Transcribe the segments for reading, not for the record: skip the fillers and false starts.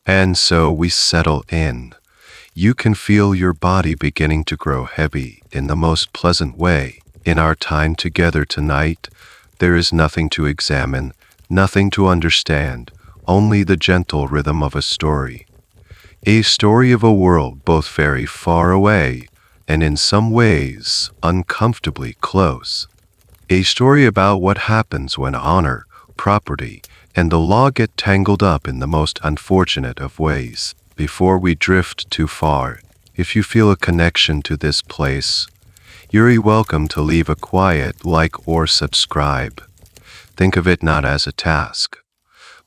And so we settle in. You can feel your body beginning to grow heavy in the most pleasant way. In our time together tonight, there is nothing to examine, nothing to understand, only the gentle rhythm of a story. A story of a world both very far away and in some ways uncomfortably close. A story about what happens when honor, property, and the law get tangled up in the most unfortunate of ways. Before we drift too far, if you feel a connection to this place, you're welcome to leave a quiet like or subscribe. Think of it not as a task,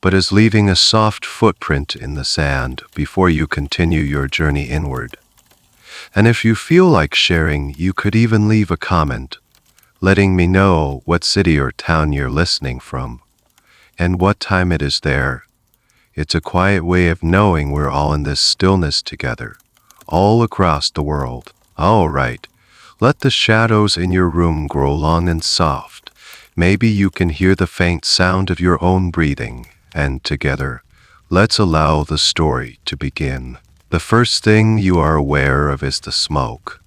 but as leaving a soft footprint in the sand before you continue your journey inward. And if you feel like sharing, you could even leave a comment, letting me know what city or town you're listening from, and what time it is there. It's a quiet way of knowing we're all in this stillness together, all across the world. All right, let the shadows in your room grow long and soft. Maybe you can hear the faint sound of your own breathing, and together, let's allow the story to begin. The first thing you are aware of is the smoke.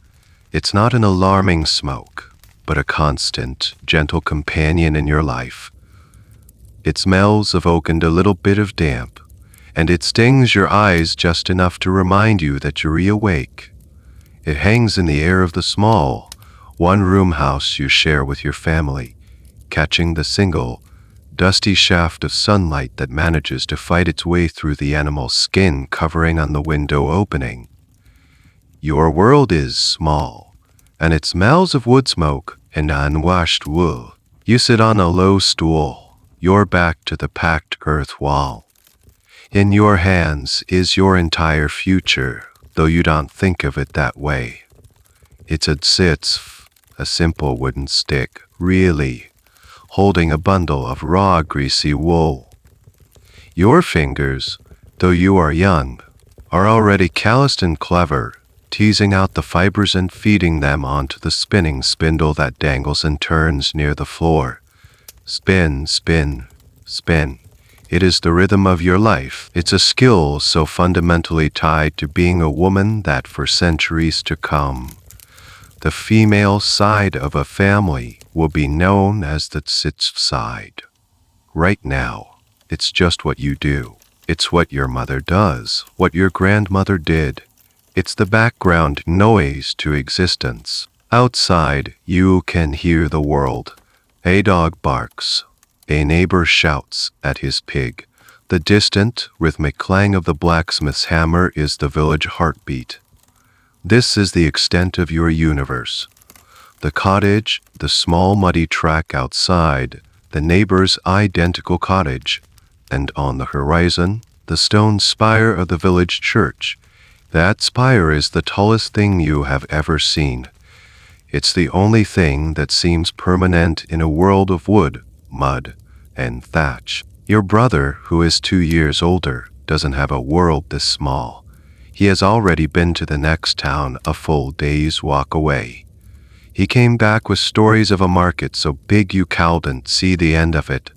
It's not an alarming smoke, but a constant, gentle companion in your life. It smells of oak and a little bit of damp, and it stings your eyes just enough to remind you that you're awake. It hangs in the air of the small, one-room house you share with your family, catching the single, dusty shaft of sunlight that manages to fight its way through the animal's skin covering on the window opening. Your world is small, and it smells of wood smoke and unwashed wool. You sit on a low stool, your back to the packed earth wall. In your hands is your entire future, though you don't think of it that way. It's a simple wooden stick, really, holding a bundle of raw, greasy wool. Your fingers, though you are young, are already calloused and clever, teasing out the fibers and feeding them onto the spinning spindle that dangles and turns near the floor. Spin, spin, spin. It is the rhythm of your life. It's a skill so fundamentally tied to being a woman that for centuries to come, the female side of a family will be known as the tzitz side. Right now, it's just what you do. It's what your mother does, what your grandmother did. It's the background noise to existence. Outside, you can hear the world. A dog barks. A neighbor shouts at his pig. The distant, rhythmic clang of the blacksmith's hammer is the village heartbeat. This is the extent of your universe. The cottage, the small muddy track outside, the neighbor's identical cottage, and on the horizon, the stone spire of the village church. That spire is the tallest thing you have ever seen. It's the only thing that seems permanent in a world of wood, mud, and thatch. Your brother, who is 2 years older, doesn't have a world this small. He has already been to the next town a full day's walk away. He came back with stories of a market so big you couldn't see the end of it,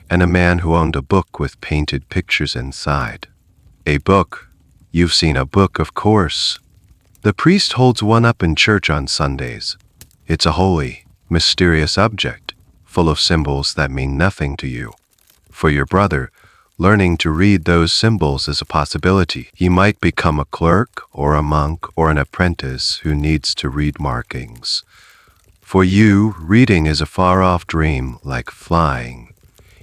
and a man who owned a book with painted pictures inside. A book. You've seen a book, of course. The priest holds one up in church on Sundays. It's a holy, mysterious object, full of symbols that mean nothing to you. For your brother, learning to read those symbols is a possibility. He might become a clerk or a monk or an apprentice who needs to read markings. For you, reading is a far-off dream like flying.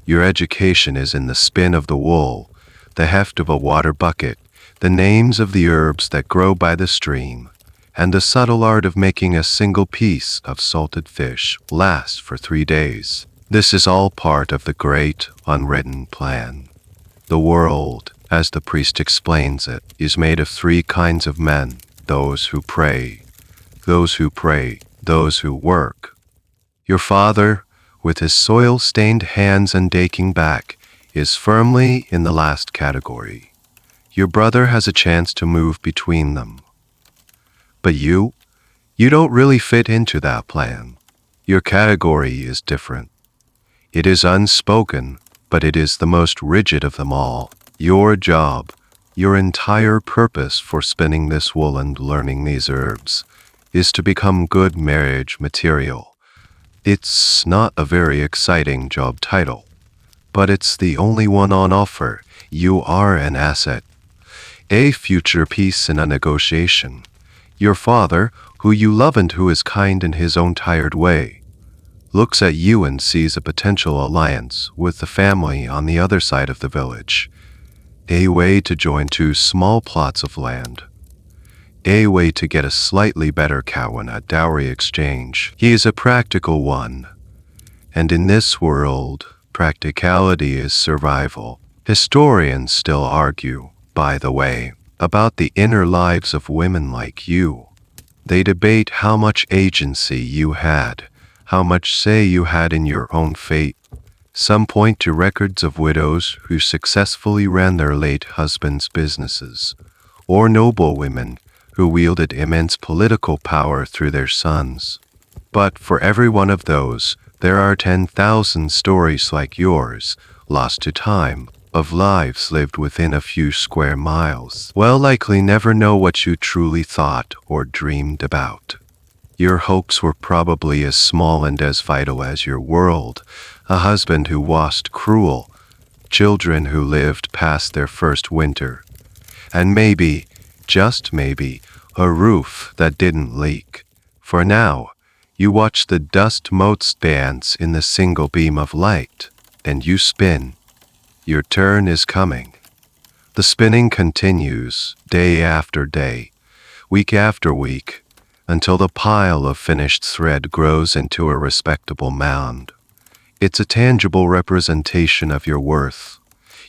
Your education is in the spin of the wool, the heft of a water bucket, the names of the herbs that grow by the stream, and the subtle art of making a single piece of salted fish last for 3 days. This is all part of the great, unwritten plan. The world, as the priest explains it, is made of 3 kinds of men: those who pray, those who work. Your father, with his soil-stained hands and aching back, is firmly in the last category. Your brother has a chance to move between them. But you don't really fit into that plan. Your category is different. It is unspoken, but it is the most rigid of them all. Your job, Your entire purpose for spinning this wool and learning these herbs is to become good marriage material. It's not a very exciting job title, but it's the only one on offer. You are an asset, a future piece in a negotiation. Your father, who you love and who is kind in his own tired way, looks at you and sees a potential alliance with the family on the other side of the village. A way to join two small plots of land. A way to get a slightly better cow in a dowry exchange. He is a practical one. And in this world, practicality is survival. Historians still argue, by the way, about the inner lives of women like you. They debate how much agency you had, how much say you had in your own fate. Some point to records of widows who successfully ran their late husbands' businesses, or noble women who wielded immense political power through their sons. But for every one of those, there are 10,000 stories like yours, lost to time, of lives lived within a few square miles. Well, likely never know what you truly thought or dreamed about. Your hopes were probably as small and as vital as your world. A husband who wasn't cruel, children who lived past their first winter, and maybe, just maybe, a roof that didn't leak. For now, you watch the dust motes dance in the single beam of light, and you spin. Your turn is coming. The spinning continues, day after day, week after week, until the pile of finished thread grows into a respectable mound. It's a tangible representation of your worth,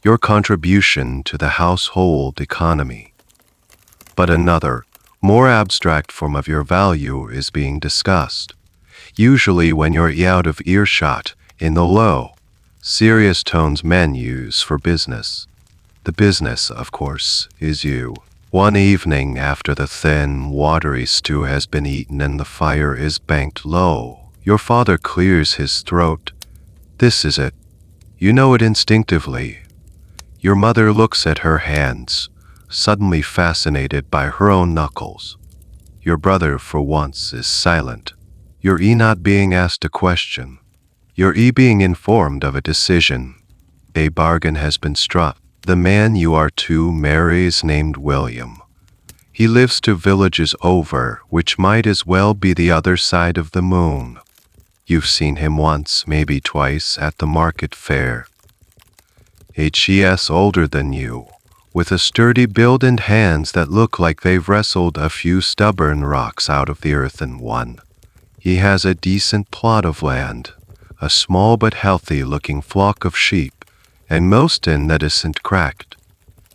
your contribution to the household economy. But another, more abstract form of your value is being discussed, usually when you're out of earshot, in the low, serious tones men use for business. The business, of course, is you. One evening after the thin, watery stew has been eaten and the fire is banked low, your father clears his throat. This is it. You know it instinctively. Your mother looks at her hands, suddenly fascinated by her own knuckles. Your brother, for once, is silent. Your not being asked a question. Your being informed of a decision. A bargain has been struck. The man you are to marry is named William. He lives 2 villages over, which might as well be the other side of the moon. You've seen him once, maybe twice, at the market fair. He's older than you, with a sturdy build and hands that look like they've wrestled a few stubborn rocks out of the earth and won. He has a decent plot of land, a small but healthy-looking flock of sheep, and most in that isn't cracked.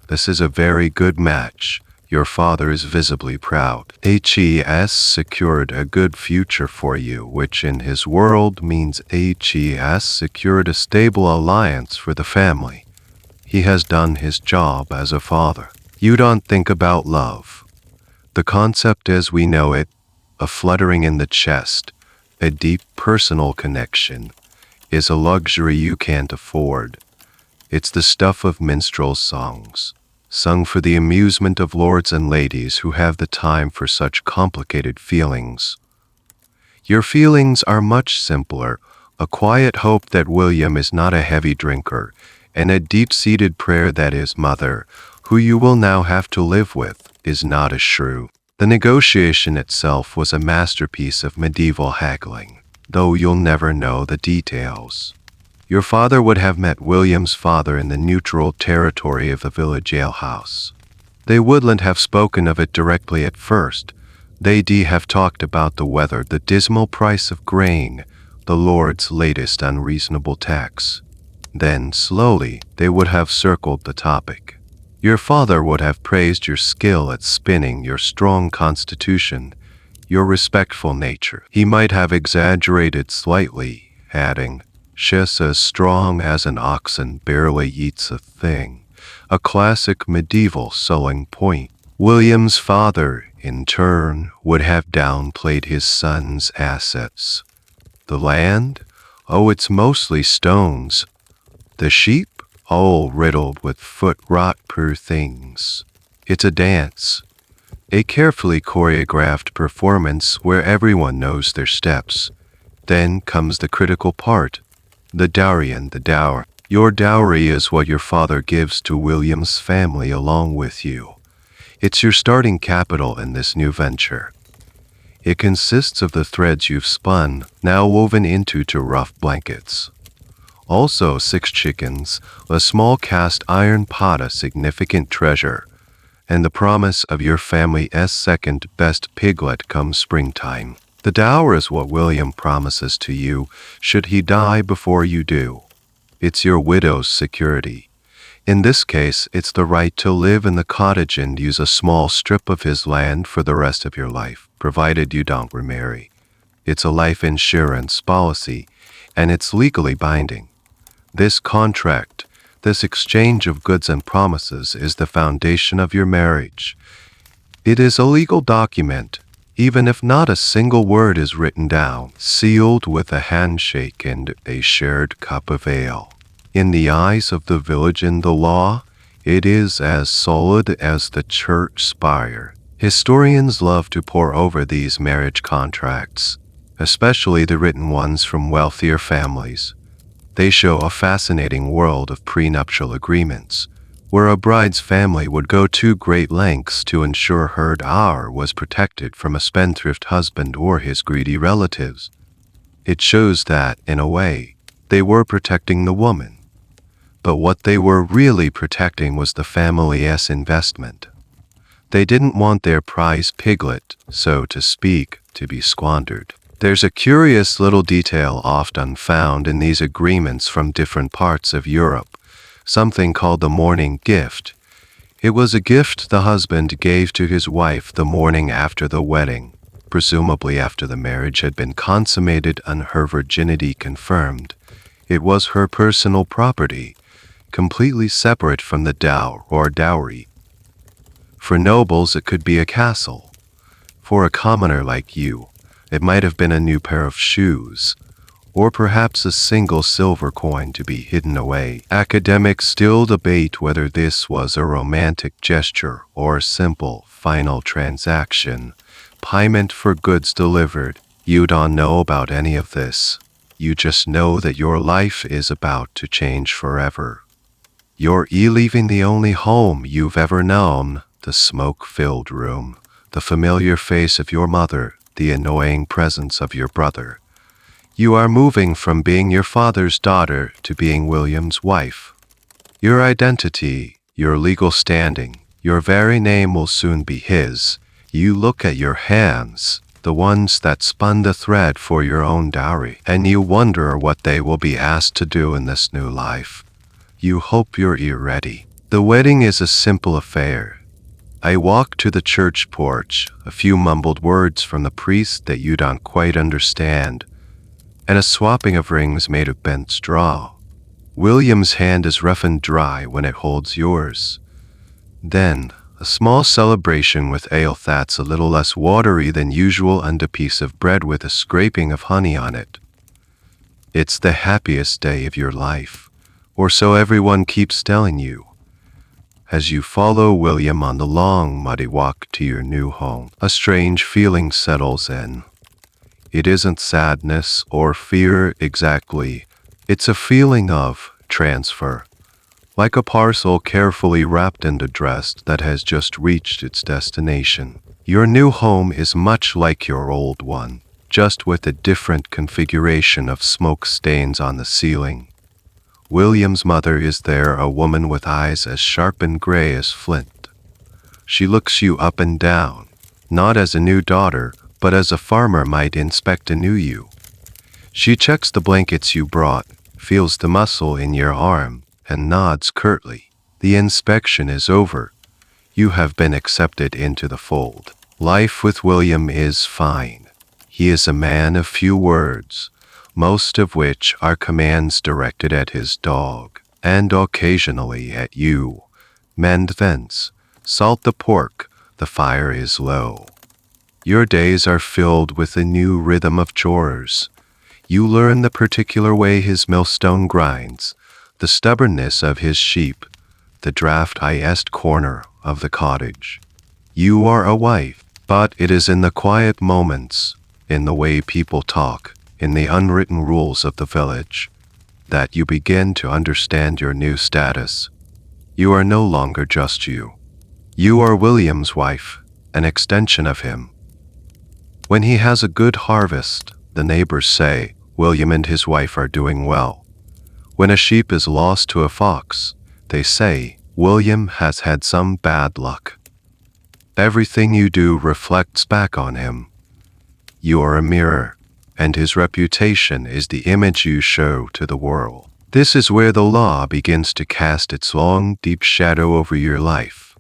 This is a very good match. Your father is visibly proud. He's secured a good future for you, which in his world means he's secured a stable alliance for the family. He has done his job as a father. You don't think about love. The concept as we know it, a fluttering in the chest, a deep personal connection, is a luxury you can't afford. It's the stuff of minstrel songs, sung for the amusement of lords and ladies who have the time for such complicated feelings. Your feelings are much simpler, a quiet hope that William is not a heavy drinker, and a deep-seated prayer that his mother, who you will now have to live with, is not a shrew. The negotiation itself was a masterpiece of medieval haggling, though you'll never know the details. Your father would have met William's father in the neutral territory of the village alehouse. They wouldn't have spoken of it directly at first. They'd have talked about the weather, the dismal price of grain, the Lord's latest unreasonable tax. Then, slowly, they would have circled the topic. Your father would have praised your skill at spinning, your strong constitution, your respectful nature. He might have exaggerated slightly, adding, "She's as strong as an ox and barely eats a thing," a classic medieval selling point. William's father, in turn, would have downplayed his son's assets. The land? Oh, it's mostly stones. The sheep? all riddled with foot rot poor things. It's a dance, a carefully choreographed performance where everyone knows their steps. Then comes the critical part, the dowry and the dower. Your dowry is what your father gives to William's family along with you. It's your starting capital in this new venture. It consists of the threads you've spun, now woven into two rough blankets. Also 6 chickens, a small cast iron pot, a significant treasure, and the promise of your family's second best piglet come springtime. The dower is what William promises to you should he die before you do. It's your widow's security. In this case, it's the right to live in the cottage and use a small strip of his land for the rest of your life, provided you don't remarry. It's a life insurance policy, and it's legally binding. This contract, this exchange of goods and promises, is the foundation of your marriage. It is a legal document, even if not a single word is written down, sealed with a handshake and a shared cup of ale. In the eyes of the village and the law, it is as solid as the church spire. Historians love to pore over these marriage contracts, especially the written ones from wealthier families. They show a fascinating world of prenuptial agreements, where a bride's family would go to great lengths to ensure her dower was protected from a spendthrift husband or his greedy relatives. It shows that, in a way, they were protecting the woman. But what they were really protecting was the family's investment. They didn't want their prize piglet, so to speak, to be squandered. There's a curious little detail often found in these agreements from different parts of Europe, something called the morning gift. It was a gift the husband gave to his wife the morning after the wedding, presumably after the marriage had been consummated and her virginity confirmed. It was her personal property, completely separate from the dower or dowry. For nobles, it could be a castle. For a commoner like you, it might have been a new pair of shoes, or perhaps a single silver coin to be hidden away. Academics still debate whether this was a romantic gesture or a simple, final transaction, payment for goods delivered. You don't know about any of this. You just know that your life is about to change forever. You're leaving the only home you've ever known, the smoke-filled room, the familiar face of your mother, the annoying presence of your brother. You are moving from being your father's daughter to being William's wife. Your identity, your legal standing, your very name will soon be his. You look at your hands, the ones that spun the thread for your own dowry, and you wonder what they will be asked to do in this new life. You hope you're ready. The wedding is a simple affair. I walk to the church porch, a few mumbled words from the priest that you don't quite understand, and a swapping of rings made of bent straw. William's hand is rough and dry when it holds yours. Then, a small celebration with ale that's a little less watery than usual and a piece of bread with a scraping of honey on it. It's the happiest day of your life, or so everyone keeps telling you. As you follow William on the long, muddy walk to your new home, a strange feeling settles in. It isn't sadness or fear exactly. It's a feeling of transfer, like a parcel carefully wrapped and addressed that has just reached its destination. Your new home is much like your old one, just with a different configuration of smoke stains on the ceiling. William's mother is there, a woman with eyes as sharp and gray as flint. She looks you up and down, not as a new daughter, but as a farmer might inspect a new you. She checks the blankets you brought, feels the muscle in your arm, and nods curtly. The inspection is over. You have been accepted into the fold. Life with William is fine. He is a man of few words, most of which are commands directed at his dog, and occasionally at you. Mend vents, salt the pork, the fire is low. Your days are filled with a new rhythm of chores. You learn the particular way his millstone grinds, the stubbornness of his sheep, the draught-highest corner of the cottage. You are a wife, but it is in the quiet moments, in the way people talk, in the unwritten rules of the village, that you begin to understand your new status. You are no longer just you. You are William's wife, an extension of him. When he has a good harvest, the neighbors say, William and his wife are doing well. When a sheep is lost to a fox, they say, William has had some bad luck. Everything you do reflects back on him. You are a mirror, and his reputation is the image you show to the world. This is where the law begins to cast its long, deep shadow over your life.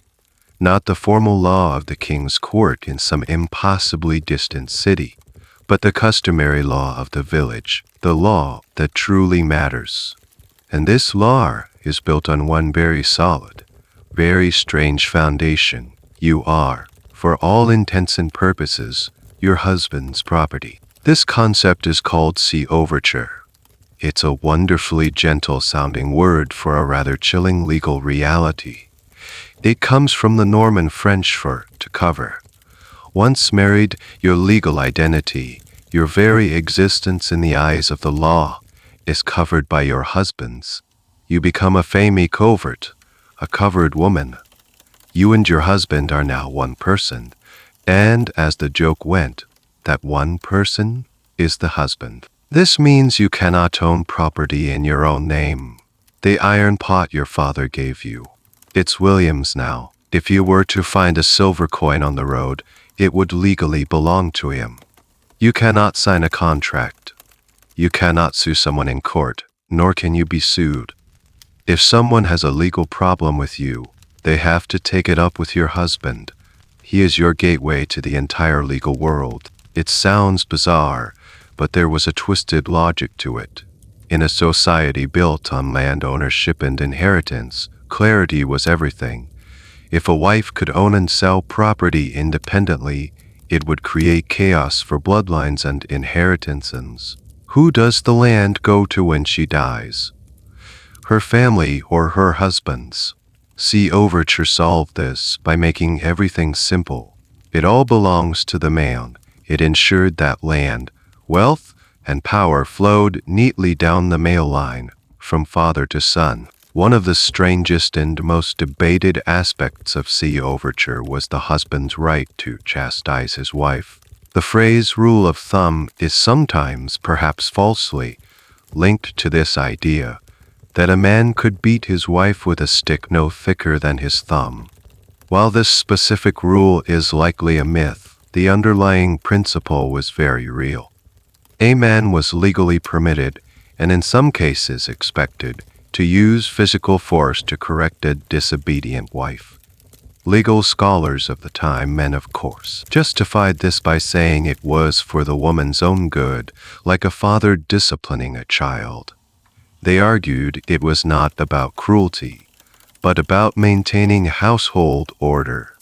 Not the formal law of the king's court in some impossibly distant city, but the customary law of the village, the law that truly matters. And this law is built on one very solid, very strange foundation. You are, for all intents and purposes, your husband's property. This concept is called Coverture. It's a wonderfully gentle-sounding word for a rather chilling legal reality. It comes from the Norman French for to cover. Once married, your legal identity, your very existence in the eyes of the law, is covered by your husband's. You become a femme covert, a covered woman. You and your husband are now one person, and as the joke went, that one person is the husband. This means you cannot own property in your own name. The iron pot your father gave you, it's William's now. If you were to find a silver coin on the road, it would legally belong to him. You cannot sign a contract. You cannot sue someone in court, nor can you be sued. If someone has a legal problem with you, they have to take it up with your husband. He is your gateway to the entire legal world. It sounds bizarre, but there was a twisted logic to it. In a society built on land ownership and inheritance, clarity was everything. If a wife could own and sell property independently, it would create chaos for bloodlines and inheritances. Who does the land go to when she dies? Her family or her husband's? Coverture solved this by making everything simple. It all belongs to the man. It ensured that land, wealth, and power flowed neatly down the male line, from father to son. One of the strangest and most debated aspects of Coverture was the husband's right to chastise his wife. The phrase rule of thumb is sometimes, perhaps falsely, linked to this idea that a man could beat his wife with a stick no thicker than his thumb. While this specific rule is likely a myth, the underlying principle was very real. A man was legally permitted, and in some cases expected, to use physical force to correct a disobedient wife. Legal scholars of the time, men of course, justified this by saying it was for the woman's own good, like a father disciplining a child. They argued it was not about cruelty, but about maintaining household order.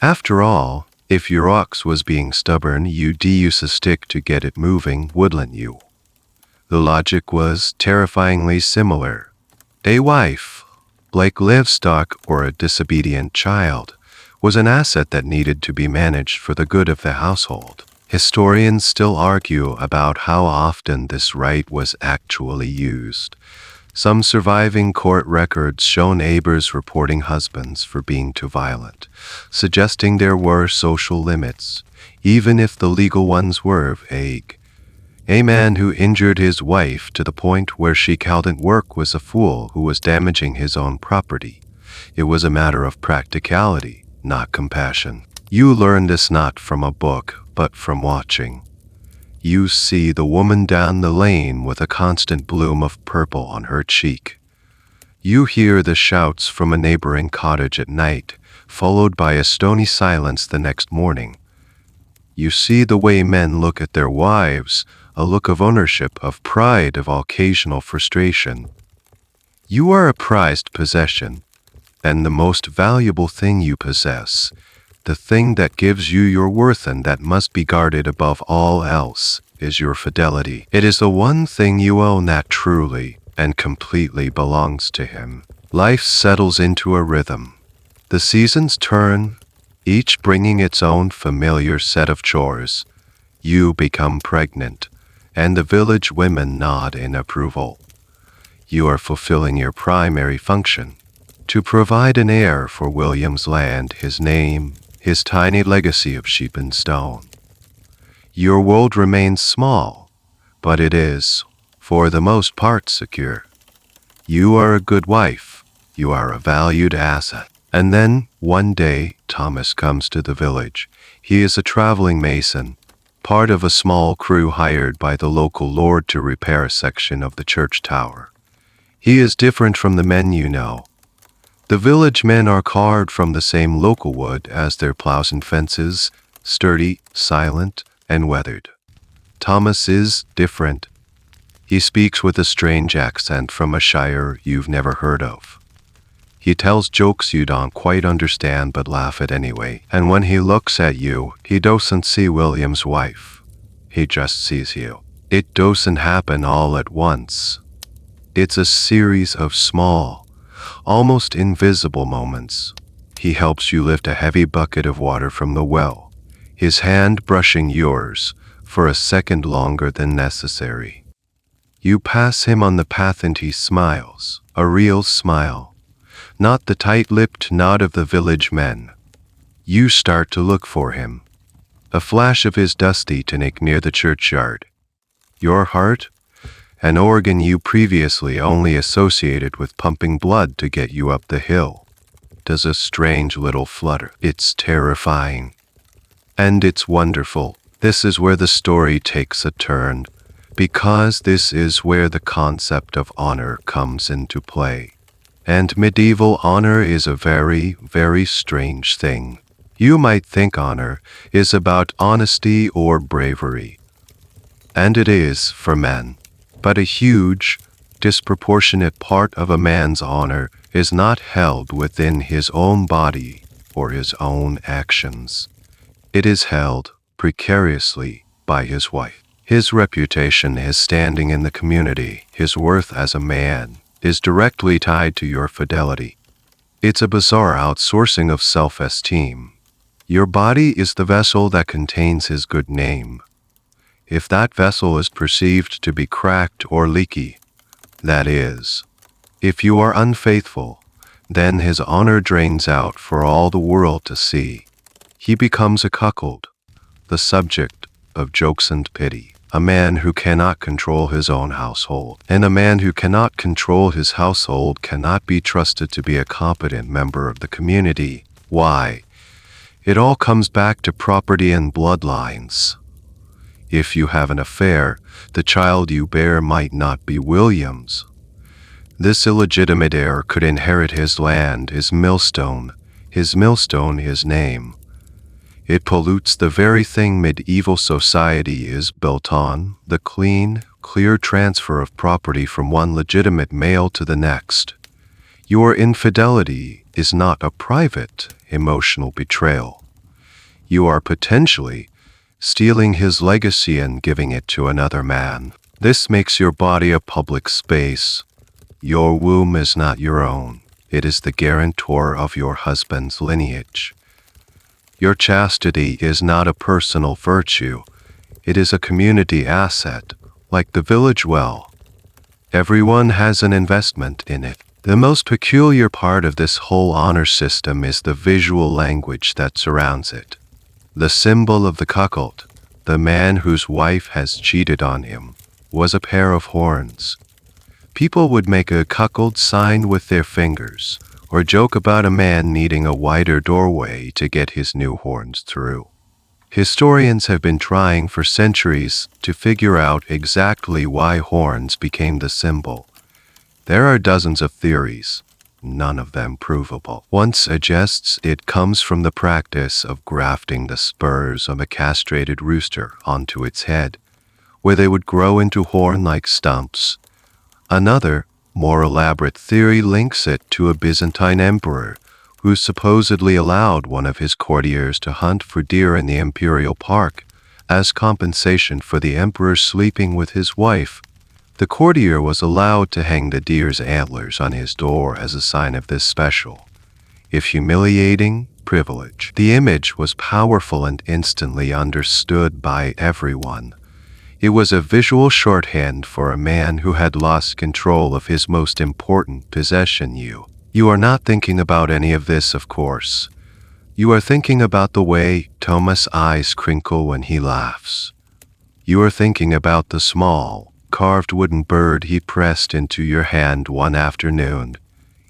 After all, if your ox was being stubborn, you'd use a stick to get it moving, wouldn't you? The logic was terrifyingly similar. A wife, like livestock or a disobedient child, was an asset that needed to be managed for the good of the household. Historians still argue about how often this right was actually used. Some surviving court records show neighbors reporting husbands for being too violent, suggesting there were social limits, even if the legal ones were vague. A man who injured his wife to the point where she couldn't work was a fool who was damaging his own property. It was a matter of practicality, not compassion. You learn this not from a book, but from watching. You see the woman down the lane with a constant bloom of purple on her cheek. You hear the shouts from a neighboring cottage at night, followed by a stony silence the next morning. You see the way men look at their wives, a look of ownership, of pride, of occasional frustration. You are a prized possession, and the most valuable thing you possess, the thing that gives you your worth and that must be guarded above all else, is your fidelity. It is the one thing you own that truly, and completely belongs to him. Life settles into a rhythm. The seasons turn, each bringing its own familiar set of chores. You become pregnant, and the village women nod in approval. You are fulfilling your primary function, to provide an heir for William's land, his name, his tiny legacy of sheep and stone. Your world remains small, but it is, for the most part, secure. You are a good wife. You are a valued asset. And then, one day, Thomas comes to the village. He is a traveling mason, part of a small crew hired by the local lord to repair a section of the church tower. He is different from the men you know. The village men are carved from the same local wood as their plows and fences, sturdy, silent, and weathered. Thomas is different. He speaks with a strange accent from a shire you've never heard of. He tells jokes you don't quite understand but laugh at anyway, and when he looks at you, he doesn't see William's wife. He just sees you. It doesn't happen all at once. It's a series of small, almost invisible moments. He helps you lift a heavy bucket of water from the well, his hand brushing yours for a second longer than necessary. You pass him on the path and he smiles, a real smile, not the tight-lipped nod of the village men. You start to look for him, a flash of his dusty tunic near the churchyard. Your heart, an organ you previously only associated with pumping blood to get you up the hill, does a strange little flutter. It's terrifying. And it's wonderful. This is where the story takes a turn, because this is where the concept of honor comes into play. And medieval honor is a very, very strange thing. You might think honor is about honesty or bravery. And it is for men. But a huge, disproportionate part of a man's honor is not held within his own body or his own actions. It is held precariously by his wife. His reputation, his standing in the community, his worth as a man, is directly tied to your fidelity. It's a bizarre outsourcing of self-esteem. Your body is the vessel that contains his good name. If that vessel is perceived to be cracked or leaky, that is, if you are unfaithful, then his honor drains out for all the world to see. He becomes a cuckold, the subject of jokes and pity. A man who cannot control his own household, and a man who cannot control his household cannot be trusted to be a competent member of the community. Why? It all comes back to property and bloodlines. If you have an affair, the child you bear might not be William's. This illegitimate heir could inherit his land, his millstone, his name. It pollutes the very thing medieval society is built on, the clean, clear transfer of property from one legitimate male to the next. Your infidelity is not a private, emotional betrayal. You are potentially stealing his legacy and giving it to another man. This makes your body a public space. Your womb is not your own. It is the guarantor of your husband's lineage. Your chastity is not a personal virtue. It is a community asset, like the village well. Everyone has an investment in it. The most peculiar part of this whole honor system is the visual language that surrounds it. The symbol of the cuckold, the man whose wife has cheated on him, was a pair of horns. People would make a cuckold sign with their fingers, or joke about a man needing a wider doorway to get his new horns through. Historians have been trying for centuries to figure out exactly why horns became the symbol. There are dozens of theories, none of them provable. One suggests it comes from the practice of grafting the spurs of a castrated rooster onto its head, where they would grow into horn-like stumps. Another, more elaborate theory links it to a Byzantine emperor who supposedly allowed one of his courtiers to hunt for deer in the imperial park as compensation for the emperor sleeping with his wife. The courtier was allowed to hang the deer's antlers on his door as a sign of this special, if humiliating, privilege. The image was powerful and instantly understood by everyone. It was a visual shorthand for a man who had lost control of his most important possession. You are not thinking about any of this, of course. You are thinking about the way Thomas' eyes crinkle when he laughs. You are thinking about the small, carved wooden bird he pressed into your hand one afternoon,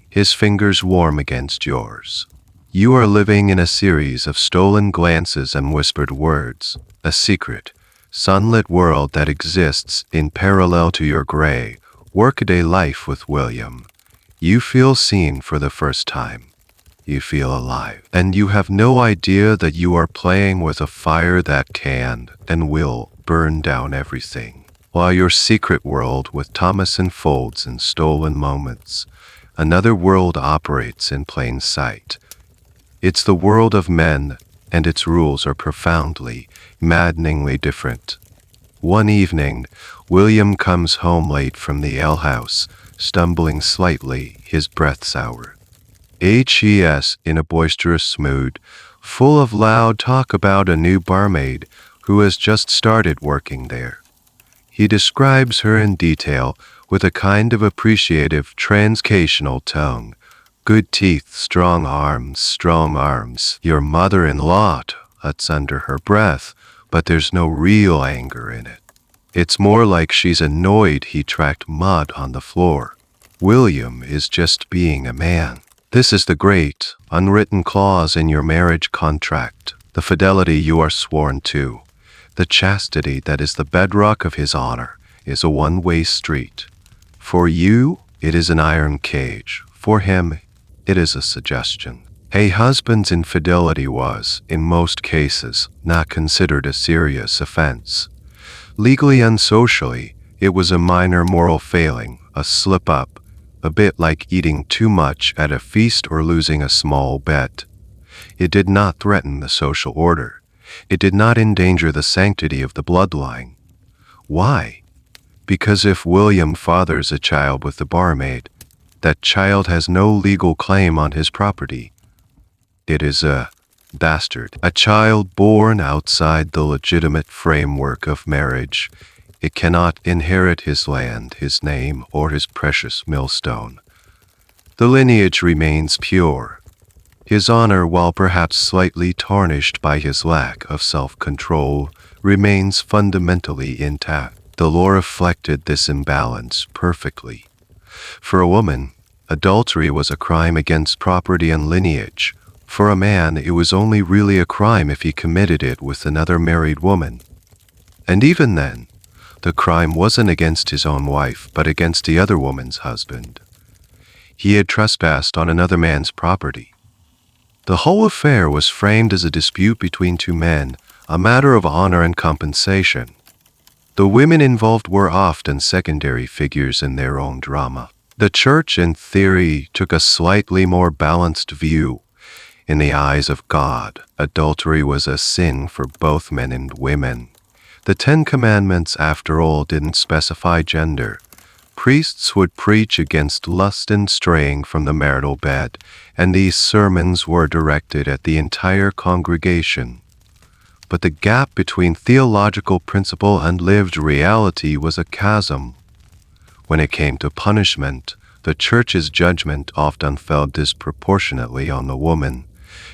his fingers warm against yours. You are living in a series of stolen glances and whispered words, a secret, sunlit world that exists in parallel to your gray, workaday life with William. You feel seen for the first time. You feel alive. And you have no idea that you are playing with a fire that can and will burn down everything. While your secret world with Thomas unfolds in stolen moments, another world operates in plain sight. It's the world of men, and its rules are profoundly, maddeningly different. One evening, William comes home late from the alehouse, stumbling slightly, his breath sour. H.E.S. in a boisterous mood, full of loud talk about a new barmaid who has just started working there. He describes her in detail with a kind of appreciative transcational tone. Good teeth, strong arms. Your mother-in-law, uts under her breath, but there's no real anger in it. It's more like she's annoyed he tracked mud on the floor. William is just being a man. This is the great, unwritten clause in your marriage contract, the fidelity you are sworn to. The chastity that is the bedrock of his honor is a one-way street. For you, it is an iron cage. For him, it is a suggestion. A husband's infidelity was, in most cases, not considered a serious offense. Legally and socially, it was a minor moral failing, a slip-up, a bit like eating too much at a feast or losing a small bet. It did not threaten the social order. It did not endanger the sanctity of the bloodline. Why? Because if William fathers a child with the barmaid, that child has no legal claim on his property. It is a bastard, a child born outside the legitimate framework of marriage. It cannot inherit his land, his name, or his precious millstone. The lineage remains pure. His honor, while perhaps slightly tarnished by his lack of self-control, remains fundamentally intact. The law reflected this imbalance perfectly. For a woman, adultery was a crime against property and lineage. For a man, it was only really a crime if he committed it with another married woman. And even then, the crime wasn't against his own wife, but against the other woman's husband. He had trespassed on another man's property. The whole affair was framed as a dispute between two men, a matter of honor and compensation. The women involved were often secondary figures in their own drama. The church, in theory, took a slightly more balanced view. In the eyes of God, adultery was a sin for both men and women. The 10 Commandments, after all, didn't specify gender. Priests would preach against lust and straying from the marital bed, and these sermons were directed at the entire congregation. But the gap between theological principle and lived reality was a chasm. When it came to punishment, the church's judgment often fell disproportionately on the woman.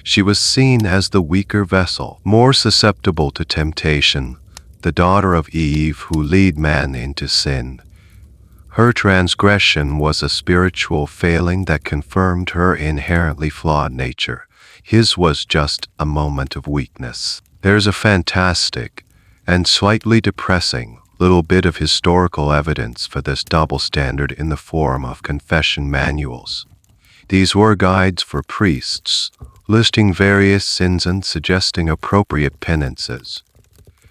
She was seen as the weaker vessel, more susceptible to temptation, the daughter of Eve who lead man into sin. Her transgression was a spiritual failing that confirmed her inherently flawed nature. His was just a moment of weakness. There's a fantastic and slightly depressing little bit of historical evidence for this double standard in the form of confession manuals. These were guides for priests, listing various sins and suggesting appropriate penances.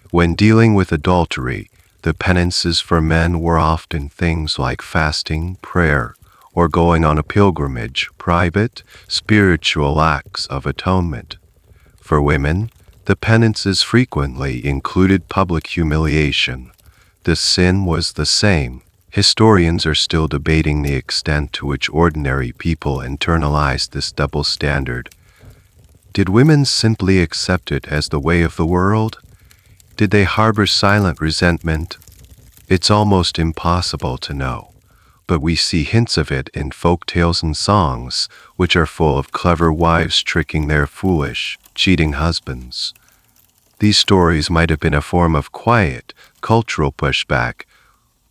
When dealing with adultery, the penances for men were often things like fasting, prayer, or going on a pilgrimage, private, spiritual acts of atonement. For women, the penances frequently included public humiliation. The sin was the same, Historians are still debating the extent to which ordinary people internalize this double standard. Did women simply accept it as the way of the world? Did they harbor silent resentment? It's almost impossible to know, but we see hints of it in folk tales and songs, which are full of clever wives tricking their foolish, cheating husbands. These stories might have been a form of quiet, cultural pushback,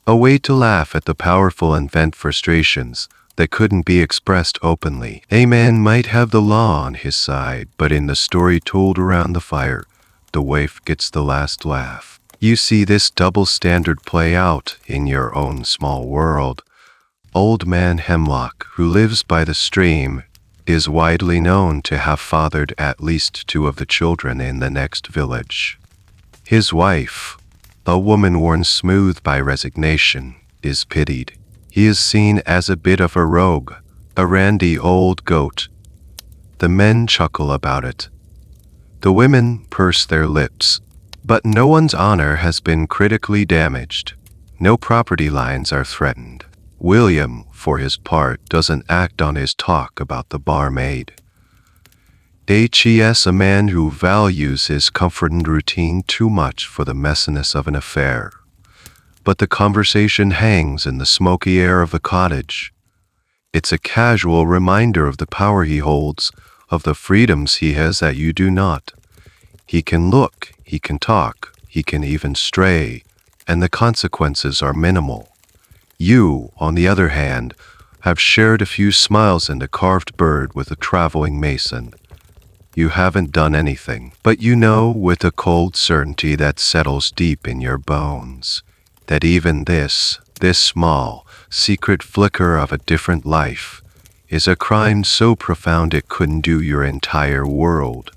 a way to laugh at the powerful and vent frustrations that couldn't be expressed openly. A man might have the law on his side, but in the story told around the fire, the wife gets the last laugh. You see this double standard play out in your own small world. Old Man Hemlock, who lives by the stream, is widely known to have fathered at least 2 of the children in the next village. His wife, a woman worn smooth by resignation, is pitied. He is seen as a bit of a rogue, a randy old goat. The men chuckle about it. The women purse their lips, but no one's honor has been critically damaged. No property lines are threatened. William, for his part, doesn't act on his talk about the barmaid. Hes a man who values his comfort and routine too much for the messiness of an affair. But the conversation hangs in the smoky air of the cottage. It's a casual reminder of the power he holds, of the freedoms he has that you do not. He can look, he can talk, he can even stray, and the consequences are minimal. You, on the other hand, have shared a few smiles and a carved bird with a traveling mason. You haven't done anything, but you know with a cold certainty that settles deep in your bones, that even this small, secret flicker of a different life, is a crime so profound it couldn't do your entire world.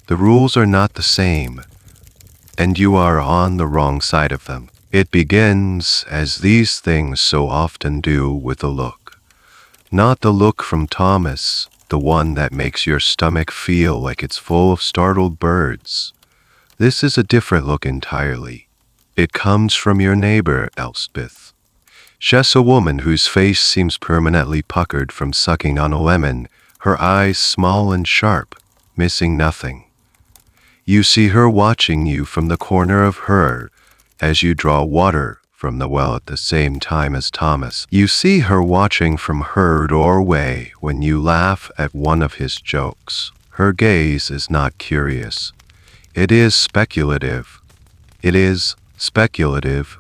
The rules are not the same, and you are on the wrong side of them. It begins, as these things so often do, with a look. Not the look from Thomas, the one that makes your stomach feel like it's full of startled birds. This is a different look entirely. It comes from your neighbor, Elspeth. She's a woman whose face seems permanently puckered from sucking on a lemon, her eyes small and sharp, missing nothing. You see her watching you from the corner of her as you draw water from the well at the same time as Thomas. You see her watching from her doorway when you laugh at one of his jokes. Her gaze is not curious. It is speculative. It is speculative.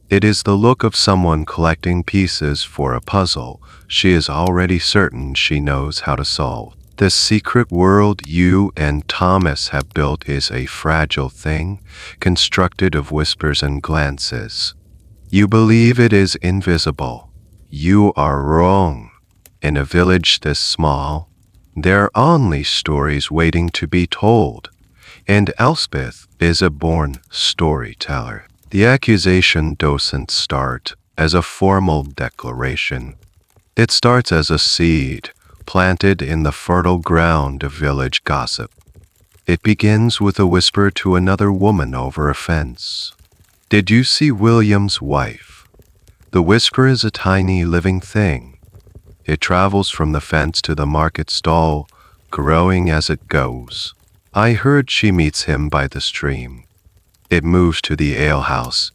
It is the look of someone collecting pieces for a puzzle she is already certain she knows how to solve. The secret world you and Thomas have built is a fragile thing, constructed of whispers and glances. You believe it is invisible. You are wrong. In a village this small, there are only stories waiting to be told, and Elspeth is a born storyteller. The accusation doesn't start as a formal declaration. It starts as a seed, planted in the fertile ground of village gossip. It begins with a whisper to another woman over a fence. Did you see William's wife? The whisper is a tiny living thing. It travels from the fence to the market stall, growing as it goes. I heard she meets him by the stream. It moves to the alehouse,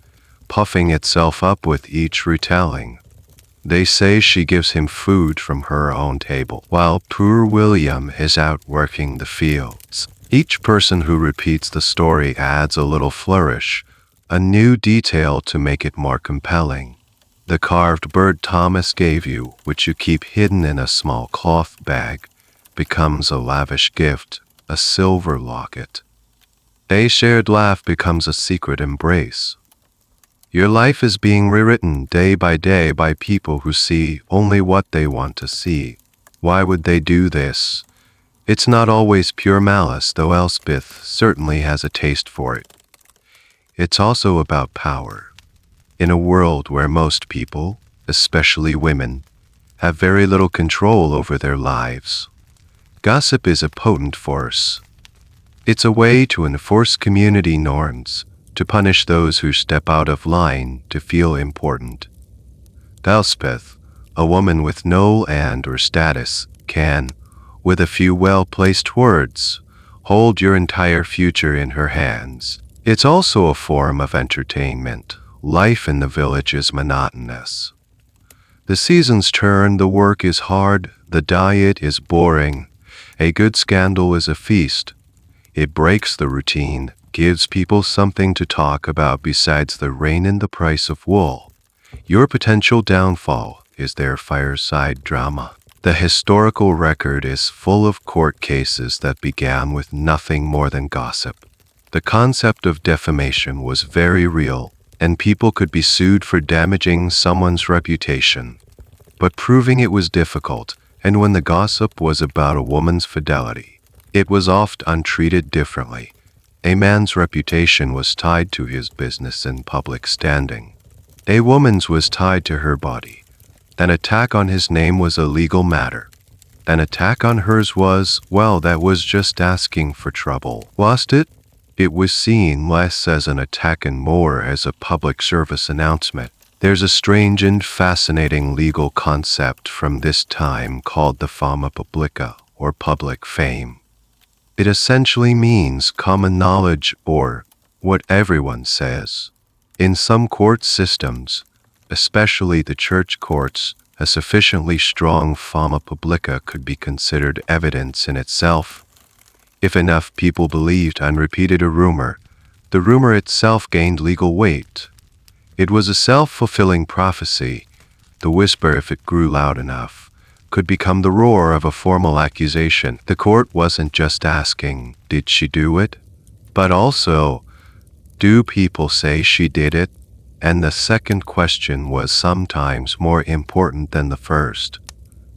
puffing itself up with each retelling. They say she gives him food from her own table, while poor William is out working the fields. Each person who repeats the story adds a little flourish, a new detail to make it more compelling. The carved bird Thomas gave you, which you keep hidden in a small cloth bag, becomes a lavish gift, a silver locket. A shared laugh becomes a secret embrace. Your life is being rewritten day by people who see only what they want to see. Why would they do this? It's not always pure malice, though Elspeth certainly has a taste for it. It's also about power. In a world where most people, especially women, have very little control over their lives, gossip is a potent force. It's a way to enforce community norms, to punish those who step out of line to feel important. Elspeth, a woman with no and or status, can, with a few well-placed words, hold your entire future in her hands. It's also a form of entertainment. Life in the village is monotonous. The seasons turn, the work is hard, the diet is boring. A good scandal is a feast. It breaks the routine, gives people something to talk about besides the rain and the price of wool. Your potential downfall is their fireside drama. The historical record is full of court cases that began with nothing more than gossip. The concept of defamation was very real, and people could be sued for damaging someone's reputation. But proving it was difficult, and when the gossip was about a woman's fidelity, it was oft untreated differently. A man's reputation was tied to his business and public standing. A woman's was tied to her body. An attack on his name was a legal matter. An attack on hers was, well, that was just asking for trouble. Wasn't it? It was seen less as an attack and more as a public service announcement. There's a strange and fascinating legal concept from this time called the fama publica, or public fame. It essentially means common knowledge, or what everyone says. In some court systems, especially the church courts, a sufficiently strong fama publica could be considered evidence in itself. If enough people believed and repeated a rumor, the rumor itself gained legal weight. It was a self-fulfilling prophecy. The whisper, if it grew loud enough, could become the roar of a formal accusation. The court wasn't just asking, did she do it? But also, do people say she did it? And the second question was sometimes more important than the first.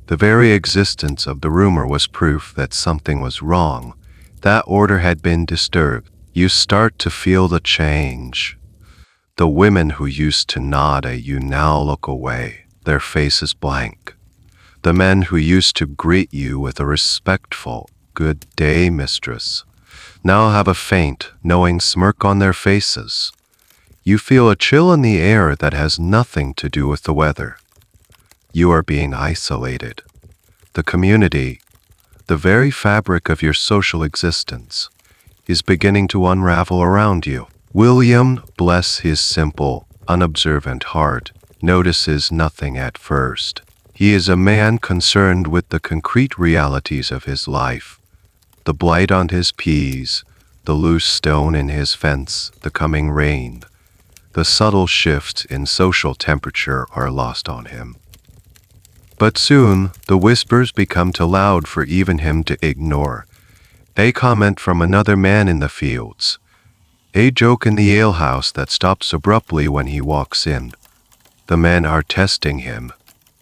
The very existence of the rumor was proof that something was wrong. That order had been disturbed. You start to feel the change. The women who used to nod at you now look away, their faces blank. The men who used to greet you with a respectful, "Good day, mistress," now have a faint, knowing smirk on their faces. You feel a chill in the air that has nothing to do with the weather. You are being isolated. The community, the very fabric of your social existence, is beginning to unravel around you. William, bless his simple, unobservant heart, notices nothing at first. He is a man concerned with the concrete realities of his life. The blight on his peas, the loose stone in his fence, the coming rain. The subtle shifts in social temperature are lost on him. But soon, the whispers become too loud for even him to ignore. A comment from another man in the fields. A joke in the alehouse that stops abruptly when he walks in. The men are testing him.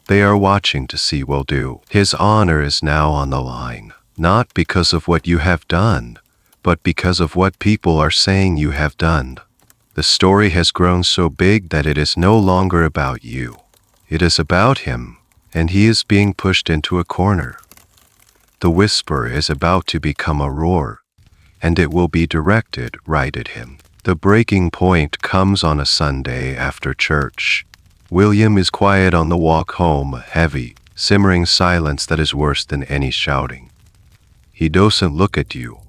They are watching to see will do. His honor is now on the line, not because of what you have done, but because of what people are saying you have done. The story has grown so big that it is no longer about you. It is about him, and he is being pushed into a corner. The whisper is about to become a roar, and it will be directed right at him. The breaking point comes on a Sunday after church. William is quiet on the walk home, heavy, simmering silence that is worse than any shouting. He doesn't look at you.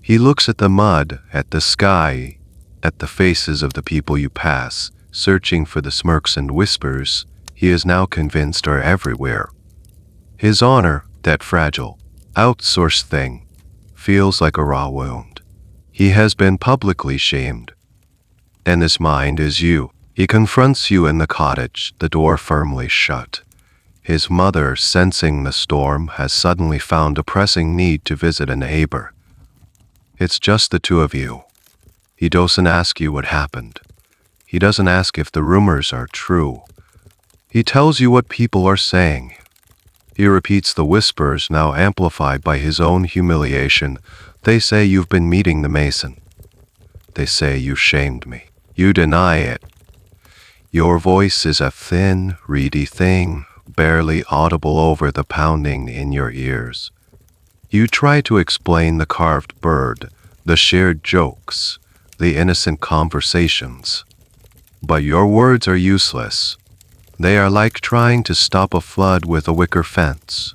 He looks at the mud, at the sky, at the faces of the people you pass, searching for the smirks and whispers he is now convinced are everywhere. His honor, that fragile, outsourced thing, feels like a raw wound. He has been publicly shamed. And this mind is you. He confronts you in the cottage, the door firmly shut. His mother, sensing the storm, has suddenly found a pressing need to visit a neighbor. It's just the two of you. He doesn't ask you what happened. He doesn't ask if the rumors are true. He tells you what people are saying. He repeats the whispers, now amplified by his own humiliation. They say you've been meeting the mason. They say you shamed me. You deny it. Your voice is a thin, reedy thing, barely audible over the pounding in your ears. You try to explain the carved bird, the shared jokes, the innocent conversations. But your words are useless. They are like trying to stop a flood with a wicker fence.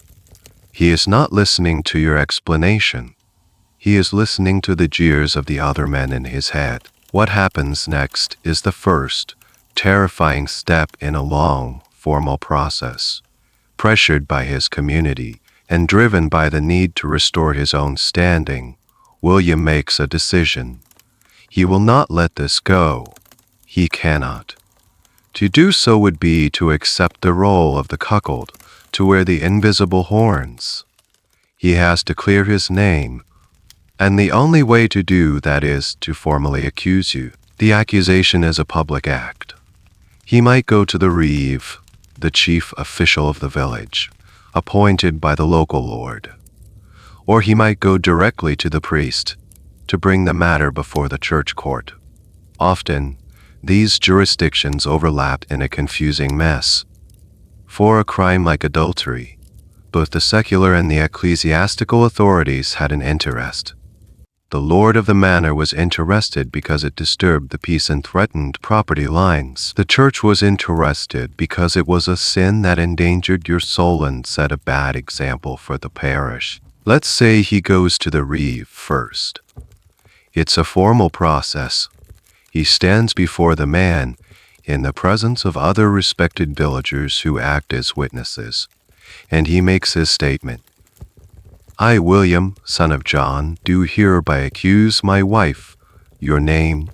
He is not listening to your explanation. He is listening to the jeers of the other men in his head. What happens next is the first, terrifying step in a long, formal process. Pressured by his community and driven by the need to restore his own standing, William makes a decision. He will not let this go. He cannot. To do so would be to accept the role of the cuckold, to wear the invisible horns. He has to clear his name, and the only way to do that is to formally accuse you. The accusation is a public act. He might go to the reeve, the chief official of the village, appointed by the local lord. Or he might go directly to the priest to bring the matter before the church court. Often, these jurisdictions overlap in a confusing mess. For a crime like adultery, both the secular and the ecclesiastical authorities had an interest. The lord of the manor was interested because it disturbed the peace and threatened property lines. The church was interested because it was a sin that endangered your soul and set a bad example for the parish. Let's say he goes to the reeve first. It's a formal process. He stands before the man in the presence of other respected villagers who act as witnesses, and he makes his statement. I, William, son of John, do hereby accuse my wife, your name,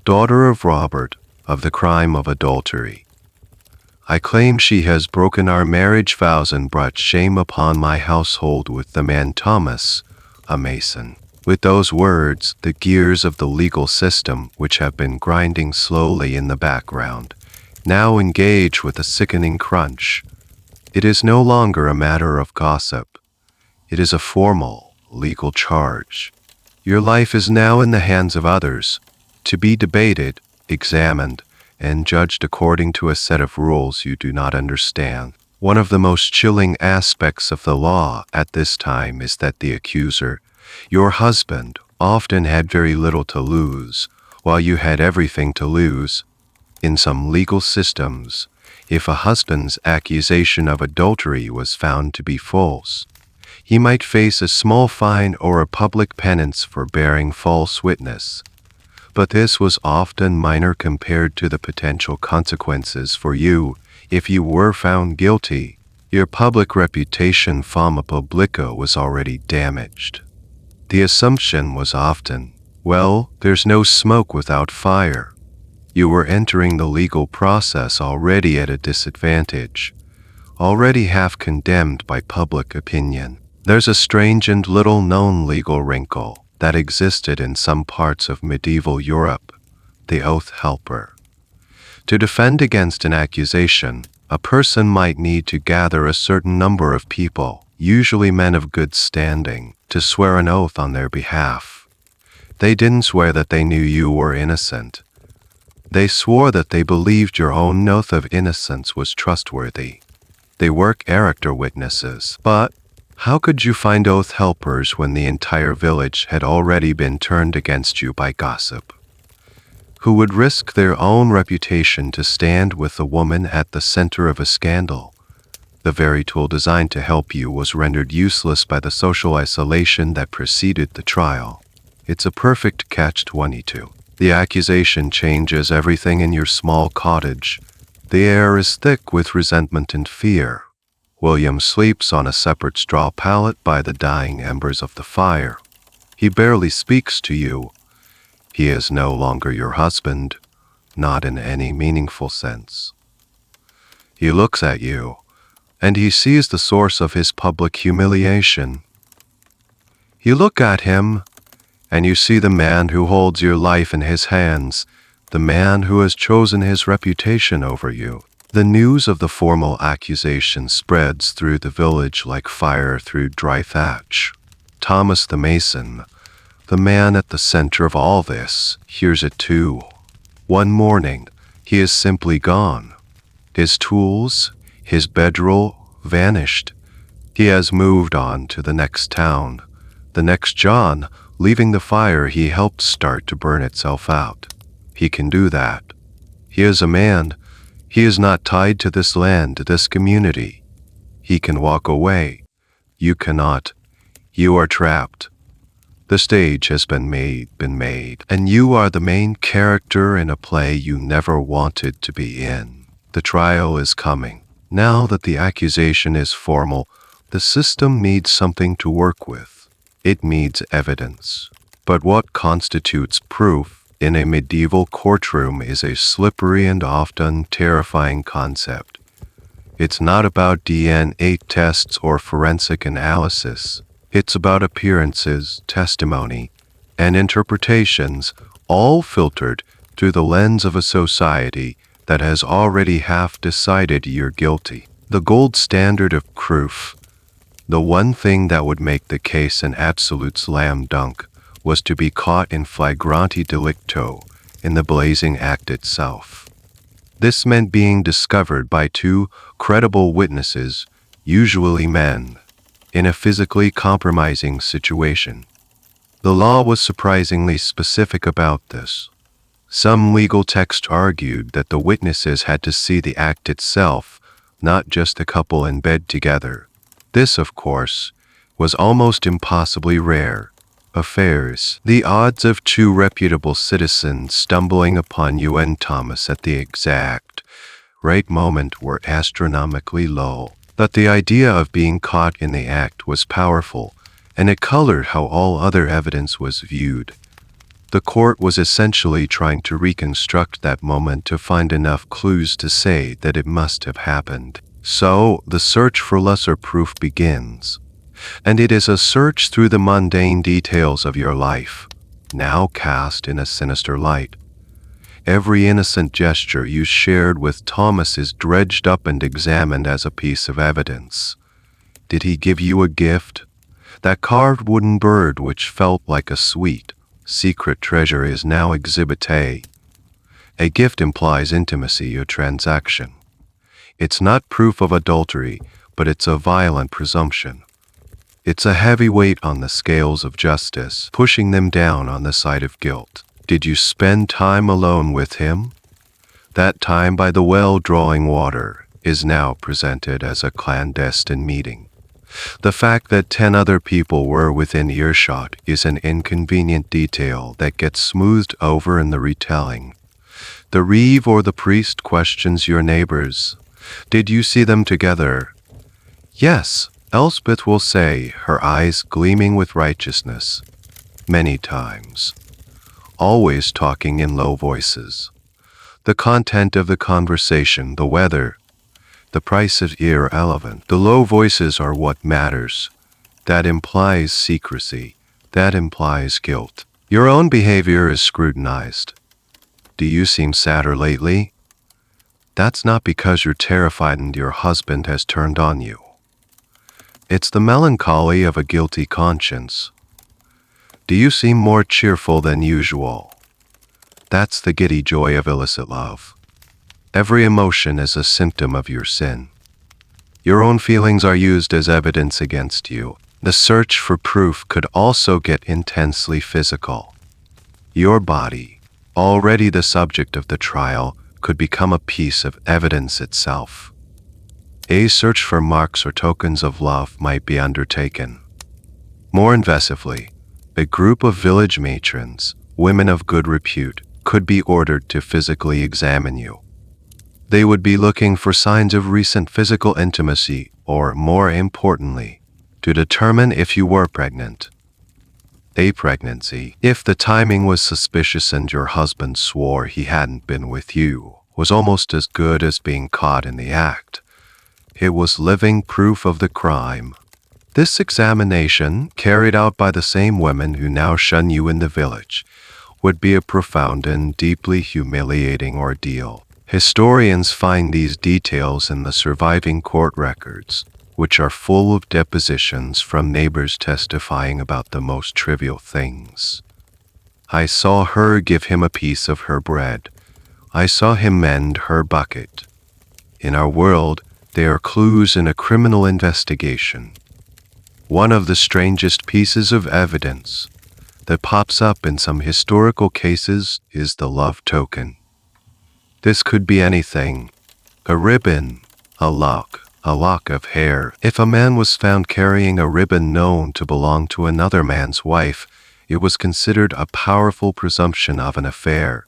daughter of Robert, of the crime of adultery. I claim she has broken our marriage vows and brought shame upon my household with the man Thomas, a mason. With those words, the gears of the legal system, which have been grinding slowly in the background, now engage with a sickening crunch. It is no longer a matter of gossip. It is a formal, legal charge. Your life is now in the hands of others, to be debated, examined, and judged according to a set of rules you do not understand. One of the most chilling aspects of the law at this time is that the accuser, your husband, often had very little to lose, while you had everything to lose. In some legal systems, if a husband's accusation of adultery was found to be false, he might face a small fine or a public penance for bearing false witness. But this was often minor compared to the potential consequences for you if you were found guilty. Your public reputation fama publica was already damaged. The assumption was often, well, there's no smoke without fire. You were entering the legal process already at a disadvantage, already half condemned by public opinion. There's a strange and little-known legal wrinkle that existed in some parts of medieval Europe, the oath helper. To defend against an accusation, a person might need to gather a certain number of people, usually men of good standing, to swear an oath on their behalf. They didn't swear that they knew you were innocent. They swore that they believed your own oath of innocence was trustworthy. They were character witnesses, but how could you find oath helpers when the entire village had already been turned against you by gossip? Who would risk their own reputation to stand with the woman at the center of a scandal? The very tool designed to help you was rendered useless by the social isolation that preceded the trial. It's a perfect catch-22. The accusation changes everything in your small cottage. The air is thick with resentment and fear. William sleeps on a separate straw pallet by the dying embers of the fire. He barely speaks to you. He is no longer your husband, not in any meaningful sense. He looks at you, and he sees the source of his public humiliation. You look at him, and you see the man who holds your life in his hands, the man who has chosen his reputation over you. The news of the formal accusation spreads through the village like fire through dry thatch. Thomas the mason, the man at the center of all this, hears it too. One morning, he is simply gone. His tools, his bedroll, vanished. He has moved on to the next town, the next John, leaving the fire he helped start to burn itself out. He can do that. He is a man. He is not tied to this land, this community. He can walk away. You cannot. You are trapped. The stage has been made, and you are the main character in a play you never wanted to be in. The trial is coming. Now that the accusation is formal, the system needs something to work with. It needs evidence. But what constitutes proof in a medieval courtroom is a slippery and often terrifying concept. It's not about DNA tests or forensic analysis. It's about appearances, testimony, and interpretations, all filtered through the lens of a society that has already half decided you're guilty. The gold standard of proof, the one thing that would make the case an absolute slam dunk, was to be caught in flagrante delicto, in the blazing act itself. This meant being discovered by two credible witnesses, usually men, in a physically compromising situation. The law was surprisingly specific about this. Some legal text argued that the witnesses had to see the act itself, not just the couple in bed together. This, of course, was almost impossibly rare. Affairs. The odds of two reputable citizens stumbling upon you and Thomas at the exact right moment were astronomically low. But the idea of being caught in the act was powerful, and it colored how all other evidence was viewed. The court was essentially trying to reconstruct that moment to find enough clues to say that it must have happened. So, the search for lesser proof begins. And it is a search through the mundane details of your life, now cast in a sinister light. Every innocent gesture you shared with Thomas is dredged up and examined as a piece of evidence. Did he give you a gift? That carved wooden bird which felt like a sweet, secret treasure is now Exhibit A. A gift implies intimacy, a transaction. It's not proof of adultery, but it's a violent presumption. It's a heavy weight on the scales of justice, pushing them down on the side of guilt. Did you spend time alone with him? That time by the well drawing water is now presented as a clandestine meeting. The fact that 10 other people were within earshot is an inconvenient detail that gets smoothed over in the retelling. The reeve or the priest questions your neighbors. Did you see them together? Yes, Elspeth will say, her eyes gleaming with righteousness. Many times. Always talking in low voices. The content of the conversation, the weather, the price is irrelevant. The low voices are what matters. That implies secrecy. That implies guilt. Your own behavior is scrutinized. Do you seem sadder lately? That's not because you're terrified and your husband has turned on you. It's the melancholy of a guilty conscience. Do you seem more cheerful than usual? That's the giddy joy of illicit love. Every emotion is a symptom of your sin. Your own feelings are used as evidence against you. The search for proof could also get intensely physical. Your body, already the subject of the trial, could become a piece of evidence itself. A search for marks or tokens of love might be undertaken. More invasively, a group of village matrons, women of good repute, could be ordered to physically examine you. They would be looking for signs of recent physical intimacy or, more importantly, to determine if you were pregnant. A pregnancy, if the timing was suspicious and your husband swore he hadn't been with you, was almost as good as being caught in the act. It was living proof of the crime. This examination, carried out by the same women who now shun you in the village, would be a profound and deeply humiliating ordeal. Historians find these details in the surviving court records, which are full of depositions from neighbors testifying about the most trivial things. I saw her give him a piece of her bread. I saw him mend her bucket. In our world, they are clues in a criminal investigation. One of the strangest pieces of evidence that pops up in some historical cases is the love token. This could be anything. A ribbon, a lock of hair. If a man was found carrying a ribbon known to belong to another man's wife, it was considered a powerful presumption of an affair.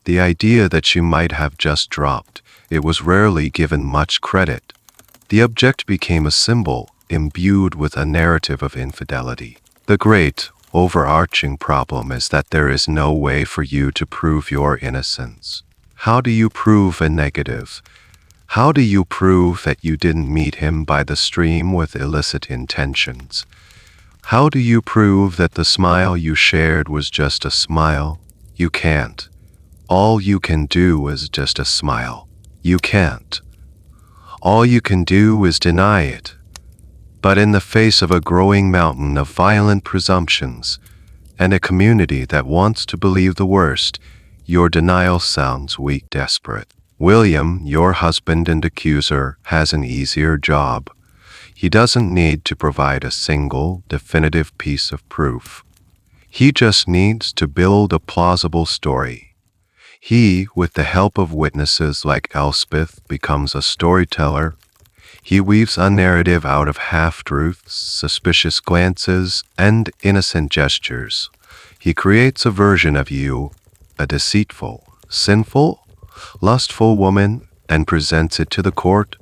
The idea that she might have just dropped it was rarely given much credit. The object became a symbol imbued with a narrative of infidelity. The great, overarching problem is that there is no way for you to prove your innocence. How do you prove a negative? How do you prove that you didn't meet him by the stream with illicit intentions? How do you prove that the smile you shared was just a smile? You can't. All you can do is just a smile. You can't. All you can do is deny it. But in the face of a growing mountain of violent presumptions, and a community that wants to believe the worst, your denial sounds weak, desperate. William, your husband and accuser, has an easier job. He doesn't need to provide a single, definitive piece of proof. He just needs to build a plausible story. He, with the help of witnesses like Elspeth, becomes a storyteller. He weaves a narrative out of half-truths, suspicious glances, and innocent gestures. He creates a version of you, a deceitful, sinful, lustful woman, and presents it to the court.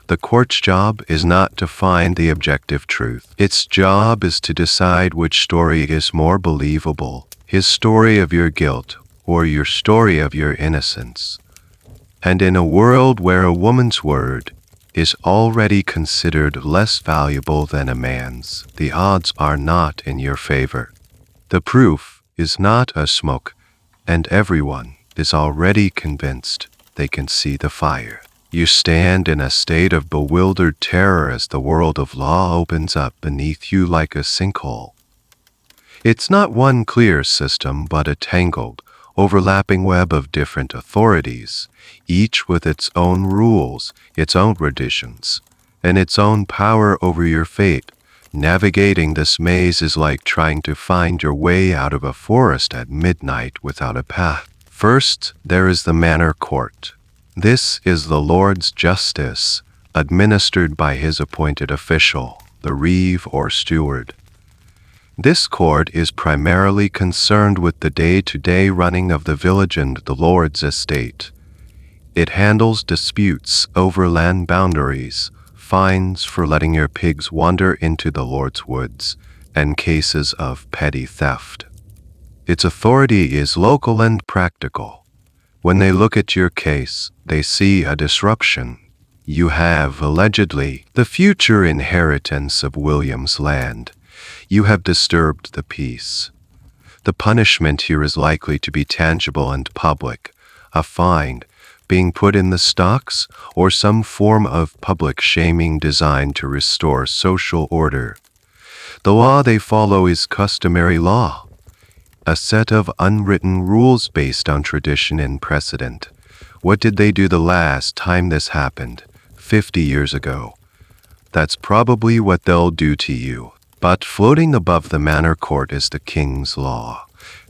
The court's job is not to find the objective truth. Its job is to decide which story is more believable, his story of your guilt or your story of your innocence. And in a world where a woman's word is already considered less valuable than a man's, the odds are not in your favor. The proof is not a smoke, and everyone is already convinced they can see the fire. You stand in a state of bewildered terror as the world of law opens up beneath you like a sinkhole. It's not one clear system, but a tangled, overlapping web of different authorities, each with its own rules, its own traditions, and its own power over your fate. Navigating this maze is like trying to find your way out of a forest at midnight without a path. First, there is the manor court. This is the Lord's justice, administered by his appointed official, the reeve or steward. This court is primarily concerned with the day-to-day running of the village and the Lord's estate. It handles disputes over land boundaries, fines for letting your pigs wander into the Lord's woods, and cases of petty theft. Its authority is local and practical. When they look at your case, they see a disruption. You have, allegedly, the future inheritance of William's land. You have disturbed the peace. The punishment here is likely to be tangible and public, a fine, being put in the stocks, or some form of public shaming designed to restore social order. The law they follow is customary law, a set of unwritten rules based on tradition and precedent. What did they do the last time this happened? 50 years ago. That's probably what they'll do to you. But floating above the manor court is the king's law.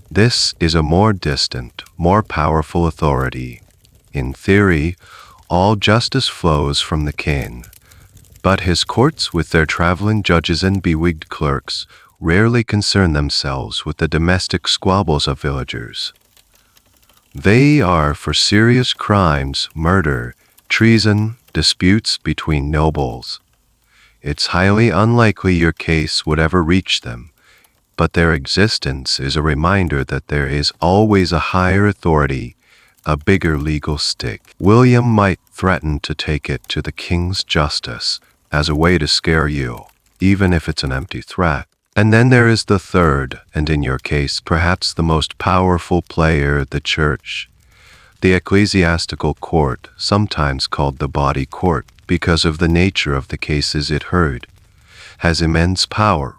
This is a more distant, more powerful authority. In theory, all justice flows from the king. But his courts, with their traveling judges and bewigged clerks, rarely concern themselves with the domestic squabbles of villagers. They are for serious crimes, murder, treason, disputes between nobles. It's highly unlikely your case would ever reach them, but their existence is a reminder that there is always a higher authority, a bigger legal stick. William might threaten to take it to the king's justice as a way to scare you, even if it's an empty threat. And then there is the third, and in your case, perhaps the most powerful player, the church. The ecclesiastical court, sometimes called the body court, because of the nature of the cases it heard, has immense power.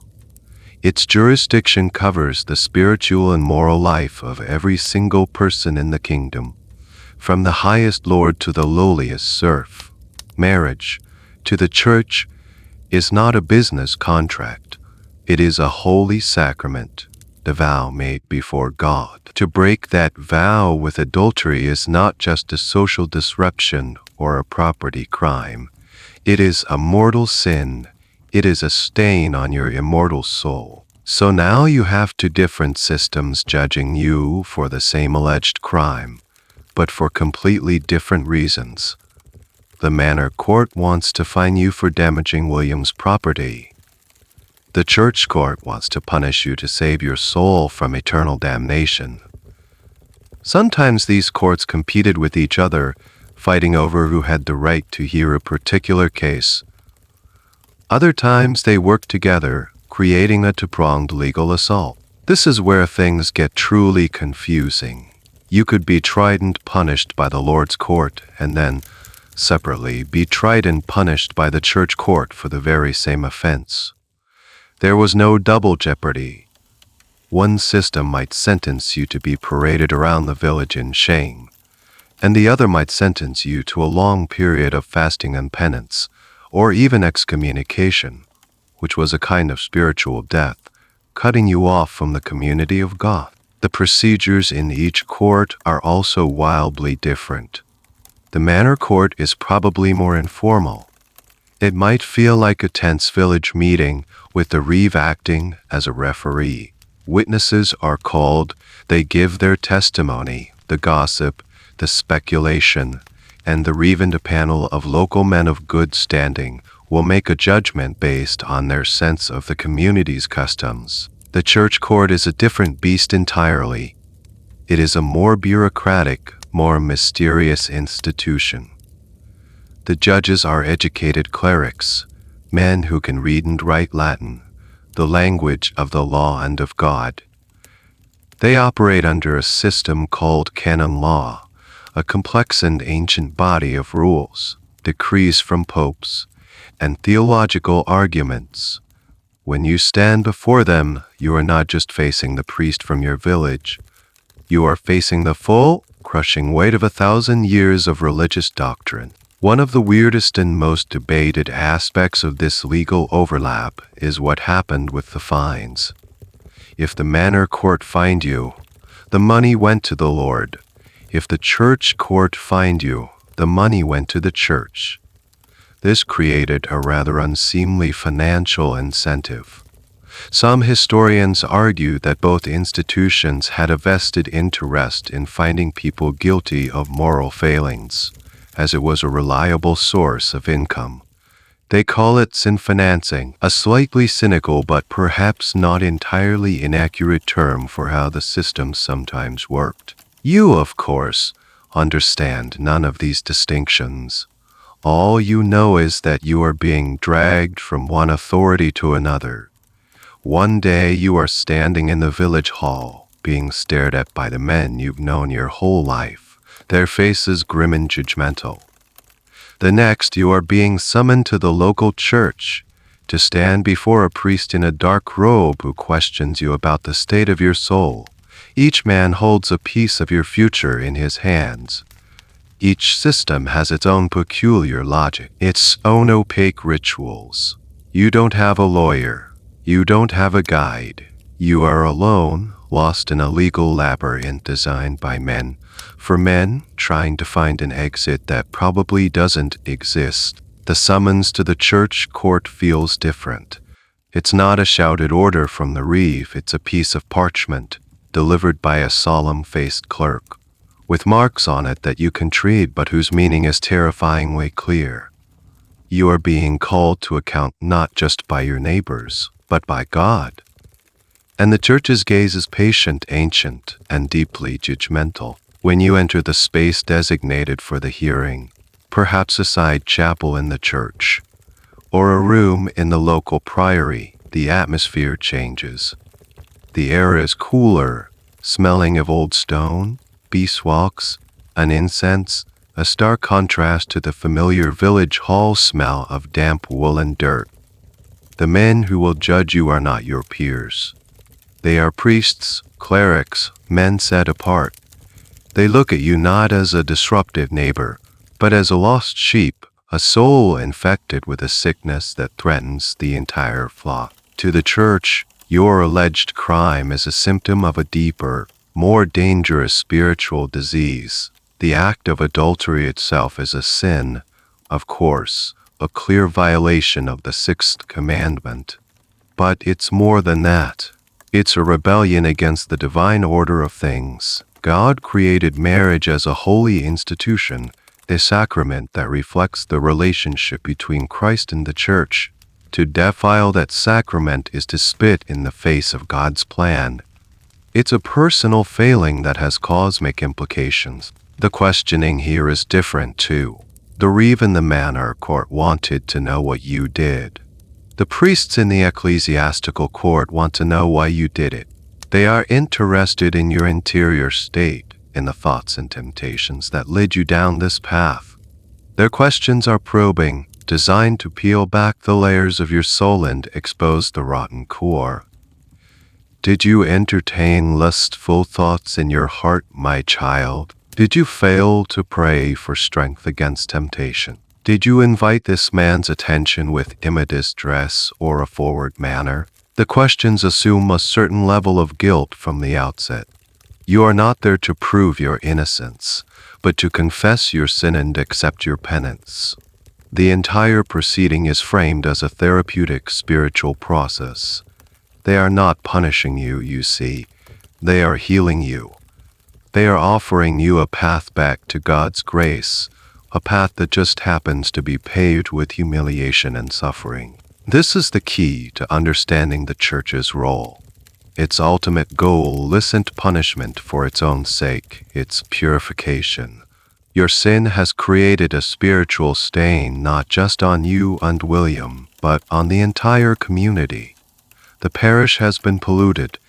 Its jurisdiction covers the spiritual and moral life of every single person in the kingdom, from the highest lord to the lowliest serf. Marriage, to the church, is not a business contract. It is a holy sacrament, the vow made before God. To break that vow with adultery is not just a social disruption or a property crime. It is a mortal sin. It is a stain on your immortal soul. So now you have two different systems judging you for the same alleged crime, but for completely different reasons. The manor court wants to fine you for damaging William's property. The church court wants to punish you to save your soul from eternal damnation. Sometimes these courts competed with each other, fighting over who had the right to hear a particular case. Other times they worked together, creating a two-pronged legal assault. This is where things get truly confusing. You could be tried and punished by the Lord's court, and then, separately, be tried and punished by the church court for the very same offense. There was no double jeopardy. One system might sentence you to be paraded around the village in shame, and the other might sentence you to a long period of fasting and penance, or even excommunication, which was a kind of spiritual death, cutting you off from the community of God. The procedures in each court are also wildly different. The manor court is probably more informal. It might feel like a tense village meeting with the reeve acting as a referee. Witnesses are called, they give their testimony, the gossip, the speculation, and the reeve and a panel of local men of good standing will make a judgment based on their sense of the community's customs. The church court is a different beast entirely. It is a more bureaucratic, more mysterious institution. The judges are educated clerics, men who can read and write Latin, the language of the law and of God. They operate under a system called canon law, a complex and ancient body of rules, decrees from popes, and theological arguments. When you stand before them, you are not just facing the priest from your village. You are facing the full, crushing weight of 1,000 years of religious doctrine. One of the weirdest and most debated aspects of this legal overlap is what happened with the fines. If the manor court fined you, the money went to the Lord. If the church court fined you, the money went to the church. This created a rather unseemly financial incentive. Some historians argue that both institutions had a vested interest in finding people guilty of moral failings, as it was a reliable source of income. They call it sin financing, a slightly cynical but perhaps not entirely inaccurate term for how the system sometimes worked. You, of course, understand none of these distinctions. All you know is that you are being dragged from one authority to another. One day you are standing in the village hall, being stared at by the men you've known your whole life, their faces grim and judgmental. The next you are being summoned to the local church, to stand before a priest in a dark robe who questions you about the state of your soul. Each man holds a piece of your future in his hands. Each system has its own peculiar logic, its own opaque rituals. You don't have a lawyer. You don't have a guide. You are alone, lost in a legal labyrinth designed by men, for men trying to find an exit that probably doesn't exist. The summons to the church court feels different. It's not a shouted order from the reeve, it's a piece of parchment, delivered by a solemn-faced clerk, with marks on it that you can read but whose meaning is terrifyingly clear. You are being called to account not just by your neighbors, but by God. And the church's gaze is patient, ancient, and deeply judgmental. When you enter the space designated for the hearing, perhaps a side chapel in the church, or a room in the local priory, the atmosphere changes. The air is cooler, smelling of old stone, beeswax, and incense, a stark contrast to the familiar village hall smell of damp wool and dirt. The men who will judge you are not your peers. They are priests, clerics, men set apart. They look at you not as a disruptive neighbor, but as a lost sheep, a soul infected with a sickness that threatens the entire flock. To the church, your alleged crime is a symptom of a deeper, more dangerous spiritual disease. The act of adultery itself is a sin, of course, a clear violation of the sixth commandment. But it's more than that. It's a rebellion against the divine order of things. God created marriage as a holy institution, a sacrament that reflects the relationship between Christ and the Church. To defile that sacrament is to spit in the face of God's plan. It's a personal failing that has cosmic implications. The questioning here is different too. The reeve in the manor court wanted to know what you did. The priests in the ecclesiastical court want to know why you did it. They are interested in your interior state, in the thoughts and temptations that led you down this path. Their questions are probing, designed to peel back the layers of your soul and expose the rotten core. Did you entertain lustful thoughts in your heart, my child? Did you fail to pray for strength against temptation? Did you invite this man's attention with immodest dress or a forward manner? The questions assume a certain level of guilt from the outset. You are not there to prove your innocence, but to confess your sin and accept your penance. The entire proceeding is framed as a therapeutic spiritual process. They are not punishing you, you see. They are healing you. They are offering you a path back to God's grace, a path that just happens to be paved with humiliation and suffering. This is the key to understanding the Church's role. Its ultimate goal isn't punishment for its own sake, it's purification. Your sin has created a spiritual stain not just on you and William, but on the entire community. The parish has been polluted.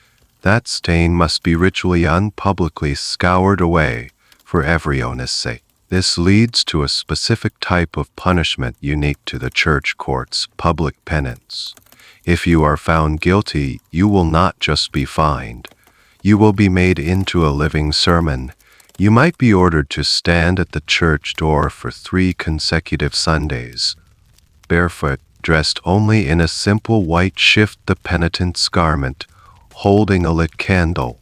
That stain must be ritually and publicly scoured away for everyone's sake. This leads to a specific type of punishment unique to the Church court's public penance. If you are found guilty, you will not just be fined. You will be made into a living sermon. You might be ordered to stand at the church door for 3 consecutive Sundays, barefoot, dressed only in a simple white shift the penitent's garment, holding a lit candle.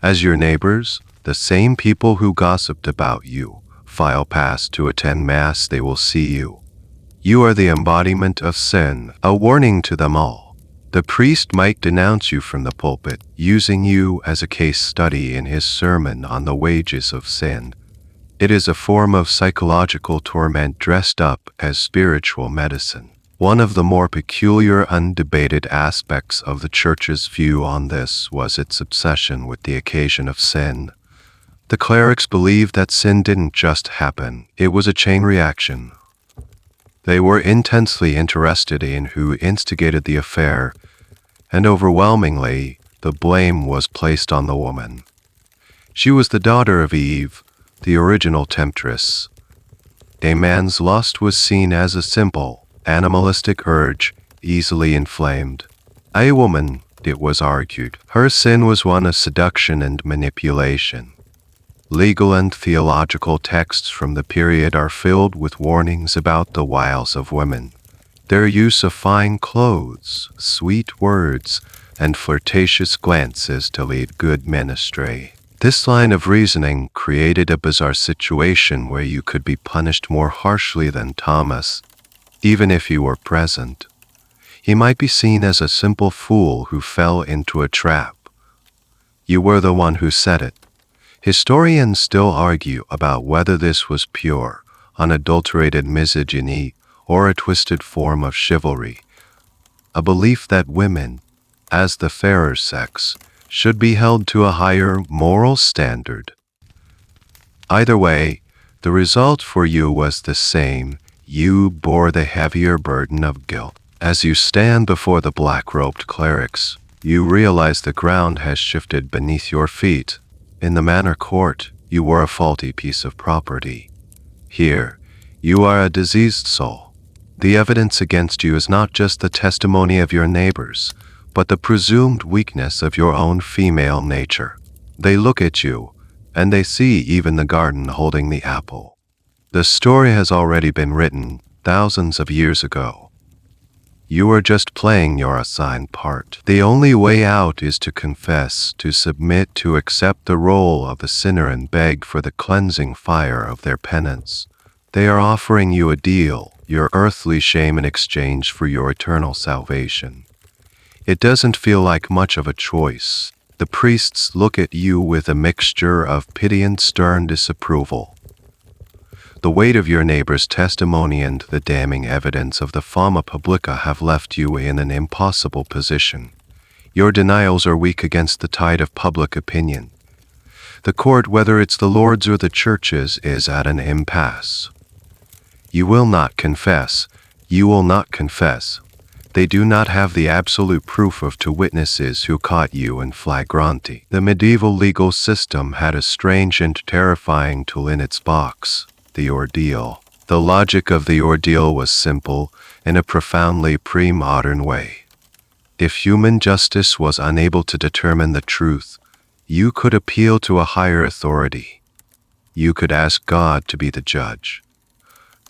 As your neighbors, the same people who gossiped about you, file past to attend Mass, they will see you. You are the embodiment of sin, a warning to them all. The priest might denounce you from the pulpit, using you as a case study in his sermon on the wages of sin. It is a form of psychological torment dressed up as spiritual medicine. One of the more peculiar, undebated aspects of the Church's view on this was its obsession with the occasion of sin. The clerics believed that sin didn't just happen, it was a chain reaction. They were intensely interested in who instigated the affair, and overwhelmingly, the blame was placed on the woman. She was the daughter of Eve, the original temptress. A man's lust was seen as a simple, animalistic urge, easily inflamed. A woman, it was argued, her sin was one of seduction and manipulation. Legal and theological texts from the period are filled with warnings about the wiles of women. Their use of fine clothes, sweet words, and flirtatious glances to lead good men astray. This line of reasoning created a bizarre situation where you could be punished more harshly than Thomas, even if you were present. He might be seen as a simple fool who fell into a trap. You were the one who said it. Historians still argue about whether this was pure, unadulterated misogyny or a twisted form of chivalry, a belief that women, as the fairer sex, should be held to a higher moral standard. Either way, the result for you was the same. You bore the heavier burden of guilt. As you stand before the black-robed clerics, you realize the ground has shifted beneath your feet. In the manor court, you were a faulty piece of property. Here, you are a diseased soul. The evidence against you is not just the testimony of your neighbors, but the presumed weakness of your own female nature. They look at you, and they see even the garden holding the apple. The story has already been written thousands of years ago. You are just playing your assigned part. The only way out is to confess, to submit, to accept the role of the sinner and beg for the cleansing fire of their penance. They are offering you a deal, your earthly shame in exchange for your eternal salvation. It doesn't feel like much of a choice. The priests look at you with a mixture of pity and stern disapproval. The weight of your neighbor's testimony and the damning evidence of the fama publica have left you in an impossible position. Your denials are weak against the tide of public opinion. The court, whether it's the Lord's or the church's, is at an impasse. You will not confess. You will not confess. They do not have the absolute proof of two witnesses who caught you in flagranti. The medieval legal system had a strange and terrifying tool in its box: the ordeal. The logic of the ordeal was simple in a profoundly pre-modern way. If human justice was unable to determine the truth, you could appeal to a higher authority. You could ask God to be the judge.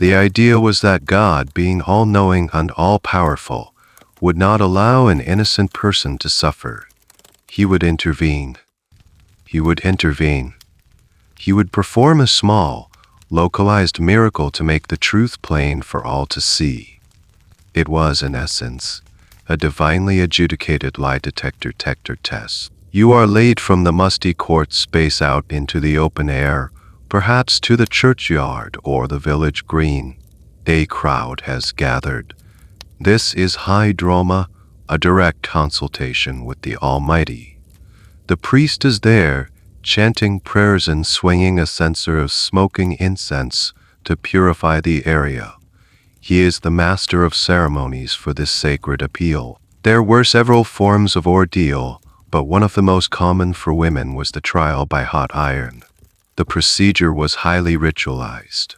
The idea was that God, being all-knowing and all-powerful, would not allow an innocent person to suffer. He would intervene. He would intervene. He would perform a small, localized miracle to make the truth plain for all to see. It was, in essence, a divinely adjudicated lie detector test. You are laid from the musty court space out into the open air, perhaps to the churchyard or the village green. A crowd has gathered. This is high drama, a direct consultation with the Almighty. The priest is there, chanting prayers and swinging a censer of smoking incense to purify the area. He is the master of ceremonies for this sacred appeal. There were several forms of ordeal, but one of the most common for women was the trial by hot iron. The procedure was highly ritualized.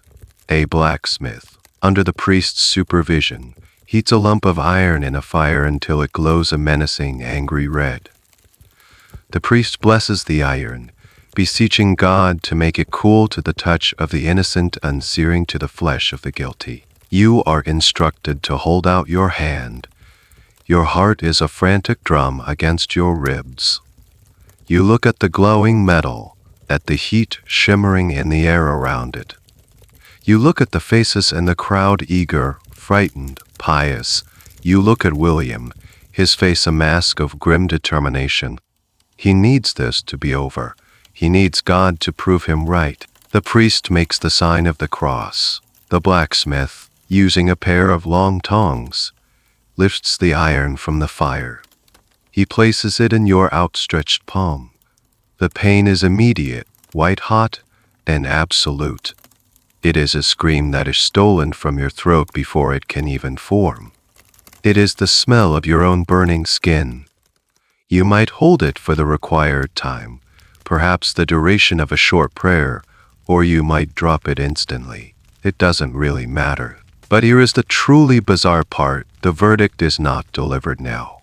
A blacksmith, under the priest's supervision, heats a lump of iron in a fire until it glows a menacing, angry red. The priest blesses the iron, beseeching God to make it cool to the touch of the innocent and searing to the flesh of the guilty. You are instructed to hold out your hand. Your heart is a frantic drum against your ribs. You look at the glowing metal, at the heat shimmering in the air around it. You look at the faces in the crowd, eager, frightened, pious. You look at William, his face a mask of grim determination. He needs this to be over. He needs God to prove him right. The priest makes the sign of the cross. The blacksmith, using a pair of long tongs, lifts the iron from the fire. He places it in your outstretched palm. The pain is immediate, white-hot, and absolute. It is a scream that is stolen from your throat before it can even form. It is the smell of your own burning skin. You might hold it for the required time, perhaps the duration of a short prayer, or you might drop it instantly. It doesn't really matter. But here is the truly bizarre part: the verdict is not delivered now.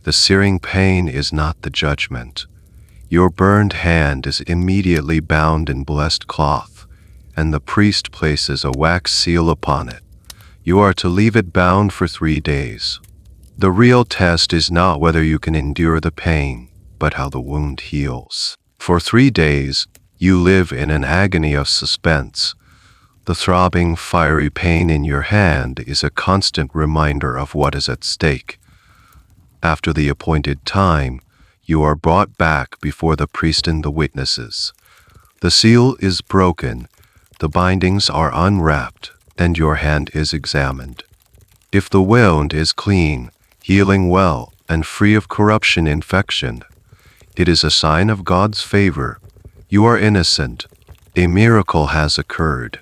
The searing pain is not the judgment. Your burned hand is immediately bound in blessed cloth, and the priest places a wax seal upon it. You are to leave it bound for 3 days. The real test is not whether you can endure the pain, but how the wound heals. For 3 days, you live in an agony of suspense. The throbbing, fiery pain in your hand is a constant reminder of what is at stake. After the appointed time, you are brought back before the priest and the witnesses. The seal is broken, the bindings are unwrapped, and your hand is examined. If the wound is clean, healing well, and free of corruption infection, it is a sign of God's favor. You are innocent. A miracle has occurred.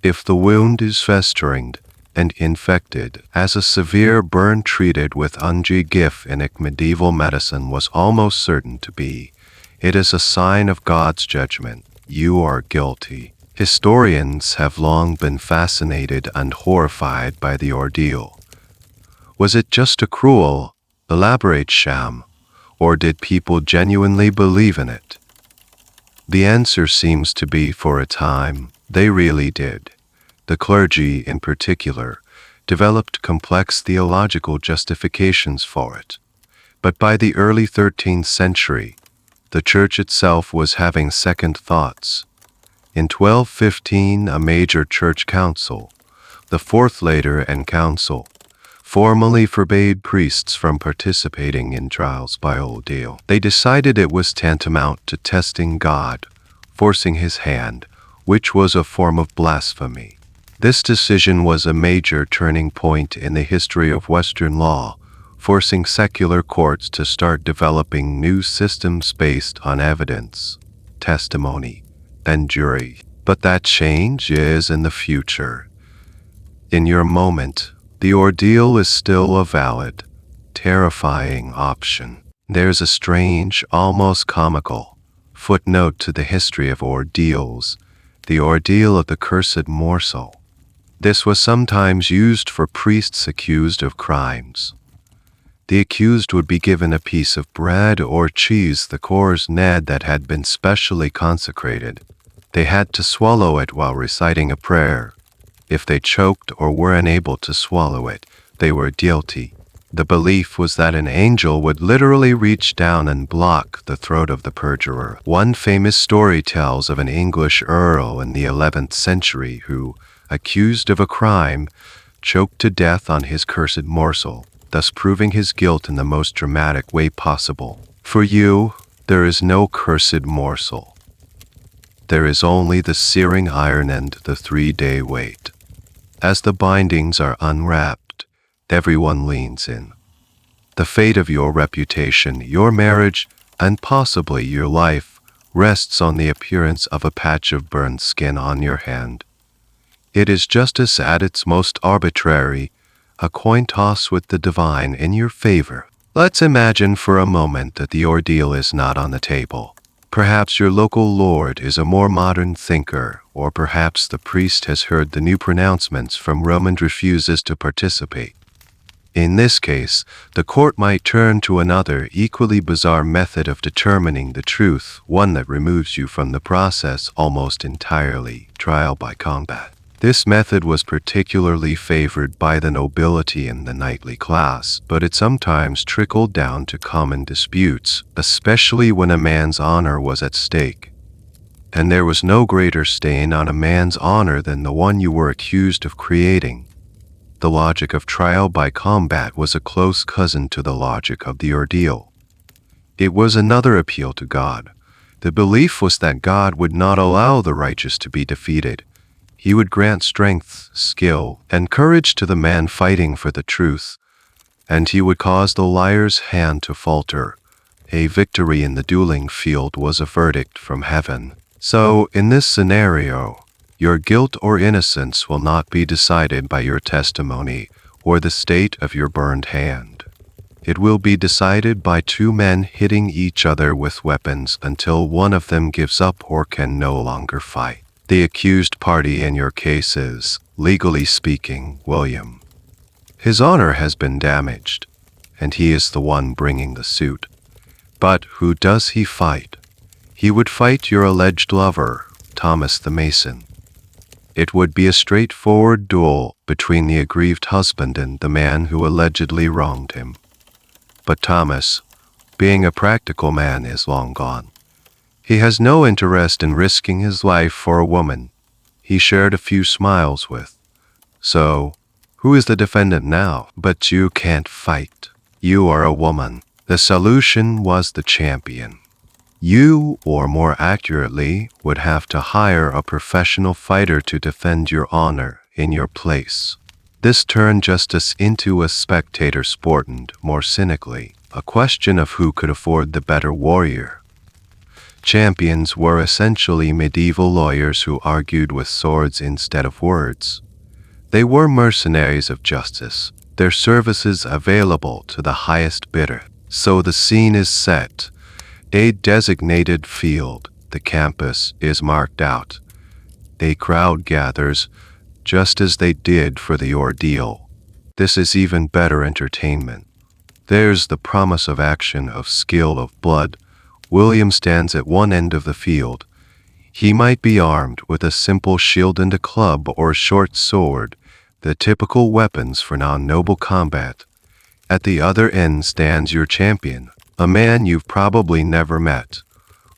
If the wound is festering and infected, as a severe burn treated with unforgiving medieval medicine was almost certain to be, it is a sign of God's judgment. You are guilty. Historians have long been fascinated and horrified by the ordeal. Was it just a cruel, elaborate sham, or did people genuinely believe in it? The answer seems to be, for a time, they really did. The clergy, in particular, developed complex theological justifications for it. But by the early 13th century, the Church itself was having second thoughts. In 1215, a major church council, the Fourth Lateran Council, formally forbade priests from participating in trials by ordeal. They decided it was tantamount to testing God, forcing his hand, which was a form of blasphemy. This decision was a major turning point in the history of Western law, forcing secular courts to start developing new systems based on evidence, testimony, and jury. But that change is in the future. In your moment, the ordeal is still a valid, terrifying option. There's a strange, almost comical footnote to the history of ordeals, the ordeal of the cursed morsel. This was sometimes used for priests accused of crimes. The accused would be given a piece of bread or cheese, the coarse ned that had been specially consecrated. They had to swallow it while reciting a prayer. If they choked or were unable to swallow it, they were guilty. The belief was that an angel would literally reach down and block the throat of the perjurer. One famous story tells of an English earl in the 11th century who, accused of a crime, choked to death on his cursed morsel, thus proving his guilt in the most dramatic way possible. For you, there is no cursed morsel. There is only the searing iron and the 3-day wait. As the bindings are unwrapped, everyone leans in. The fate of your reputation, your marriage, and possibly your life rests on the appearance of a patch of burned skin on your hand. It is justice at its most arbitrary, a coin toss with the divine in your favor. Let's imagine for a moment that the ordeal is not on the table. Perhaps your local lord is a more modern thinker, or perhaps the priest has heard the new pronouncements from Rome and refuses to participate. In this case, the court might turn to another equally bizarre method of determining the truth, one that removes you from the process almost entirely, trial by combat. This method was particularly favored by the nobility and the knightly class, but it sometimes trickled down to common disputes, especially when a man's honor was at stake. And there was no greater stain on a man's honor than the one you were accused of creating. The logic of trial by combat was a close cousin to the logic of the ordeal. It was another appeal to God. The belief was that God would not allow the righteous to be defeated. He would grant strength, skill, and courage to the man fighting for the truth, and he would cause the liar's hand to falter. A victory in the dueling field was a verdict from heaven. So, in this scenario, your guilt or innocence will not be decided by your testimony or the state of your burned hand. It will be decided by two men hitting each other with weapons until one of them gives up or can no longer fight. The accused party in your case is, legally speaking, William. His honor has been damaged, and he is the one bringing the suit. But who does he fight? He would fight your alleged lover, Thomas the Mason. It would be a straightforward duel between the aggrieved husband and the man who allegedly wronged him. But Thomas, being a practical man, is long gone. He has no interest in risking his life for a woman he shared a few smiles with. So, who is the defendant now? But you can't fight. You are a woman. The solution was the champion. You, or more accurately, would have to hire a professional fighter to defend your honor in your place. This turned justice into a spectator sport and, more cynically, a question of who could afford the better warrior. Champions were essentially medieval lawyers who argued with swords instead of words. They were mercenaries of justice, their services available to the highest bidder. So the scene is set. A designated field, the campus, is marked out. A crowd gathers, just as they did for the ordeal. This is even better entertainment. There's the promise of action, of skill, of blood. William stands at one end of the field. He might be armed with a simple shield and a club or a short sword, the typical weapons for non-noble combat. At the other end stands your champion, a man you've probably never met,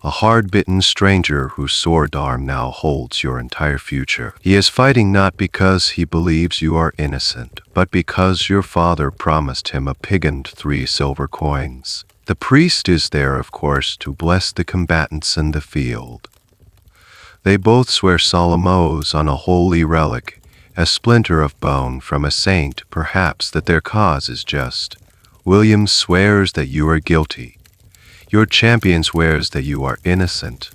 a hard-bitten stranger whose sword arm now holds your entire future. He is fighting not because he believes you are innocent, but because your father promised him a pig and 3 silver coins. The priest is there, of course, to bless the combatants in the field. They both swear solemn oaths on a holy relic, a splinter of bone from a saint, perhaps, that their cause is just. William swears that you are guilty. Your champion swears that you are innocent.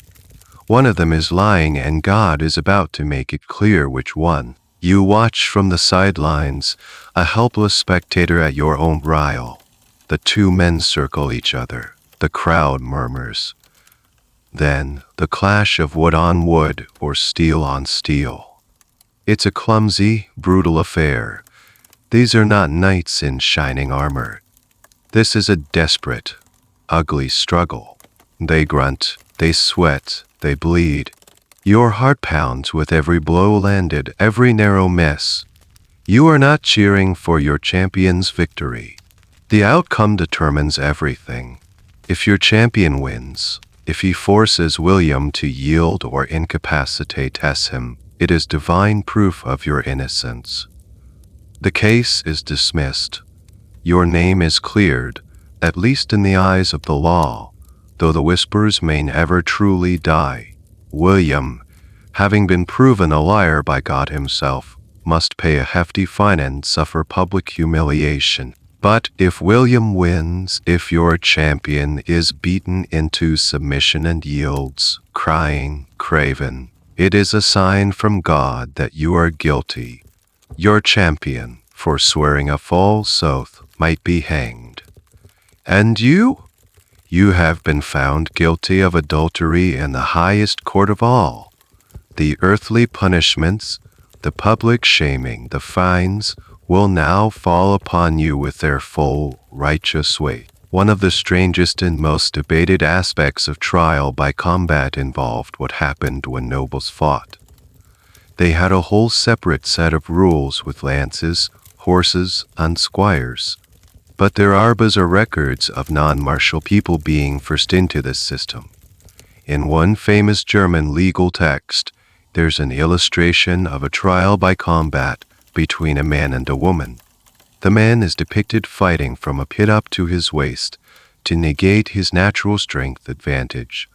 One of them is lying, and God is about to make it clear which one. You watch from the sidelines, a helpless spectator at your own trial. The 2 men circle each other. The crowd murmurs. Then, the clash of wood on wood or steel on steel. It's a clumsy, brutal affair. These are not knights in shining armor. This is a desperate, ugly struggle. They grunt, they sweat, they bleed. Your heart pounds with every blow landed, every narrow miss. You are not cheering for your champion's victory. The outcome determines everything. If your champion wins, if he forces William to yield or incapacitates him, it is divine proof of your innocence. The case is dismissed. Your name is cleared, at least in the eyes of the law, though the whispers may never truly die. William, having been proven a liar by God himself, must pay a hefty fine and suffer public humiliation. But if William wins, if your champion is beaten into submission and yields, crying, craven, it is a sign from God that you are guilty. Your champion, for swearing a false oath, might be hanged. And you? You have been found guilty of adultery in the highest court of all. The earthly punishments, the public shaming, the fines, will now fall upon you with their full, righteous weight. One of the strangest and most debated aspects of trial by combat involved what happened when nobles fought. They had a whole separate set of rules with lances, horses, and squires. But there are bizarre records of non-martial people being forced into this system. In one famous German legal text, there's an illustration of a trial by combat between a man and a woman. The man is depicted fighting from a pit up to his waist to negate his natural strength advantage,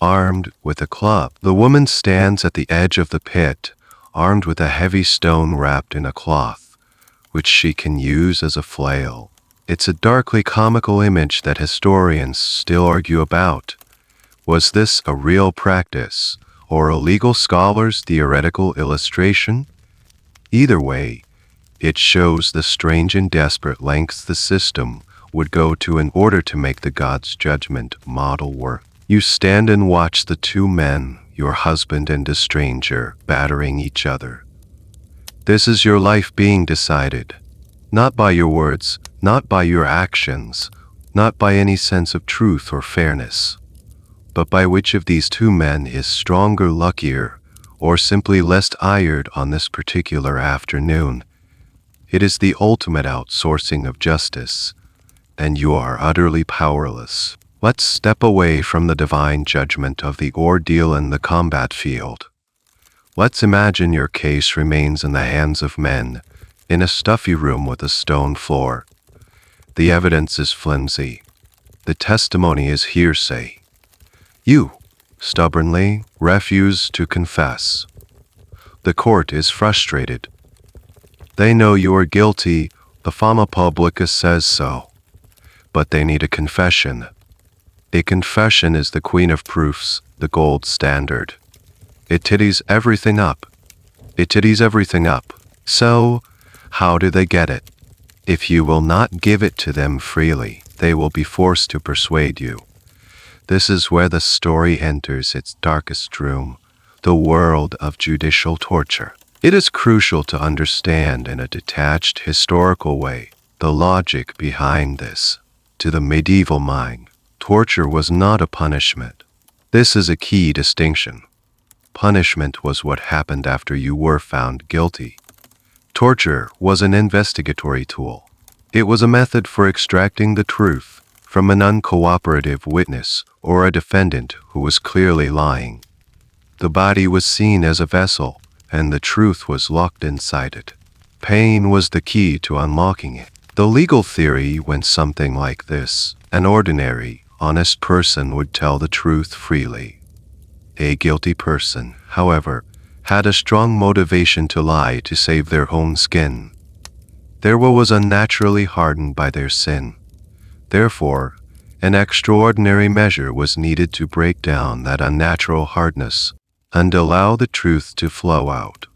armed with a club. The woman stands at the edge of the pit, armed with a heavy stone wrapped in a cloth, which she can use as a flail. It's a darkly comical image that historians still argue about. Was this a real practice, or a legal scholar's theoretical illustration? Either way, it shows the strange and desperate lengths the system would go to in order to make the God's judgment model work. You stand and watch the 2 men, your husband and a stranger, battering each other. This is your life being decided, not by your words, not by your actions, not by any sense of truth or fairness, but by which of these 2 men is stronger, luckier, or simply less tired on this particular afternoon. It is the ultimate outsourcing of justice, and you are utterly powerless. Let's step away from the divine judgment of the ordeal in the combat field. Let's imagine your case remains in the hands of men, in a stuffy room with a stone floor. The evidence is flimsy. The testimony is hearsay. You, stubbornly, refuse to confess. The court is frustrated. They know you are guilty, the fama publica says so. But they need a confession. A confession is the queen of proofs, the gold standard. It tiddies everything up. It tiddies everything up. So, how do they get it? If you will not give it to them freely, they will be forced to persuade you. This is where the story enters its darkest room, the world of judicial torture. It is crucial to understand in a detached historical way the logic behind this. To the medieval mind, torture was not a punishment. This is a key distinction. Punishment was what happened after you were found guilty. Torture was an investigatory tool. It was a method for extracting the truth from an uncooperative witness or a defendant who was clearly lying. The body was seen as a vessel, and the truth was locked inside it. Pain was the key to unlocking it. The legal theory went something like this. An ordinary, honest person would tell the truth freely. A guilty person, however, had a strong motivation to lie to save their own skin. Their will was unnaturally hardened by their sin. Therefore, an extraordinary measure was needed to break down that unnatural hardness and allow the truth to flow out.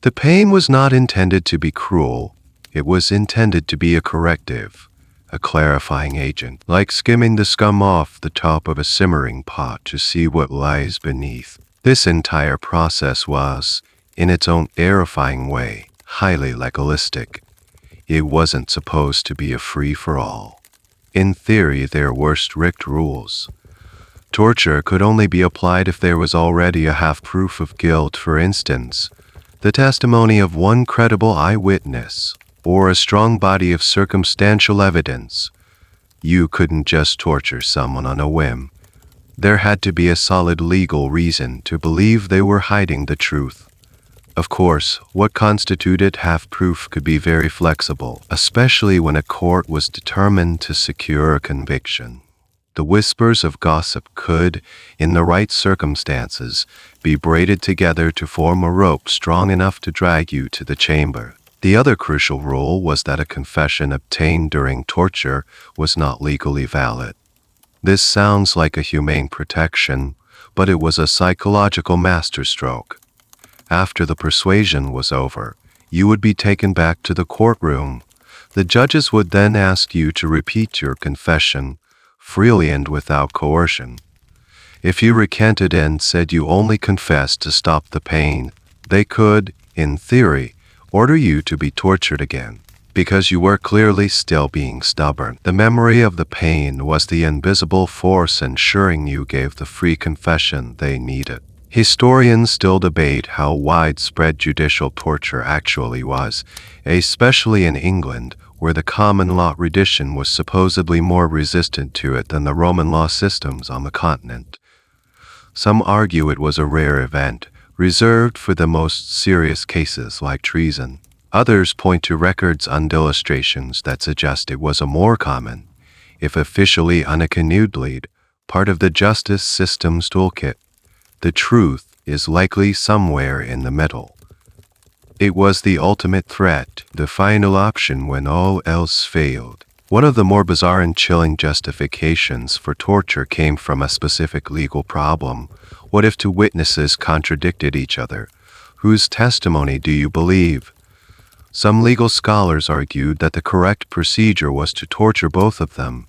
The pain was not intended to be cruel. It was intended to be a corrective, a clarifying agent, like skimming the scum off the top of a simmering pot to see what lies beneath. This entire process was, in its own terrifying way, highly legalistic. It wasn't supposed to be a free-for-all. In theory, there were strict rules. Torture could only be applied if there was already a half-proof of guilt, for instance, the testimony of one credible eyewitness, or a strong body of circumstantial evidence. You couldn't just torture someone on a whim. There had to be a solid legal reason to believe they were hiding the truth. Of course, what constituted half-proof could be very flexible, especially when a court was determined to secure a conviction. The whispers of gossip could, in the right circumstances, be braided together to form a rope strong enough to drag you to the chamber. The other crucial rule was that a confession obtained during torture was not legally valid. This sounds like a humane protection, but it was a psychological masterstroke. After the persuasion was over, you would be taken back to the courtroom. The judges would then ask you to repeat your confession, freely and without coercion. If you recanted and said you only confessed to stop the pain, they could, in theory, order you to be tortured again, because you were clearly still being stubborn. The memory of the pain was the invisible force ensuring you gave the free confession they needed. Historians still debate how widespread judicial torture actually was, especially in England, where the common law tradition was supposedly more resistant to it than the Roman law systems on the continent. Some argue it was a rare event, reserved for the most serious cases like treason. Others point to records and illustrations that suggest it was a more common, if officially unaccounted, part of the justice system's toolkit. The truth is likely somewhere in the middle. It was the ultimate threat, the final option when all else failed. One of the more bizarre and chilling justifications for torture came from a specific legal problem. What if two witnesses contradicted each other? Whose testimony do you believe? Some legal scholars argued that the correct procedure was to torture both of them.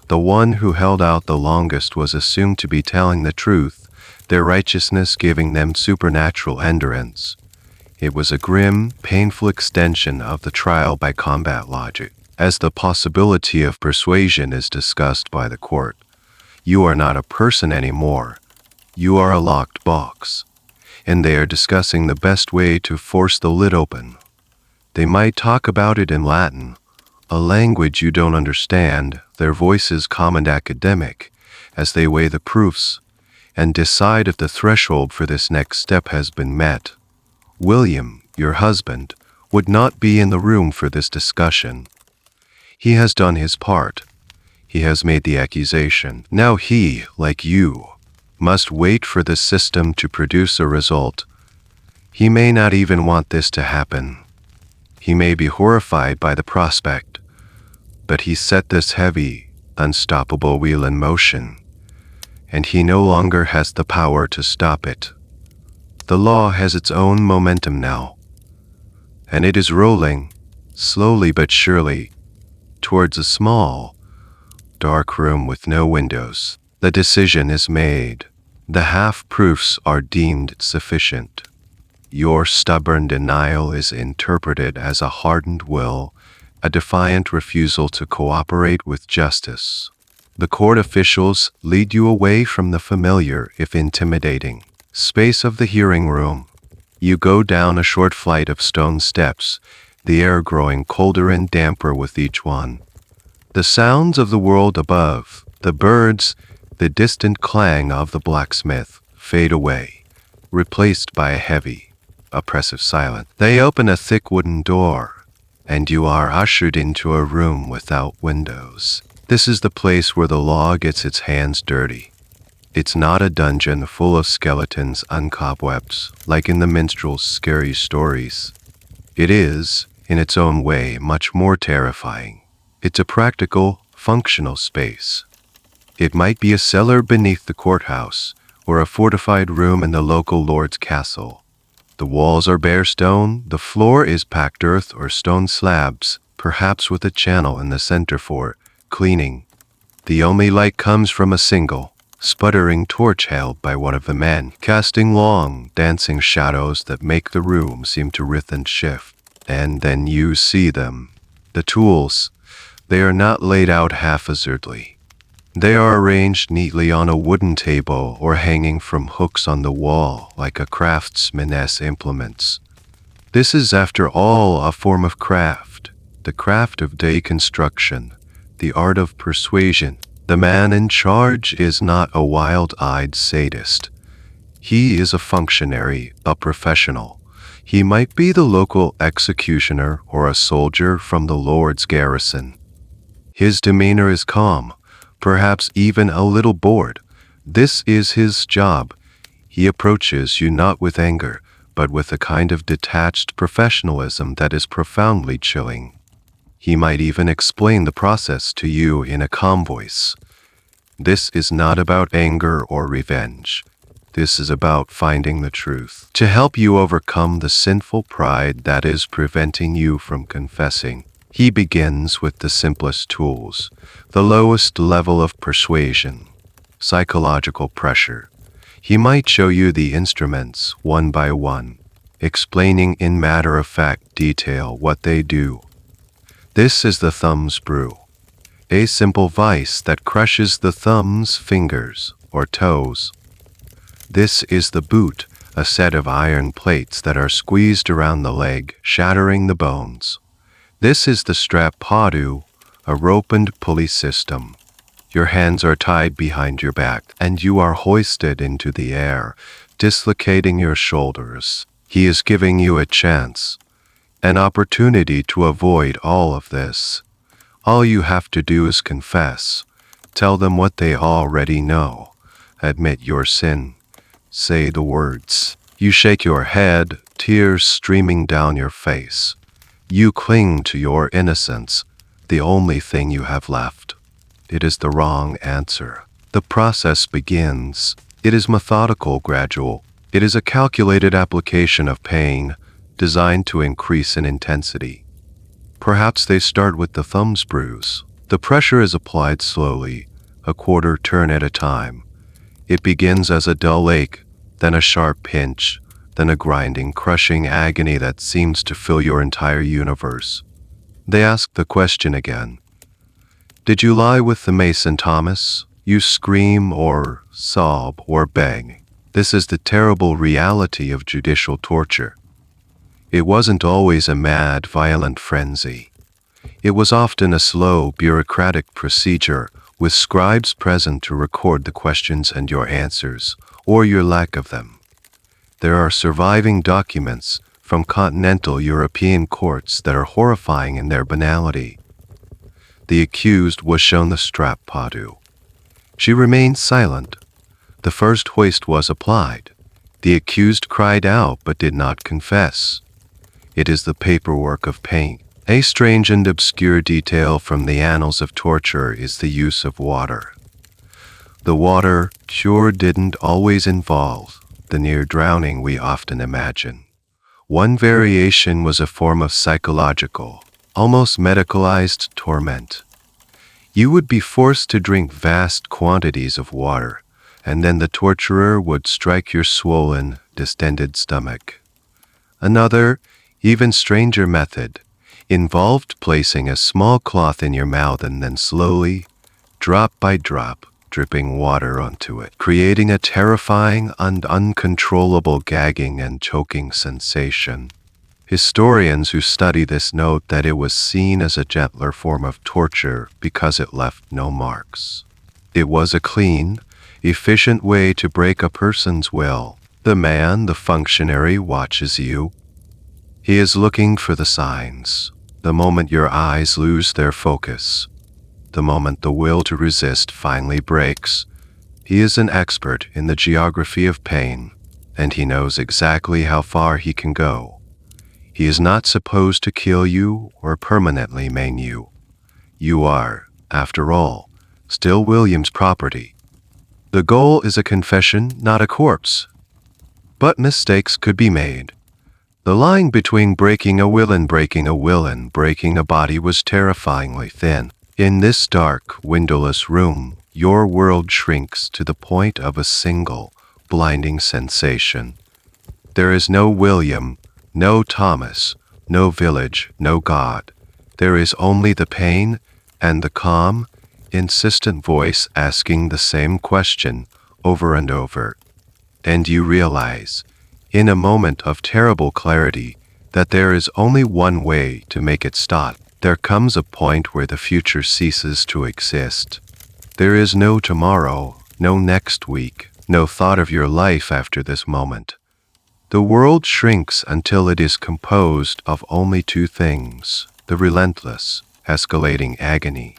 The one who held out the longest was assumed to be telling the truth, their righteousness giving them supernatural endurance. It was a grim, painful extension of the trial by combat logic. As the possibility of persuasion is discussed by the court, you are not a person anymore. You are a locked box. And they are discussing the best way to force the lid open. They might talk about it in Latin, a language you don't understand, their voices calm and academic, as they weigh the proofs and decide if the threshold for this next step has been met. William, your husband, would not be in the room for this discussion. He has done his part. He has made the accusation. Now he, like you, must wait for the system to produce a result. He may not even want this to happen. He may be horrified by the prospect, but he set this heavy, unstoppable wheel in motion, and he no longer has the power to stop it. The law has its own momentum now, and it is rolling, slowly but surely, towards a small, dark room with no windows. The decision is made. The half-proofs are deemed sufficient. Your stubborn denial is interpreted as a hardened will, a defiant refusal to cooperate with justice. The court officials lead you away from the familiar, if intimidating, space of the hearing room. You go down a short flight of stone steps, the air growing colder and damper with each one. The sounds of the world above, the birds, the distant clang of the blacksmith, fade away, replaced by a heavy, oppressive silence. They open a thick wooden door, and you are ushered into a room without windows. This is the place where the law gets its hands dirty. It's not a dungeon full of skeletons and cobwebs, like in the minstrel's scary stories. It is, in its own way, much more terrifying. It's a practical, functional space. It might be a cellar beneath the courthouse, or a fortified room in the local lord's castle. The walls are bare stone, the floor is packed earth or stone slabs, perhaps with a channel in the center for cleaning. The only light comes from a single, sputtering torch held by one of the men, casting long, dancing shadows that make the room seem to writhe and shift. And then you see them. The tools. They are not laid out haphazardly. They are arranged neatly on a wooden table or hanging from hooks on the wall like a craftsman's implements. This is, after all, a form of craft, the craft of deconstruction, the art of persuasion. The man in charge is not a wild-eyed sadist. He is a functionary, a professional. He might be the local executioner or a soldier from the Lord's garrison. His demeanor is calm, perhaps even a little bored. This is his job. He approaches you not with anger, but with a kind of detached professionalism that is profoundly chilling. He might even explain the process to you in a calm voice. This is not about anger or revenge. This is about finding the truth, to help you overcome the sinful pride that is preventing you from confessing. He begins with the simplest tools, the lowest level of persuasion, psychological pressure. He might show you the instruments one by one, explaining in matter-of-fact detail what they do. This is the thumb screw, a simple vise that crushes the thumb's fingers or toes. This is the boot, a set of iron plates that are squeezed around the leg, shattering the bones. This is the strap padu, a rope and pulley system. Your hands are tied behind your back, and you are hoisted into the air, dislocating your shoulders. He is giving you a chance, an opportunity to avoid all of this. All you have to do is confess. Tell them what they already know. Admit your sin. Say the words. You shake your head, tears streaming down your face. You cling to your innocence, the only thing you have left. It is the wrong answer. The process begins. It is methodical, gradual. It is a calculated application of pain, designed to increase in intensity. Perhaps they start with the thumb screws. The pressure is applied slowly, a quarter turn at a time. It begins as a dull ache, then a sharp pinch, then a grinding, crushing agony that seems to fill your entire universe. They ask the question again. Did you lie with the Mason Thomas? You scream or sob or beg. This is the terrible reality of judicial torture. It wasn't always a mad, violent frenzy. It was often a slow, bureaucratic procedure with scribes present to record the questions and your answers, or your lack of them. There are surviving documents from continental European courts that are horrifying in their banality. The accused was shown the strap padu. She remained silent. The first hoist was applied. The accused cried out but did not confess. It is the paperwork of pain. A strange and obscure detail from the annals of torture is the use of water. The water sure didn't always involve the near drowning we often imagine. One variation was a form of psychological, almost medicalized torment. You would be forced to drink vast quantities of water, and then the torturer would strike your swollen, distended stomach. Another, even stranger method involved placing a small cloth in your mouth and then slowly, drop by drop, dripping water onto it, creating a terrifying and uncontrollable gagging and choking sensation. Historians who study this note that it was seen as a gentler form of torture because it left no marks. It was a clean, efficient way to break a person's will. The man, the functionary, watches you. He is looking for the signs. The moment your eyes lose their focus, the moment the will to resist finally breaks, he is an expert in the geography of pain, and he knows exactly how far he can go. He is not supposed to kill you or permanently maim you. You are, after all, still William's property. The goal is a confession, not a corpse. But mistakes could be made. The line between breaking a will and breaking a body was terrifyingly thin. In this dark, windowless room, your world shrinks to the point of a single, blinding sensation. There is no William, no Thomas, no village, no God. There is only the pain and the calm, insistent voice asking the same question over and over. And you realize, in a moment of terrible clarity, that there is only one way to make it stop. There comes a point where the future ceases to exist. There is no tomorrow, no next week, no thought of your life after this moment. The world shrinks until it is composed of only two things: the relentless, escalating agony,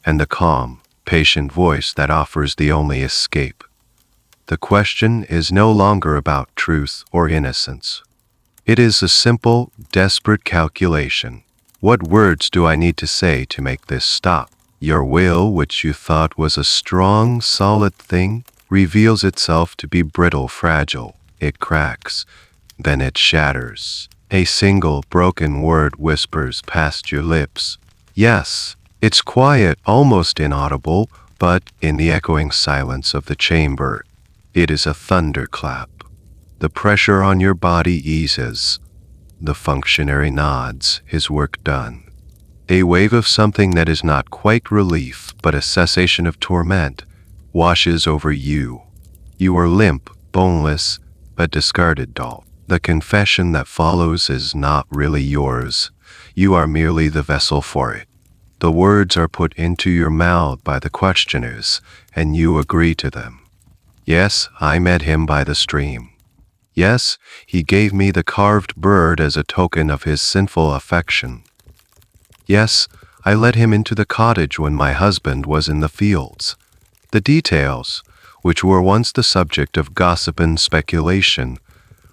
and the calm, patient voice that offers the only escape. The question is no longer about truth or innocence. It is a simple, desperate calculation. What words do I need to say to make this stop? Your will, which you thought was a strong, solid thing, reveals itself to be brittle, fragile. It cracks, then it shatters. A single broken word whispers past your lips. Yes, it's quiet, almost inaudible, but in the echoing silence of the chamber, it is a thunderclap. The pressure on your body eases. The functionary nods, his work done. A wave of something that is not quite relief, but a cessation of torment, washes over you. You are limp, boneless, a discarded doll. The confession that follows is not really yours. You are merely the vessel for it. The words are put into your mouth by the questioners, and you agree to them. Yes, I met him by the stream. Yes, he gave me the carved bird as a token of his sinful affection. Yes, I let him into the cottage when my husband was in the fields. The details, which were once the subject of gossip and speculation,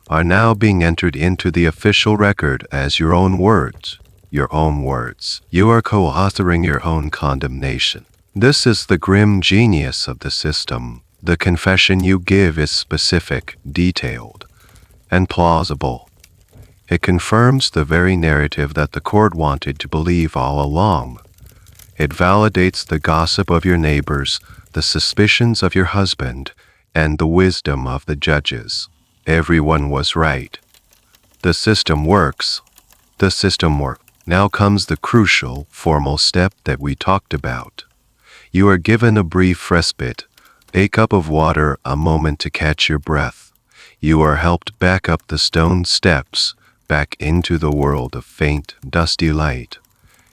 are now being entered into the official record as your own words. Your own words. You are co-authoring your own condemnation. This is the grim genius of the system. The confession you give is specific, detailed, and plausible. It confirms the very narrative that the court wanted to believe all along. It validates the gossip of your neighbors, the suspicions of your husband, and the wisdom of the judges. Everyone was right. The system works. The system works. Now comes the crucial, formal step that we talked about. You are given a brief respite, a cup of water, a moment to catch your breath. You are helped back up the stone steps, back into the world of faint, dusty light.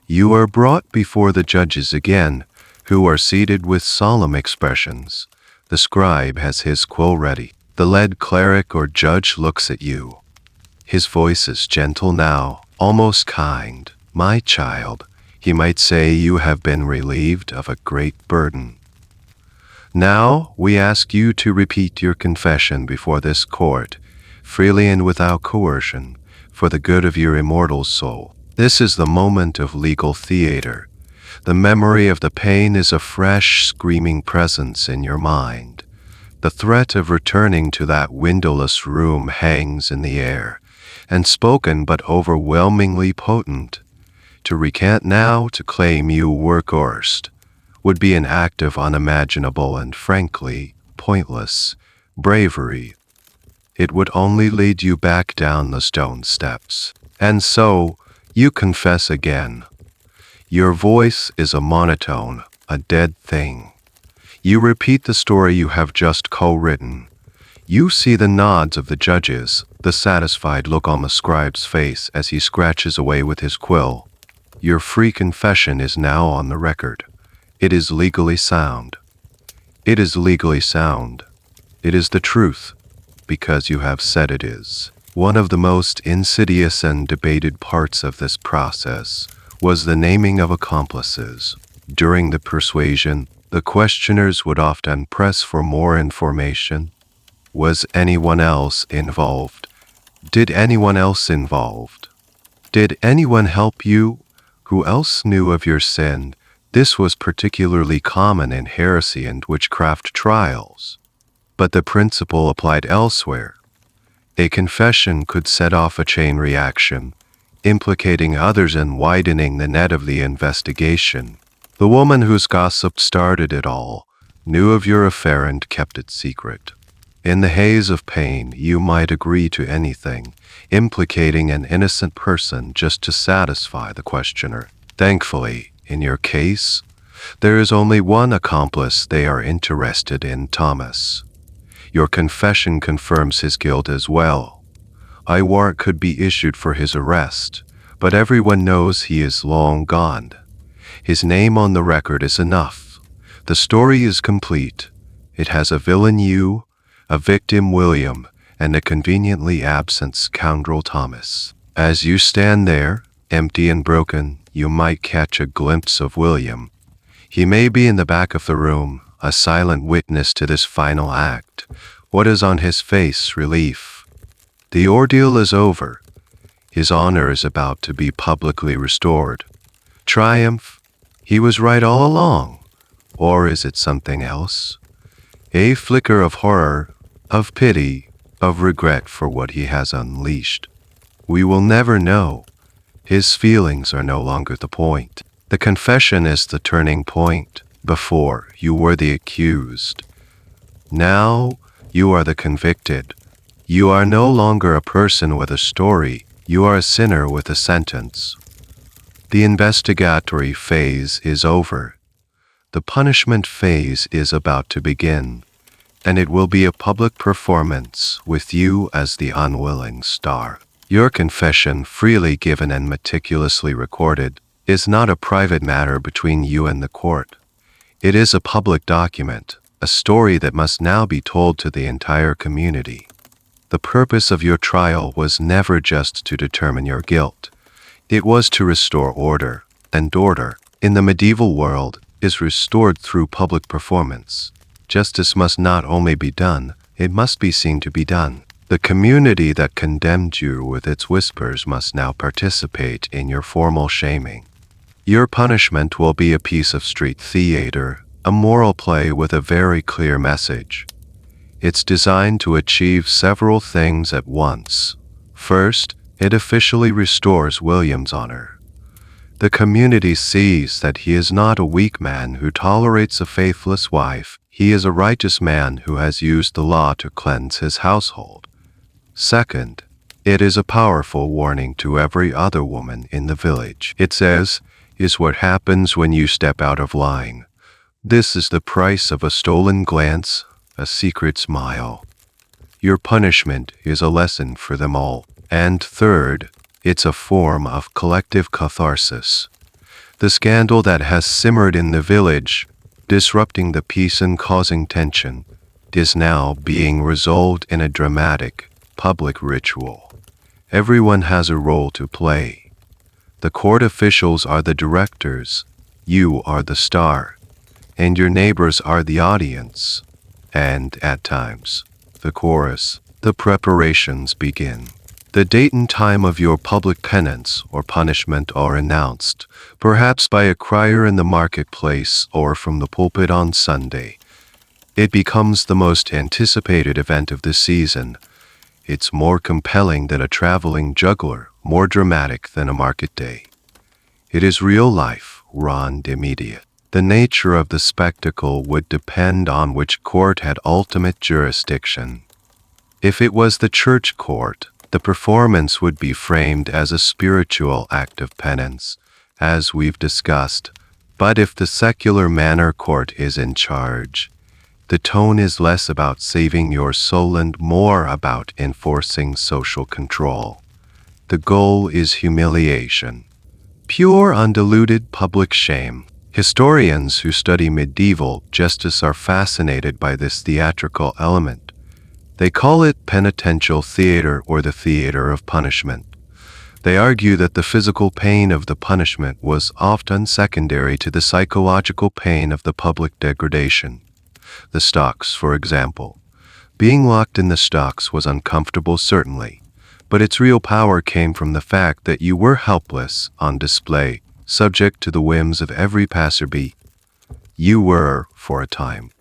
You are brought before the judges again, who are seated with solemn expressions. The scribe has his quill ready. The lead cleric or judge looks at you. His voice is gentle now, almost kind. My child, he might say, you have been relieved of a great burden. Now we ask you to repeat your confession before this court, freely and without coercion, for the good of your immortal soul. This is the moment of legal theater. The memory of the pain is a fresh, screaming presence in your mind. The threat of returning to that windowless room hangs in the air, and spoken but overwhelmingly potent. To recant now, to claim you were coerced, would be an act of unimaginable and frankly pointless bravery. It would only lead you back down the stone steps. And so, you confess again. Your voice is a monotone, a dead thing. You repeat the story you have just co-written. You see the nods of the judges, the satisfied look on the scribe's face as he scratches away with his quill. Your free confession is now on the record. It is legally sound. It is legally sound. It is the truth, because you have said it is. One of the most insidious and debated parts of this process was the naming of accomplices. During the persuasion, the questioners would often press for more information. Was anyone else involved? Did anyone else involved? Did anyone help you? Who else knew of your sin? This was particularly common in heresy and witchcraft trials. But the principle applied elsewhere. A confession could set off a chain reaction, implicating others and widening the net of the investigation. The woman whose gossip started it all knew of your affair and kept it secret. In the haze of pain, you might agree to anything, implicating an innocent person just to satisfy the questioner. Thankfully, in your case, there is only one accomplice they are interested in, Thomas. Your confession confirms his guilt as well. A warrant could be issued for his arrest, but everyone knows he is long gone. His name on the record is enough. The story is complete. It has a villain you, a victim William, and a conveniently absent scoundrel Thomas. As you stand there, empty and broken, you might catch a glimpse of William. He may be in the back of the room, a silent witness to this final act. What is on his face? Relief. The ordeal is over. His honor is about to be publicly restored. Triumph. He was right all along. Or is it something else? A flicker of horror, of pity, of regret for what he has unleashed. We will never know. His feelings are no longer the point. The confession is the turning point. Before, you were the accused. Now, you are the convicted. You are no longer a person with a story. You are a sinner with a sentence. The investigatory phase is over. The punishment phase is about to begin, and it will be a public performance with you as the unwilling star. Your confession, freely given and meticulously recorded, is not a private matter between you and the court. It is a public document, a story that must now be told to the entire community. The purpose of your trial was never just to determine your guilt. It was to restore order, and order, in the medieval world, is restored through public performance. Justice must not only be done, it must be seen to be done. The community that condemned you with its whispers must now participate in your formal shaming. Your punishment will be a piece of street theater, a moral play with a very clear message. It's designed to achieve several things at once. First, it officially restores William's honor. The community sees that he is not a weak man who tolerates a faithless wife. He is a righteous man who has used the law to cleanse his household. Second, it is a powerful warning to every other woman in the village. It says, "Is what happens when you step out of line. This is the price of a stolen glance, a secret smile." Your punishment is a lesson for them all. And third, it's a form of collective catharsis. The scandal that has simmered in the village, disrupting the peace and causing tension, is now being resolved in a dramatic, public ritual. Everyone has a role to play. The court officials are the directors, you are the star, and your neighbors are the audience, and, at times, the chorus. The preparations begin. The date and time of your public penance or punishment are announced, perhaps by a crier in the marketplace or from the pulpit on Sunday. It becomes the most anticipated event of the season. It's more compelling than a traveling juggler, more dramatic than a market day. It is real life, rend immediate. The nature of the spectacle would depend on which court had ultimate jurisdiction. If it was the church court, the performance would be framed as a spiritual act of penance, as we've discussed. But if the secular manor court is in charge, The tone is less about saving your soul and more about enforcing social control. The goal is humiliation. Pure, undiluted public shame. Historians who study medieval justice are fascinated by this theatrical element. They call it penitential theater or the theater of punishment. They argue that the physical pain of the punishment was often secondary to the psychological pain of the public degradation. The stocks, for example. Being locked in the stocks was uncomfortable, certainly, but its real power came from the fact that you were helpless, on display, subject to the whims of every passerby. You were, for a time,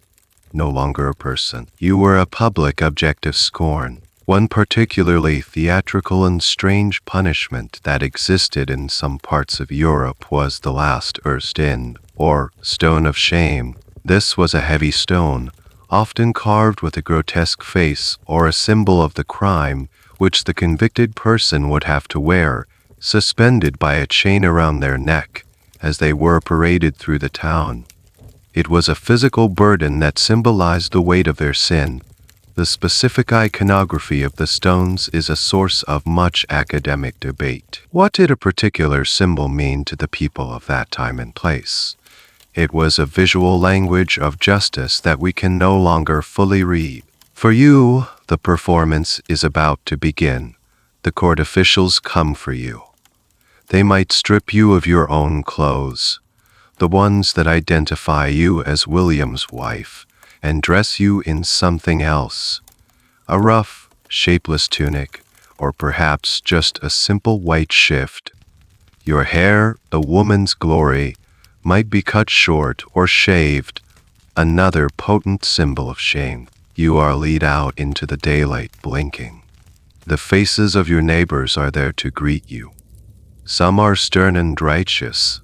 no longer a person. You were a public object of scorn. One particularly theatrical and strange punishment that existed in some parts of Europe was the last Erstein, or stone of shame. This was a heavy stone, often carved with a grotesque face or a symbol of the crime, which the convicted person would have to wear, suspended by a chain around their neck, as they were paraded through the town. It was a physical burden that symbolized the weight of their sin. The specific iconography of the stones is a source of much academic debate. What did a particular symbol mean to the people of that time and place? It was a visual language of justice that we can no longer fully read. For you, the performance is about to begin. The court officials come for you. They might strip you of your own clothes, the ones that identify you as William's wife, and dress you in something else, a rough, shapeless tunic, or perhaps just a simple white shift. Your hair, a woman's glory, might be cut short or shaved, another potent symbol of shame. You are led out into the daylight blinking. The faces of your neighbors are there to greet you. Some are stern and righteous.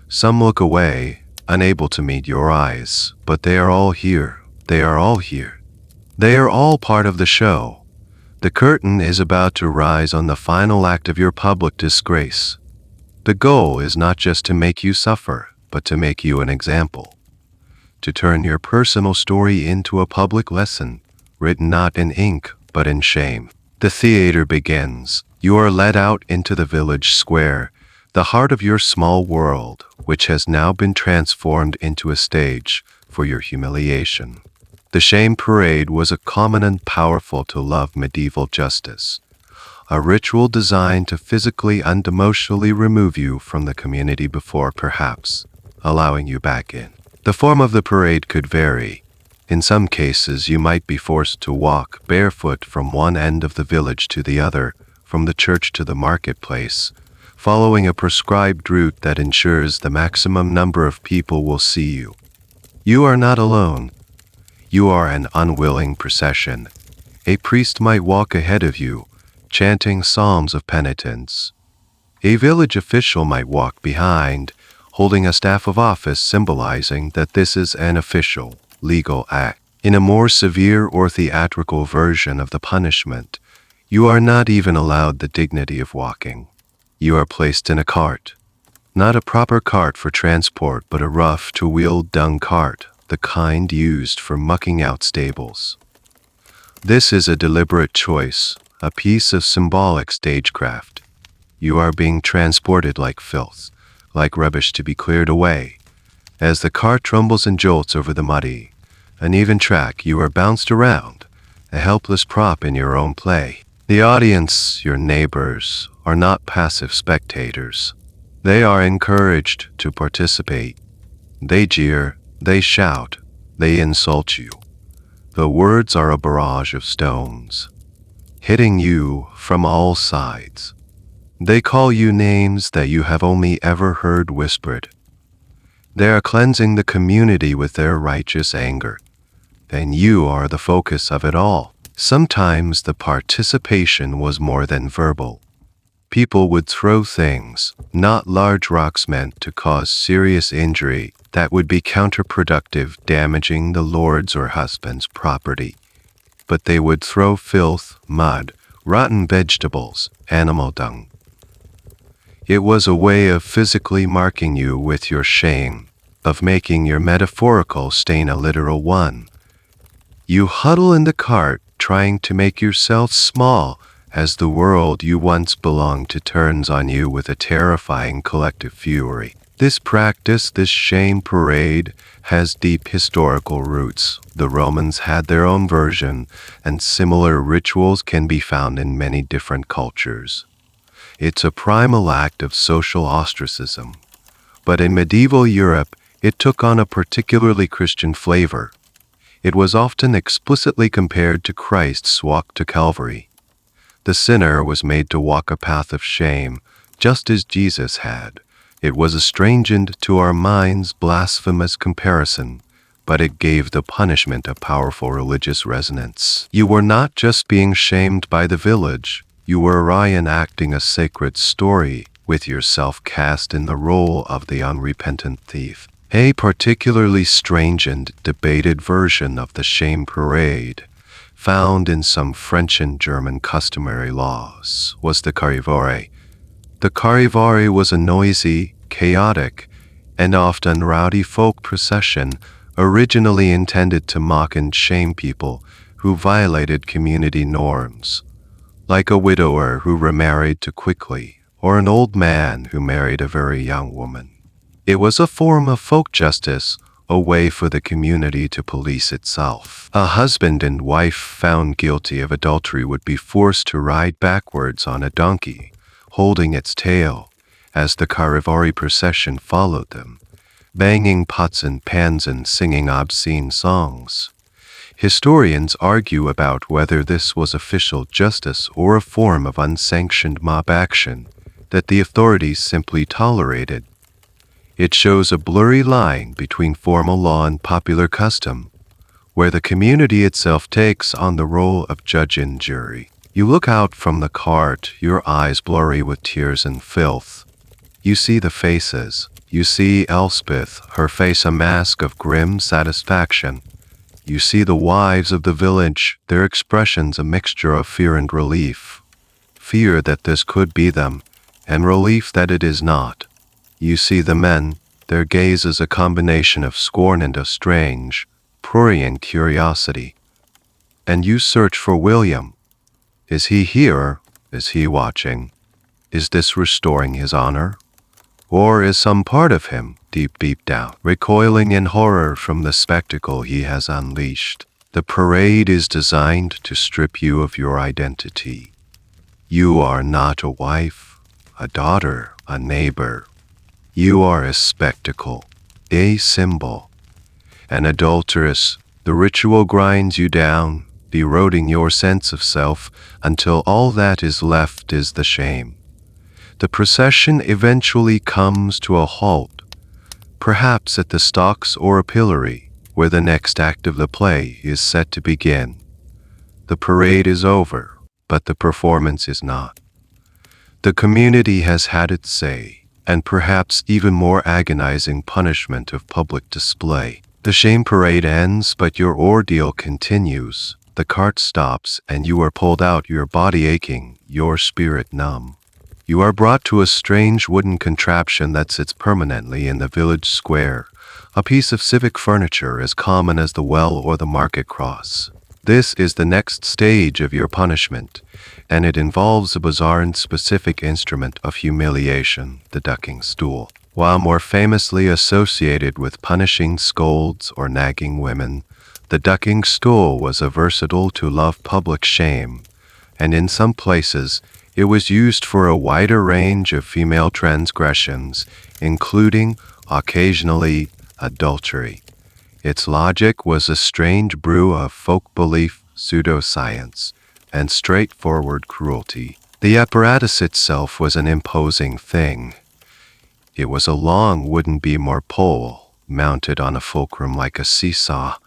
Some look away, unable to meet your eyes, but they are all here. They are all here. They are all part of the show. The curtain is about to rise on the final act of your public disgrace. The goal is not just to make you suffer, but to make you an example. To turn your personal story into a public lesson, written not in ink, but in shame. The theater begins. You are led out into the village square, the heart of your small world, which has now been transformed into a stage for your humiliation. The shame parade was a common and powerful to love medieval justice, a ritual designed to physically and emotionally remove you from the community before perhaps allowing you back in. The form of the parade could vary. In some cases, you might be forced to walk barefoot from one end of the village to the other, from the church to the marketplace, following a prescribed route that ensures the maximum number of people will see you. You are not alone. You are an unwilling procession. A priest might walk ahead of you, chanting psalms of penitence. A village official might walk behind, holding a staff of office symbolizing that this is an official, legal act. In a more severe or theatrical version of the punishment, you are not even allowed the dignity of walking. You are placed in a cart. Not a proper cart for transport, but a rough two-wheel dung cart, the kind used for mucking out stables. This is a deliberate choice, a piece of symbolic stagecraft. You are being transported like filth, like rubbish to be cleared away. As the cart trembles and jolts over the muddy, uneven track, you are bounced around, a helpless prop in your own play. The audience, your neighbors, are not passive spectators. They are encouraged to participate. They jeer, they shout, they insult you. The words are a barrage of stones, hitting you from all sides. They call you names that you have only ever heard whispered. They are cleansing the community with their righteous anger, and you are the focus of it all. Sometimes the participation was more than verbal. People would throw things, not large rocks meant to cause serious injury, that would be counterproductive, damaging the lord's or husband's property. But they would throw filth, mud, rotten vegetables, animal dung. It was a way of physically marking you with your shame, of making your metaphorical stain a literal one. You huddle in the cart, trying to make yourself small as the world you once belonged to turns on you with a terrifying collective fury. This practice, this shame parade, has deep historical roots. The Romans had their own version, and similar rituals can be found in many different cultures. It's a primal act of social ostracism. But in medieval Europe, it took on a particularly Christian flavor. It was often explicitly compared to Christ's walk to Calvary. The sinner was made to walk a path of shame, just as Jesus had. It was a strange and, to our minds, blasphemous comparison, but it gave the punishment a powerful religious resonance. You were not just being shamed by the village, you were reenacting a sacred story, with yourself cast in the role of the unrepentant thief. A particularly strange and debated version of the shame parade, found in some French and German customary laws, was the Carivore. The Carivore was a noisy, chaotic, and often rowdy folk procession originally intended to mock and shame people who violated community norms, like a widower who remarried too quickly, or an old man who married a very young woman. It was a form of folk justice, a way for the community to police itself. A husband and wife found guilty of adultery would be forced to ride backwards on a donkey, holding its tail, as the Carivore procession followed them, banging pots and pans and singing obscene songs. Historians argue about whether this was official justice or a form of unsanctioned mob action that the authorities simply tolerated. It shows a blurry line between formal law and popular custom, where the community itself takes on the role of judge and jury. You look out from the cart, your eyes blurry with tears and filth. You see the faces. You see Elspeth, her face a mask of grim satisfaction. You see the wives of the village, their expressions a mixture of fear and relief. Fear that this could be them, and relief that it is not. You see the men, their gaze is a combination of scorn and a strange, prurient curiosity. And you search for William. Is he here? Is he watching? Is this restoring his honor? Or is some part of him, deep down, recoiling in horror from the spectacle he has unleashed? The parade is designed to strip you of your identity. You are not a wife, a daughter, a neighbor. You are a spectacle, a symbol. An adulteress, the ritual grinds you down, eroding your sense of self until all that is left is the shame. The procession eventually comes to a halt, perhaps at the stocks or a pillory, where the next act of the play is set to begin. The parade is over, but the performance is not. The community has had its say, and perhaps even more agonizing punishment of public display. The shame parade ends, but your ordeal continues. The cart stops, and you are pulled out, your body aching, your spirit numb. You are brought to a strange wooden contraption that sits permanently in the village square, a piece of civic furniture as common as the well or the market cross. This is the next stage of your punishment, and it involves a bizarre and specific instrument of humiliation, the ducking stool. While more famously associated with punishing scolds or nagging women, the ducking stool was a versatile tool of public shame, and in some places it was used for a wider range of female transgressions, including, occasionally, adultery. Its logic was a strange brew of folk belief, pseudoscience, and straightforward cruelty. The apparatus itself was an imposing thing. It was a long wooden beam or pole, mounted on a fulcrum like a seesaw.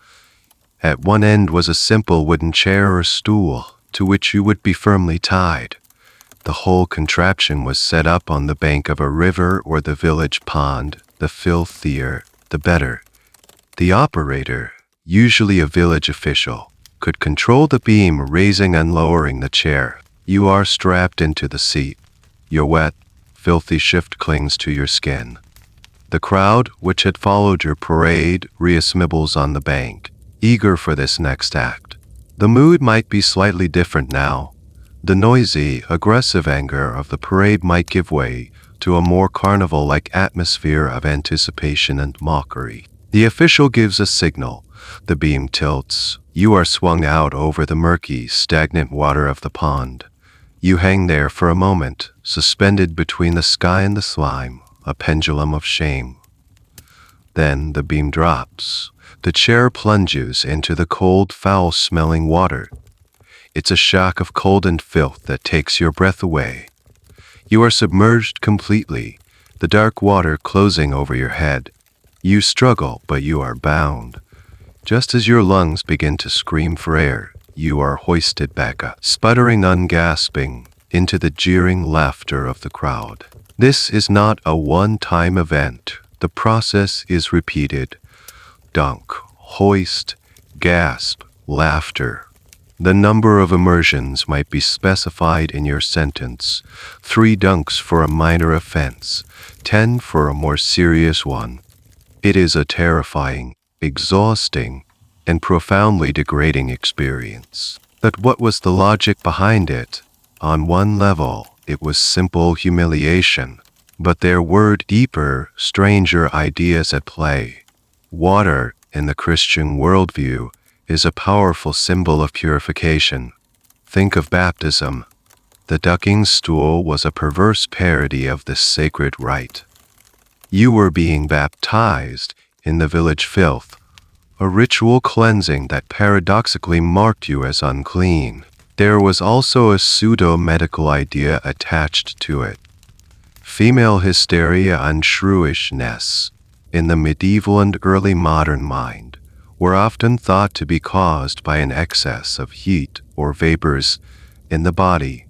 At one end was a simple wooden chair or stool, to which you would be firmly tied. The whole contraption was set up on the bank of a river or the village pond. The filthier, the better. The operator, usually a village official, could control the beam, raising and lowering the chair. You are strapped into the seat. Your wet, filthy shift clings to your skin. The crowd, which had followed your parade, reassembles on the bank. eager for this next act. The mood might be slightly different now. The noisy, aggressive anger of the parade might give way to a more carnival-like atmosphere of anticipation and mockery. The official gives a signal. The beam tilts. You are swung out over the murky, stagnant water of the pond. You hang there for a moment, suspended between the sky and the slime, a pendulum of shame. Then the beam drops. The chair plunges into the cold, foul-smelling water. It's a shock of cold and filth that takes your breath away. You are submerged completely, the dark water closing over your head. You struggle, but you are bound. Just as your lungs begin to scream for air, you are hoisted back up, sputtering, ungasping, into the jeering laughter of the crowd. This is not a one-time event. The process is repeated. Dunk, hoist, gasp, laughter. The number of immersions might be specified in your sentence. 3 dunks for a minor offense, 10 for a more serious one. It is a terrifying, exhausting, and profoundly degrading experience. But what was the logic behind it? On one level, it was simple humiliation. But there were deeper, stranger ideas at play. Water, in the Christian worldview, is a powerful symbol of purification. Think of baptism. The ducking stool was a perverse parody of this sacred rite. You were being baptized in the village filth, a ritual cleansing that paradoxically marked you as unclean. There was also a pseudo-medical idea attached to it. Female hysteria and shrewishness, in the medieval and early modern mind, were often thought to be caused by an excess of heat or vapors in the body.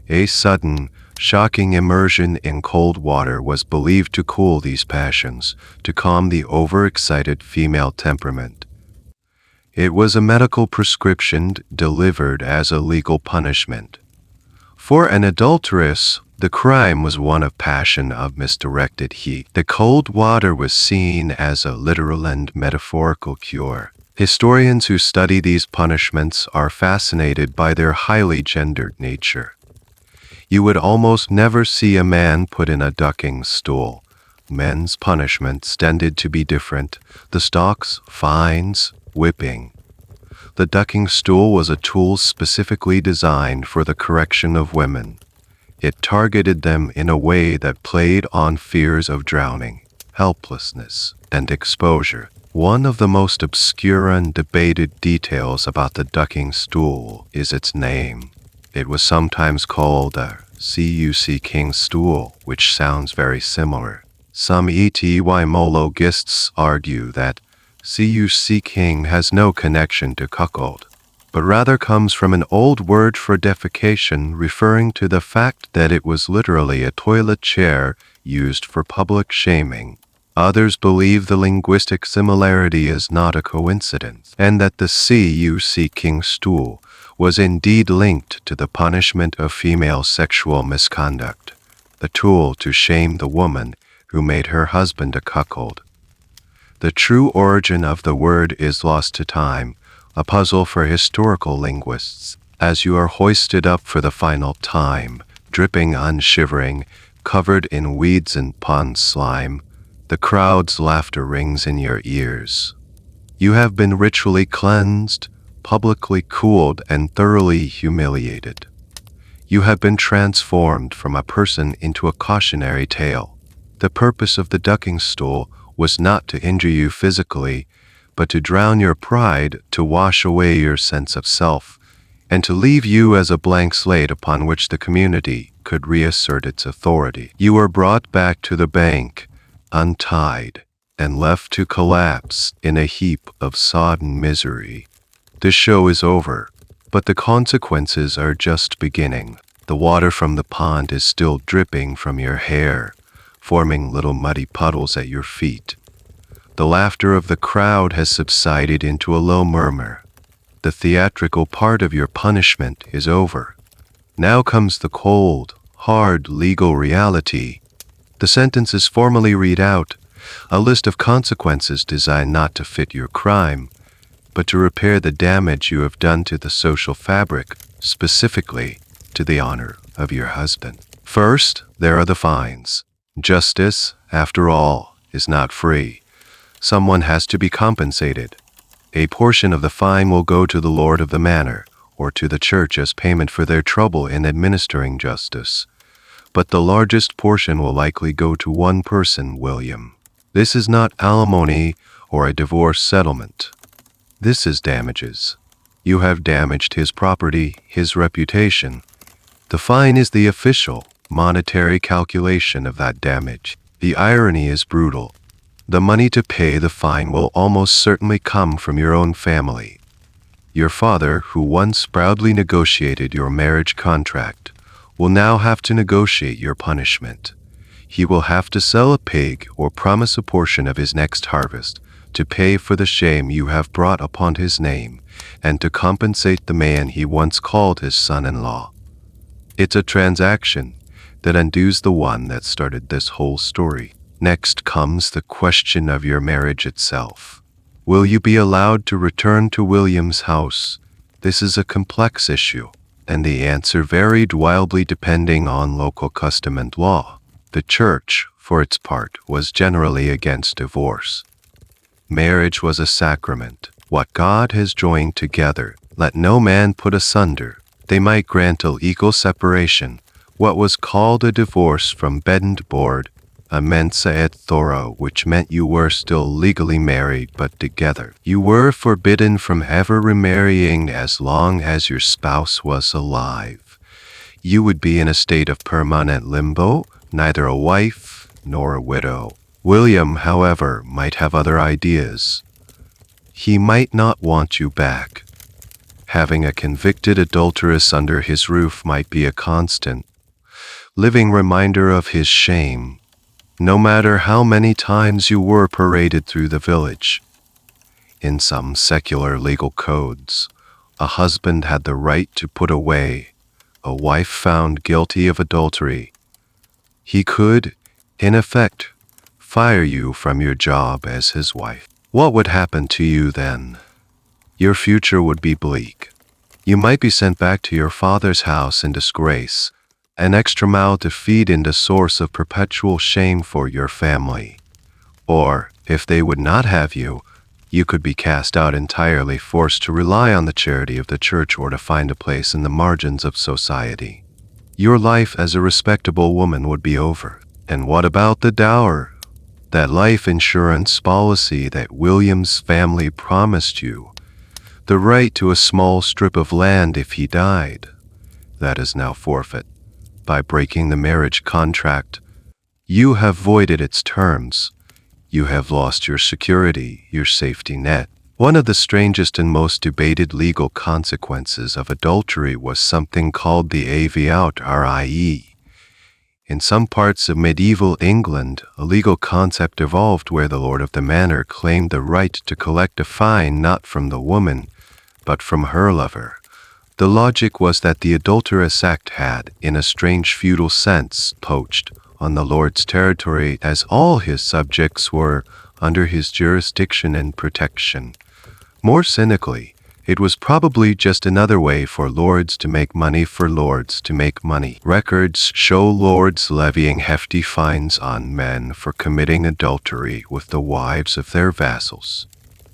A sudden, shocking immersion in cold water was believed to cool these passions, to calm the overexcited female temperament. It was a medical prescription delivered as a legal punishment. For an adulteress, the crime was one of passion, of misdirected heat. The cold water was seen as a literal and metaphorical cure. Historians who study these punishments are fascinated by their highly gendered nature. You would almost never see a man put in a ducking stool. Men's punishments tended to be different. The stocks, fines, whipping. The ducking stool was a tool specifically designed for the correction of women. It targeted them in a way that played on fears of drowning, helplessness, and exposure. One of the most obscure and debated details about the ducking stool is its name. It was sometimes called a CUC King stool, which sounds very similar. Some etymologists argue that CUC King has no connection to cuckold, but rather comes from an old word for defecation, referring to the fact that it was literally a toilet chair used for public shaming. Others believe the linguistic similarity is not a coincidence, and that the CUC King stool was indeed linked to the punishment of female sexual misconduct, the tool to shame the woman who made her husband a cuckold. The true origin of the word is lost to time, a puzzle for historical linguists. As you are hoisted up for the final time, dripping, unshivering, covered in weeds and pond slime, the crowd's laughter rings in your ears. You have been ritually cleansed, publicly cooled, and thoroughly humiliated. You have been transformed from a person into a cautionary tale. The purpose of the ducking stool was not to injure you physically, but to drown your pride, to wash away your sense of self, and to leave you as a blank slate upon which the community could reassert its authority. You were brought back to the bank, untied, and left to collapse in a heap of sodden misery. The show is over, but the consequences are just beginning. The water from the pond is still dripping from your hair, forming little muddy puddles at your feet. The laughter of the crowd has subsided into a low murmur. The theatrical part of your punishment is over. Now comes the cold, hard legal reality. The sentence is formally read out, a list of consequences designed not to fit your crime, but to repair the damage you have done to the social fabric, specifically to the honor of your husband. First, there are the fines. Justice, after all, is not free. Someone has to be compensated. A portion of the fine will go to the lord of the manor or to the church as payment for their trouble in administering justice. But the largest portion will likely go to one person, William. This is not alimony or a divorce settlement. This is damages. You have damaged his property, his reputation. The fine is the official, monetary calculation of that damage. The irony is brutal. The money to pay the fine will almost certainly come from your own family. Your father, who once proudly negotiated your marriage contract, will now have to negotiate your punishment. He will have to sell a pig or promise a portion of his next harvest to pay for the shame you have brought upon his name and to compensate the man he once called his son-in-law. It's a transaction that undoes the one that started this whole story. Next comes the question of your marriage itself. Will you be allowed to return to William's house? This is a complex issue, and the answer varied wildly depending on local custom and law. The church, for its part, was generally against divorce. Marriage was a sacrament. What God has joined together, let no man put asunder. They might grant a legal separation, what was called a divorce from bed and board, a mensa et thoro, which meant you were still legally married but together. You were forbidden from ever remarrying as long as your spouse was alive. You would be in a state of permanent limbo, neither a wife nor a widow. William, however, might have other ideas. He might not want you back. Having a convicted adulteress under his roof might be a constant, living reminder of his shame, no matter how many times you were paraded through the village. In some secular legal codes, a husband had the right to put away a wife found guilty of adultery. He could, in effect, fire you from your job as his wife. What would happen to you then? Your future would be bleak. You might be sent back to your father's house in disgrace, an extra mouth to feed and a source of perpetual shame for your family. Or, if they would not have you, you could be cast out entirely, forced to rely on the charity of the church or to find a place in the margins of society. Your life as a respectable woman would be over. And what about the dower? That life insurance policy that William's family promised you. The right to a small strip of land if he died. That is now forfeit. By breaking the marriage contract, you have voided its terms. You have lost your security, your safety net. One of the strangest and most debated legal consequences of adultery was something called the AV out, RIE. In some parts of medieval England, a legal concept evolved where the lord of the manor claimed the right to collect a fine not from the woman, but from her lover. The logic was that the adulterous act had, in a strange feudal sense, poached on the lord's territory as all his subjects were under his jurisdiction and protection. More cynically, it was probably just another way for lords to make money for lords to make money. Records show lords levying hefty fines on men for committing adultery with the wives of their vassals.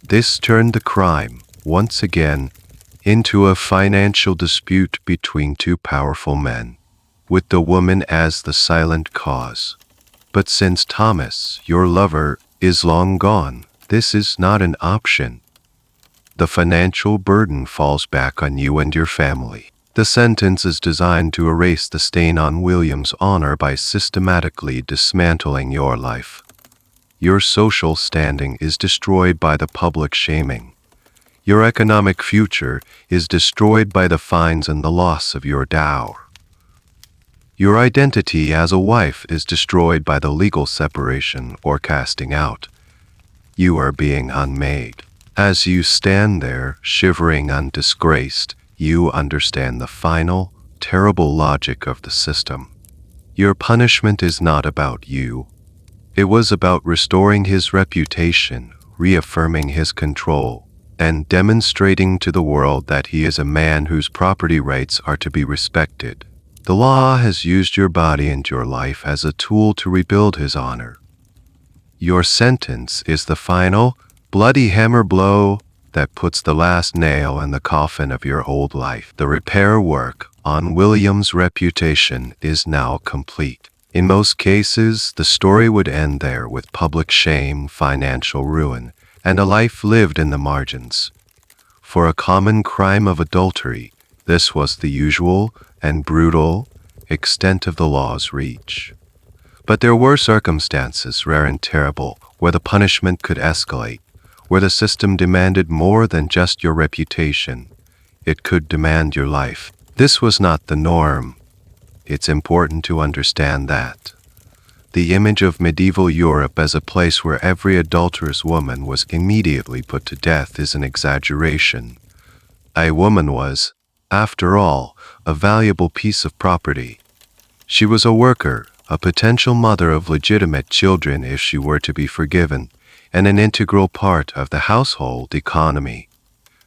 This turned the crime, once again, into a financial dispute between two powerful men, with the woman as the silent cause. But since Thomas, your lover, is long gone, this is not an option. The financial burden falls back on you and your family. The sentence is designed to erase the stain on William's honor by systematically dismantling your life. Your social standing is destroyed by the public shaming. Your economic future is destroyed by the fines and the loss of your dower. Your identity as a wife is destroyed by the legal separation or casting out. You are being unmade. As you stand there, shivering and disgraced, you understand the final, terrible logic of the system. Your punishment is not about you. It was about restoring his reputation, reaffirming his control. and demonstrating to the world that he is a man whose property rights are to be respected. The law has used your body and your life as a tool to rebuild his honor. Your sentence is the final, bloody hammer blow that puts the last nail in the coffin of your old life. The repair work on William's reputation is now complete. In most cases, the story would end there with public shame, financial ruin, and a life lived in the margins. For a common crime of adultery, this was the usual and brutal extent of the law's reach. But there were circumstances, rare and terrible, where the punishment could escalate, where the system demanded more than just your reputation. It could demand your life. This was not the norm. It's important to understand that. The image of medieval Europe as a place where every adulterous woman was immediately put to death is an exaggeration. A woman was, after all, a valuable piece of property. She was a worker, a potential mother of legitimate children if she were to be forgiven, and an integral part of the household economy.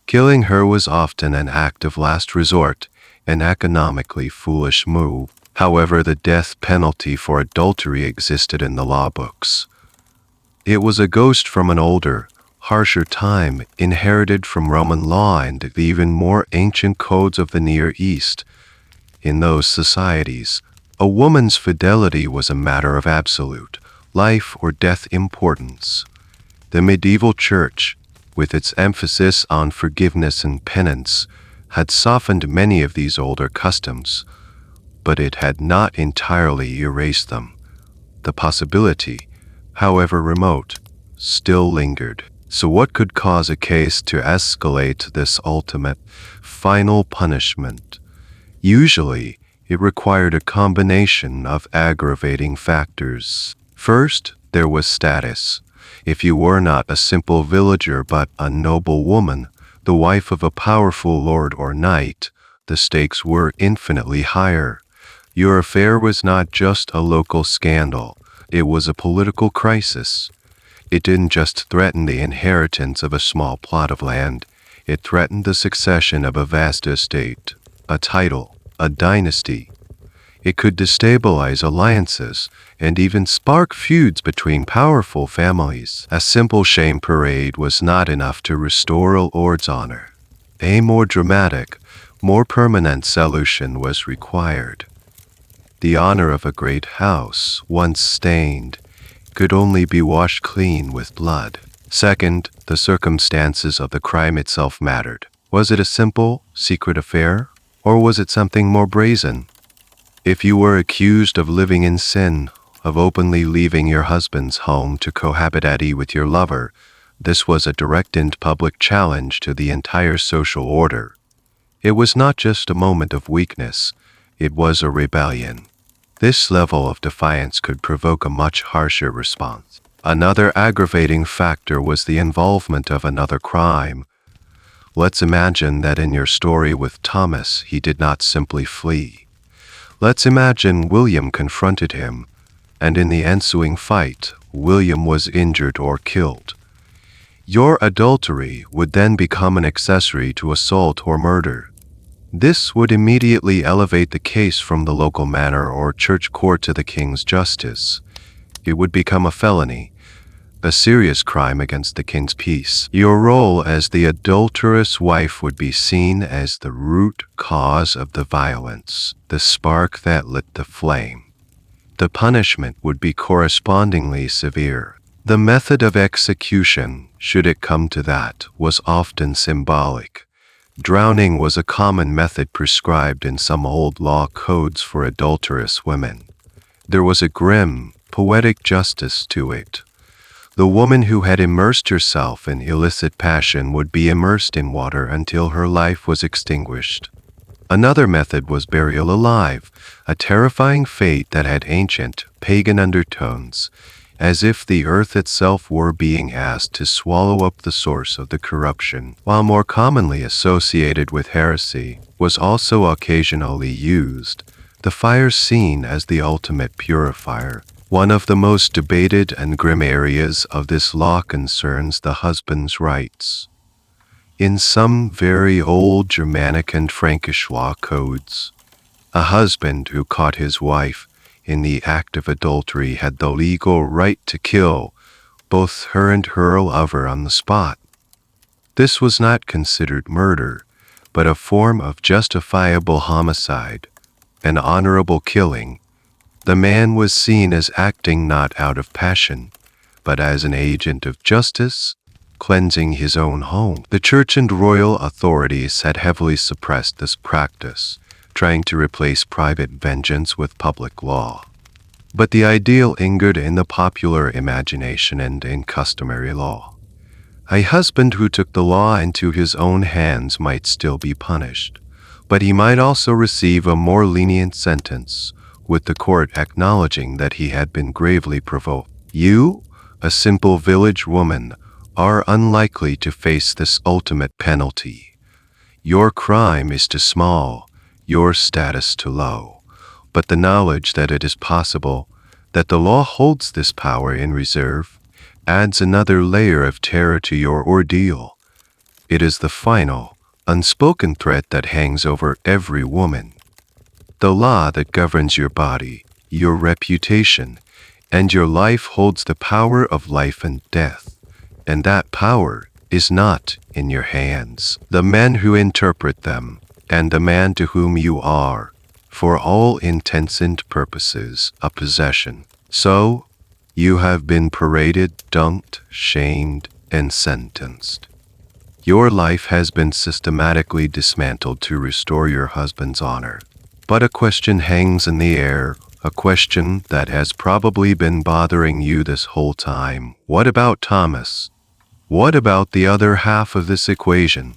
Killing her was often an act of last resort, an economically foolish move. However, the death penalty for adultery existed in the law books. It was a ghost from an older, harsher time, inherited from Roman law and the even more ancient codes of the Near East. In those societies, a woman's fidelity was a matter of absolute, life or death importance. The medieval church, with its emphasis on forgiveness and penance, had softened many of these older customs, but it had not entirely erased them. The possibility, however remote, still lingered. So what could cause a case to escalate this ultimate, final punishment? Usually, it required a combination of aggravating factors. First, there was status. If you were not a simple villager but a noble woman, the wife of a powerful lord or knight, the stakes were infinitely higher. Your affair was not just a local scandal, it was a political crisis. It didn't just threaten the inheritance of a small plot of land, it threatened the succession of a vast estate, a title, a dynasty. It could destabilize alliances and even spark feuds between powerful families. A simple shame parade was not enough to restore a lord's honor. A more dramatic, more permanent solution was required. The honor of a great house, once stained, could only be washed clean with blood. Second, the circumstances of the crime itself mattered. Was it a simple, secret affair? Or was it something more brazen? If you were accused of living in sin, of openly leaving your husband's home to cohabitate with your lover, this was a direct and public challenge to the entire social order. It was not just a moment of weakness, it was a rebellion. This level of defiance could provoke a much harsher response. Another aggravating factor was the involvement of another crime. Let's imagine that in your story with Thomas, he did not simply flee. Let's imagine William confronted him, and in the ensuing fight, William was injured or killed. Your adultery would then become an accessory to assault or murder. This would immediately elevate the case from the local manor or church court to the king's justice. It would become a felony, a serious crime against the king's peace. Your role as the adulterous wife would be seen as the root cause of the violence, the spark that lit the flame. The punishment would be correspondingly severe. The method of execution, should it come to that, was often symbolic. Drowning was a common method prescribed in some old law codes for adulterous women. There was a grim, poetic justice to it. The woman who had immersed herself in illicit passion would be immersed in water until her life was extinguished. Another method was burial alive, a terrifying fate that had ancient, pagan undertones, as if the earth itself were being asked to swallow up the source of the corruption. While more commonly associated with heresy, was also occasionally used, the fire seen as the ultimate purifier. One of the most debated and grim areas of this law concerns the husband's rights. In some very old Germanic and Frankish law codes, a husband who caught his wife in the act of adultery had the legal right to kill both her and her lover on the spot. This was not considered murder, but a form of justifiable homicide, an honorable killing. The man was seen as acting not out of passion, but as an agent of justice, cleansing his own home. The church and royal authorities had heavily suppressed this practice, trying to replace private vengeance with public law. But the ideal lingered in the popular imagination and in customary law. A husband who took the law into his own hands might still be punished, but he might also receive a more lenient sentence, with the court acknowledging that he had been gravely provoked. You, a simple village woman, are unlikely to face this ultimate penalty. Your crime is too small, your status too low. But the knowledge that it is possible, that the law holds this power in reserve, adds another layer of terror to your ordeal. It is the final, unspoken threat that hangs over every woman. The law that governs your body, your reputation, and your life holds the power of life and death, and that power is not in your hands. The men who interpret them, and the man to whom you are, for all intents and purposes, a possession. So, you have been paraded, dunked, shamed, and sentenced. Your life has been systematically dismantled to restore your husband's honor. But a question hangs in the air, a question that has probably been bothering you this whole time. What about Thomas? What about the other half of this equation?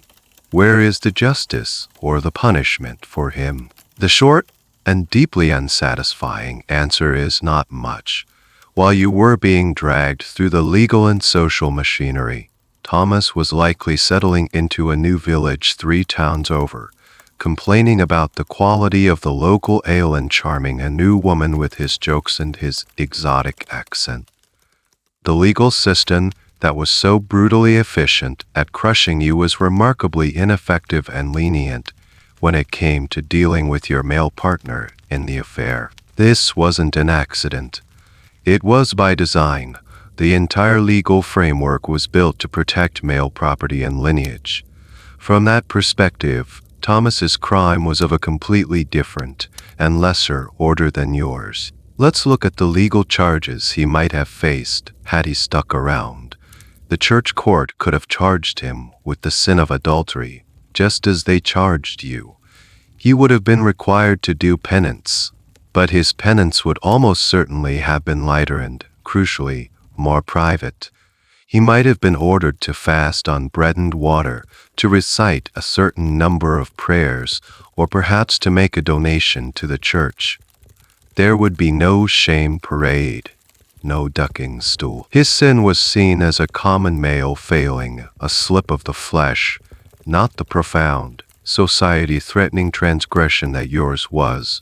Where is the justice or the punishment for him? The short and deeply unsatisfying answer is not much. While you were being dragged through the legal and social machinery, Thomas was likely settling into a new village 3 towns over, complaining about the quality of the local ale and charming a new woman with his jokes and his exotic accent. The legal system that was so brutally efficient at crushing you was remarkably ineffective and lenient when it came to dealing with your male partner in the affair. This wasn't an accident. It was by design. The entire legal framework was built to protect male property and lineage. From that perspective, Thomas's crime was of a completely different and lesser order than yours. Let's look at the legal charges he might have faced had he stuck around. The church court could have charged him with the sin of adultery, just as they charged you. He would have been required to do penance, but his penance would almost certainly have been lighter and, crucially, more private. He might have been ordered to fast on bread and water, to recite a certain number of prayers, or perhaps to make a donation to the church. There would be no shame parade, no ducking stool. His sin was seen as a common male failing, a slip of the flesh, not the profound, society-threatening transgression that yours was.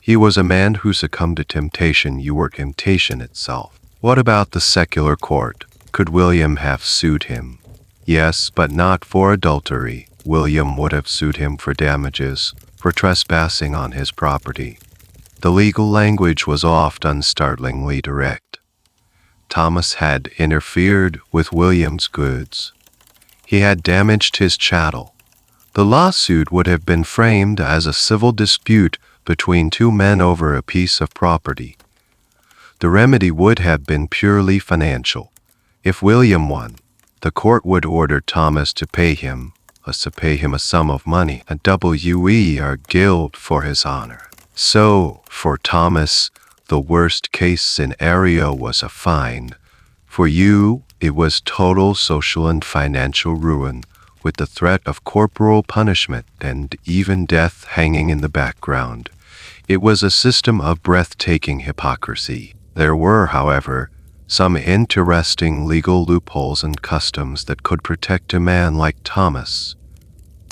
He was a man who succumbed to temptation. You were temptation itself. What about the secular court? Could William have sued him? Yes, but not for adultery. William would have sued him for damages, for trespassing on his property. The legal language was often startlingly direct. Thomas had interfered with William's goods. He had damaged his chattel. The lawsuit would have been framed as a civil dispute between 2 men over a piece of property. The remedy would have been purely financial. If William won, the court would order Thomas to pay him a sum of money, a W.E. or guild for his honor. So, for Thomas, the worst-case scenario was a fine. For you, it was total social and financial ruin, with the threat of corporal punishment and even death hanging in the background. It was a system of breathtaking hypocrisy. There were, however, some interesting legal loopholes and customs that could protect a man like Thomas.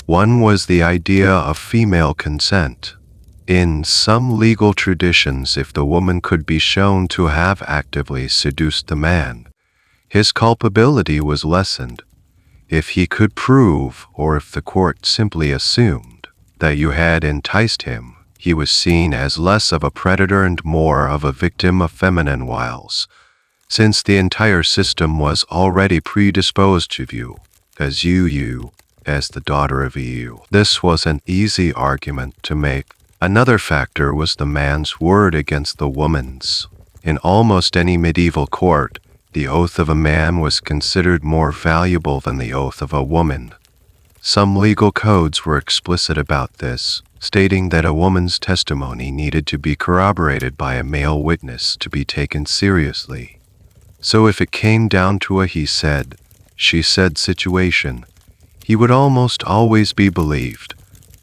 One was the idea of female consent. In some legal traditions, if the woman could be shown to have actively seduced the man, his culpability was lessened. If he could prove, or if the court simply assumed, that you had enticed him, he was seen as less of a predator and more of a victim of feminine wiles, since the entire system was already predisposed to view you as the daughter of Eve. This was an easy argument to make. Another factor was the man's word against the woman's. In almost any medieval court, the oath of a man was considered more valuable than the oath of a woman. Some legal codes were explicit about this, stating that a woman's testimony needed to be corroborated by a male witness to be taken seriously. So if it came down to a he said, she said situation, he would almost always be believed.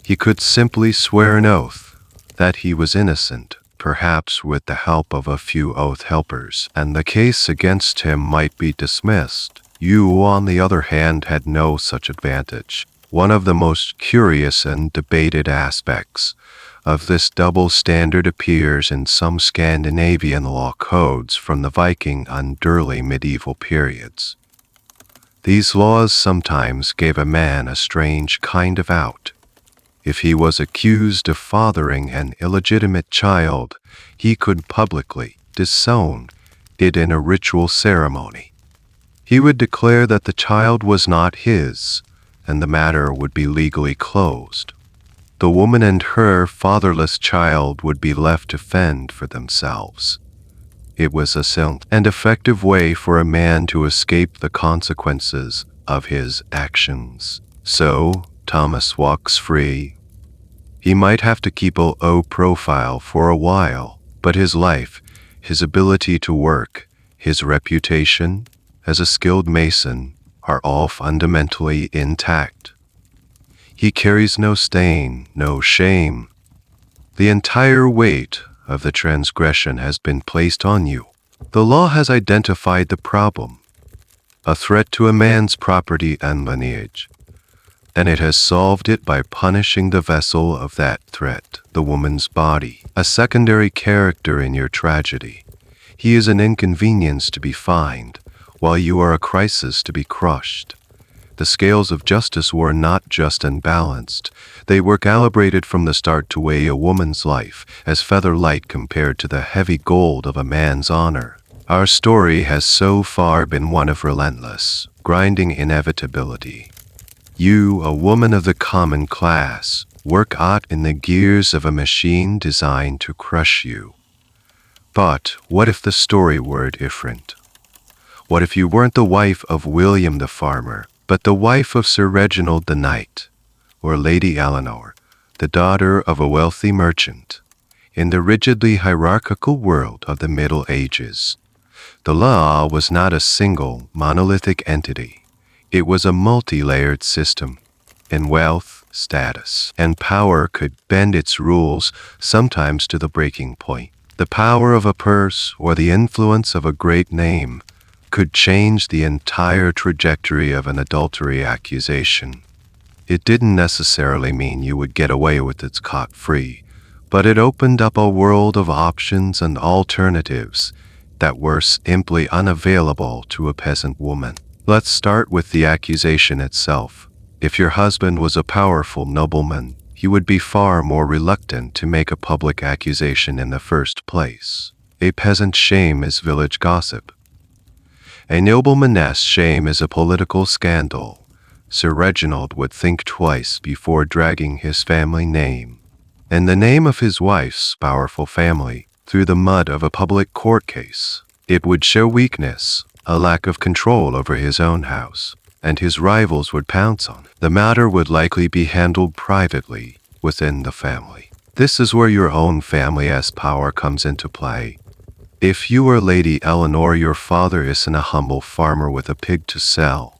He could simply swear an oath that he was innocent, perhaps with the help of a few oath helpers, and the case against him might be dismissed. You, on the other hand, had no such advantage. One of the most curious and debated aspects of this double standard appears in some Scandinavian law codes from the Viking and early medieval periods. These laws sometimes gave a man a strange kind of out. If he was accused of fathering an illegitimate child, he could publicly disown it in a ritual ceremony. He would declare that the child was not his, and the matter would be legally closed. The woman and her fatherless child would be left to fend for themselves. It was a simple and effective way for a man to escape the consequences of his actions. So, Thomas walks free. He might have to keep a low profile for a while, but his life, his ability to work, his reputation as a skilled mason are all fundamentally intact. He carries no stain, no shame. The entire weight of the transgression has been placed on you. The law has identified the problem, a threat to a man's property and lineage, and it has solved it by punishing the vessel of that threat, the woman's body, a secondary character in your tragedy. He is an inconvenience to be fined, while you are a crisis to be crushed. The scales of justice were not just unbalanced. They were calibrated from the start to weigh a woman's life as feather light compared to the heavy gold of a man's honor. Our story has so far been one of relentless, grinding inevitability. You, a woman of the common class, work out in the gears of a machine designed to crush you. But what if the story were different? What if you weren't the wife of William the farmer, but the wife of Sir Reginald the knight, or Lady Eleanor, the daughter of a wealthy merchant? In the rigidly hierarchical world of the Middle Ages, the law was not a single, monolithic entity. It was a multi-layered system, and wealth, status, and power could bend its rules, sometimes to the breaking point. The power of a purse or the influence of a great name could change the entire trajectory of an adultery accusation. It didn't necessarily mean you would get away with it scot-free, but it opened up a world of options and alternatives that were simply unavailable to a peasant woman. Let's start with the accusation itself. If your husband was a powerful nobleman, he would be far more reluctant to make a public accusation in the first place. A peasant's shame is village gossip. A nobleman's shame is a political scandal. Sir Reginald would think twice before dragging his family name, and the name of his wife's powerful family, through the mud of a public court case. It would show weakness, a lack of control over his own house, and his rivals would pounce on it. The matter would likely be handled privately within the family. This is where your own family's power comes into play. If you are Lady Eleanor, your father isn't a humble farmer with a pig to sell.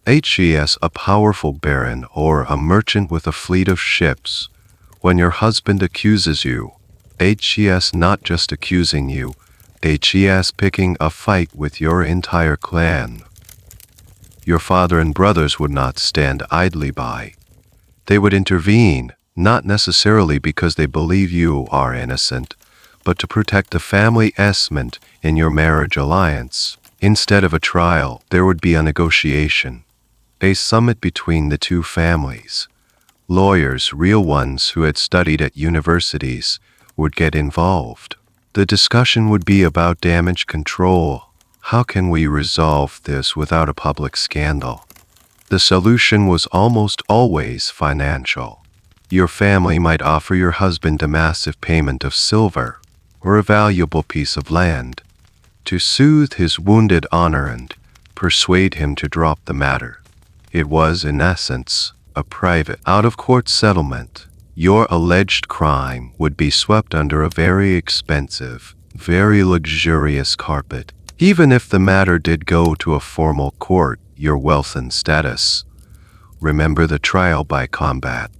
He is a powerful baron or a merchant with a fleet of ships. When your husband accuses you, he is not just accusing you, he is picking a fight with your entire clan. Your father and brothers would not stand idly by. They would intervene, not necessarily because they believe you are innocent, but to protect the family esment in your marriage alliance. Instead of a trial, there would be a negotiation. a summit between the two families. Lawyers, real ones who had studied at universities, would get involved. The discussion would be about damage control. How can we resolve this without a public scandal? The solution was almost always financial. Your family might offer your husband a massive payment of silver or a valuable piece of land to soothe his wounded honor and persuade him to drop the matter. It was, in essence, a private, out-of-court settlement. Your alleged crime would be swept under a very expensive, very luxurious carpet. Even if the matter did go to a formal court, your wealth and status. Remember the trial by combat.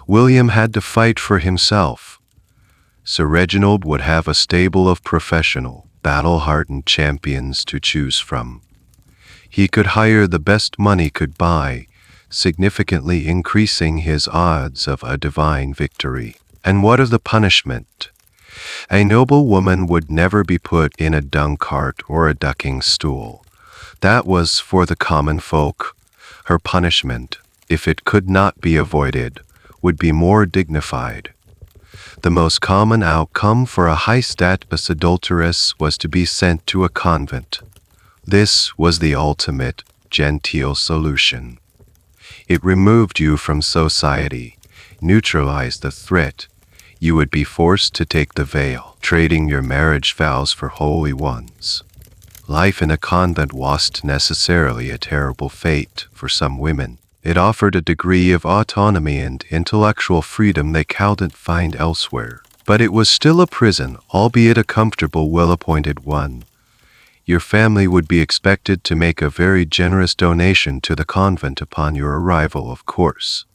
William had to fight for himself. Sir Reginald would have a stable of professional, battle-hardened champions to choose from. He could hire the best money could buy, significantly increasing his odds of a divine victory. And what of the punishment? A noble woman would never be put in a dung cart or a ducking stool. That was for the common folk. Her punishment, if it could not be avoided, would be more dignified. The most common outcome for a high-status adulteress was to be sent to a convent. This was the ultimate, genteel solution. It removed you from society, neutralized the threat. You would be forced to take the veil, trading your marriage vows for holy ones. Life in a convent wasn't necessarily a terrible fate for some women. It offered a degree of autonomy and intellectual freedom they couldn't find elsewhere. But it was still a prison, albeit a comfortable, well-appointed one. Your family would be expected to make a very generous donation to the convent upon your arrival, of course.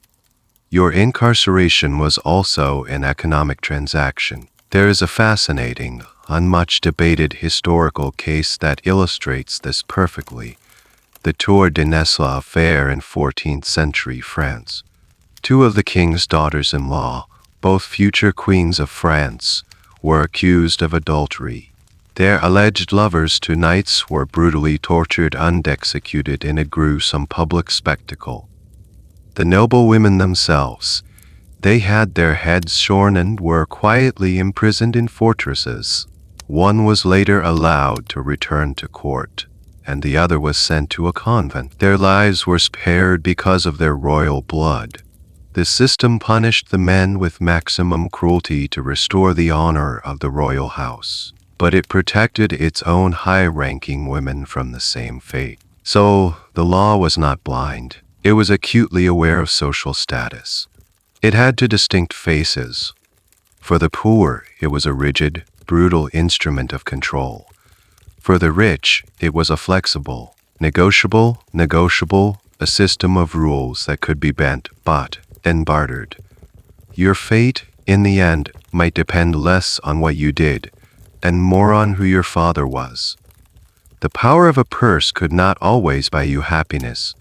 Your incarceration was also an economic transaction. There is a fascinating, unmuch debated historical case that illustrates this perfectly. The Tour de Nesle affair in 14th century France. Two of the king's daughters-in-law, both future queens of France, were accused of adultery. Their alleged lovers to knights were brutally tortured and executed in a gruesome public spectacle. The noble women themselves, they had their heads shorn and were quietly imprisoned in fortresses. One was later allowed to return to court, and the other was sent to a convent. Their lives were spared because of their royal blood. The system punished the men with maximum cruelty to restore the honor of the royal house, but it protected its own high-ranking women from the same fate. So, the law was not blind. It was acutely aware of social status. It had two distinct faces. For the poor, it was a rigid, brutal instrument of control. For the rich, it was a flexible, negotiable, a system of rules that could be bent, bought, and bartered. Your fate, in the end, might depend less on what you did, and more on who your father was. The power of a purse could not always buy you happiness,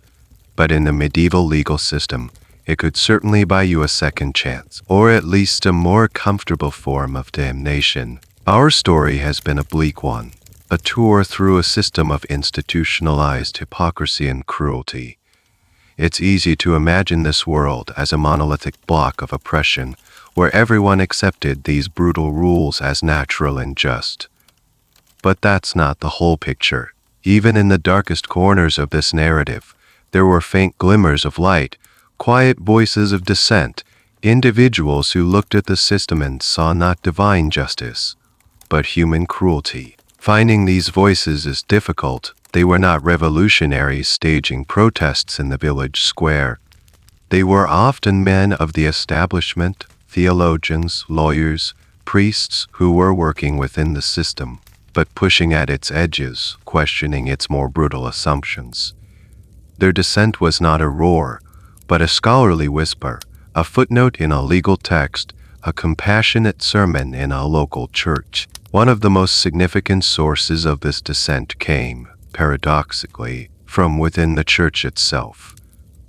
but in the medieval legal system, it could certainly buy you a second chance, or at least a more comfortable form of damnation. Our story has been a bleak one. A tour through a system of institutionalized hypocrisy and cruelty. It's easy to imagine this world as a monolithic block of oppression, where everyone accepted these brutal rules as natural and just. But that's not the whole picture. Even in the darkest corners of this narrative, there were faint glimmers of light, quiet voices of dissent, individuals who looked at the system and saw not divine justice, but human cruelty. Finding these voices is difficult. They were not revolutionaries staging protests in the village square. They were often men of the establishment, theologians, lawyers, priests who were working within the system, but pushing at its edges, questioning its more brutal assumptions. Their dissent was not a roar, but a scholarly whisper, a footnote in a legal text, a compassionate sermon in a local church. One of the most significant sources of this dissent came, paradoxically, from within the church itself.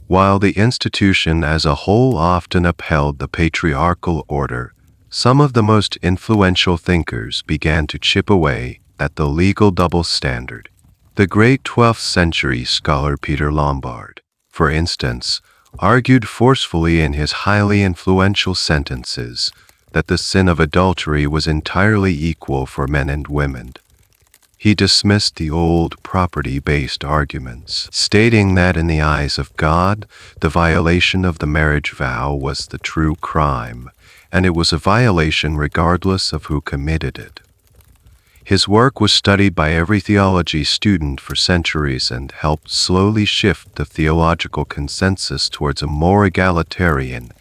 While the institution as a whole often upheld the patriarchal order, some of the most influential thinkers began to chip away at the legal double standard. The great 12th century scholar Peter Lombard, for instance, argued forcefully in his highly influential sentences that the sin of adultery was entirely equal for men and women. He dismissed the old property-based arguments, stating that in the eyes of God, the violation of the marriage vow was the true crime, and it was a violation regardless of who committed it. His work was studied by every theology student for centuries and helped slowly shift the theological consensus towards a more egalitarian,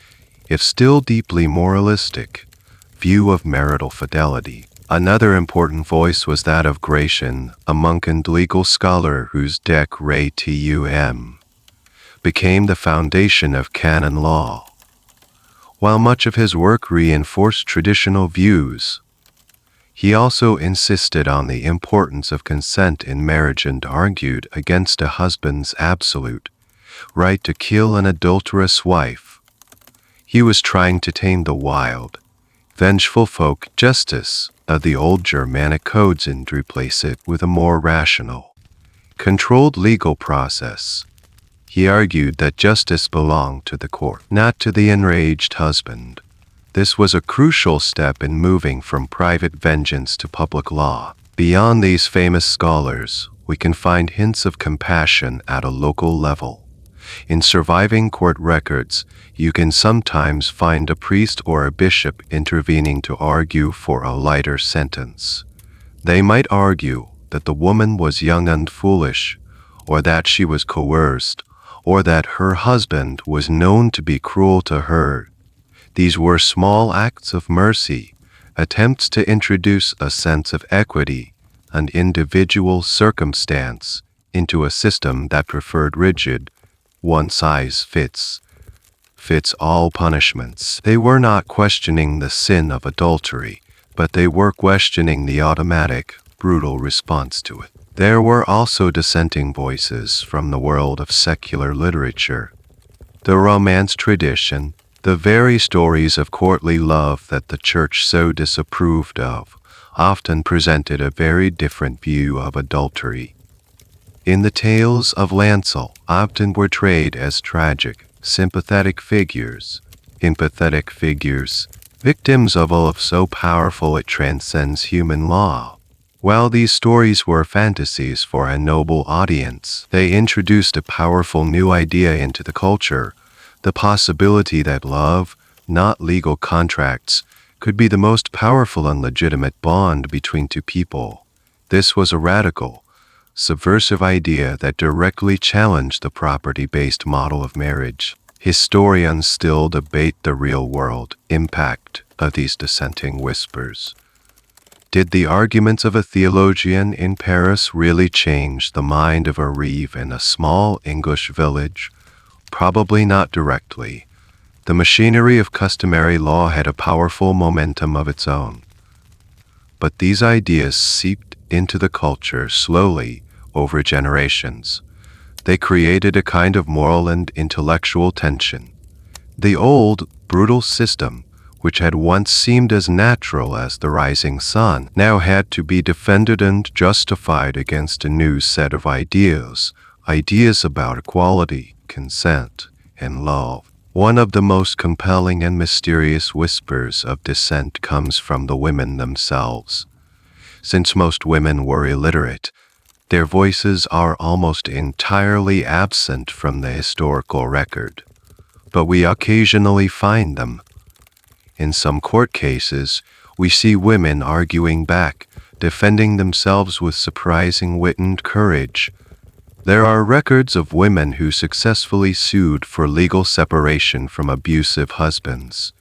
if still deeply moralistic, view of marital fidelity. Another important voice was that of Gratian, a monk and legal scholar whose Decretum became the foundation of canon law. While much of his work reinforced traditional views, he also insisted on the importance of consent in marriage and argued against a husband's absolute right to kill an adulterous wife. He was trying to tame the wild, vengeful folk justice of the old Germanic codes and replace it with a more rational, controlled legal process. He argued that justice belonged to the court, not to the enraged husband. This was a crucial step in moving from private vengeance to public law. Beyond these famous scholars, we can find hints of compassion at a local level. In surviving court records, you can sometimes find a priest or a bishop intervening to argue for a lighter sentence. They might argue that the woman was young and foolish, or that she was coerced, or that her husband was known to be cruel to her. These were small acts of mercy, attempts to introduce a sense of equity and individual circumstance into a system that preferred rigid, one-size-fits-all punishments. They were not questioning the sin of adultery, but they were questioning the automatic, brutal response to it. There were also dissenting voices from the world of secular literature. The Romance tradition, the very stories of courtly love that the church so disapproved of, often presented a very different view of adultery. In the tales of Lancel, often portrayed as tragic, sympathetic figures, empathetic figures, victims of a love so powerful it transcends human law. While these stories were fantasies for a noble audience, they introduced a powerful new idea into the culture, the possibility that love, not legal contracts, could be the most powerful and legitimate bond between two people. This was a radical, subversive idea that directly challenged the property-based model of marriage. Historians still debate the real-world impact of these dissenting whispers. Did the arguments of a theologian in Paris really change the mind of a reeve in a small English village? Probably not directly. The machinery of customary law had a powerful momentum of its own. But these ideas seeped into the culture slowly over generations. They created a kind of moral and intellectual tension. The old, brutal system, which had once seemed as natural as the rising sun, now had to be defended and justified against a new set of ideas about equality, consent, and love. One of the most compelling and mysterious whispers of dissent comes from the women themselves. Since most women were illiterate, their voices are almost entirely absent from the historical record. But we occasionally find them. In some court cases, we see women arguing back, defending themselves with surprising wit and courage. There are records of women who successfully sued for legal separation from abusive husbands.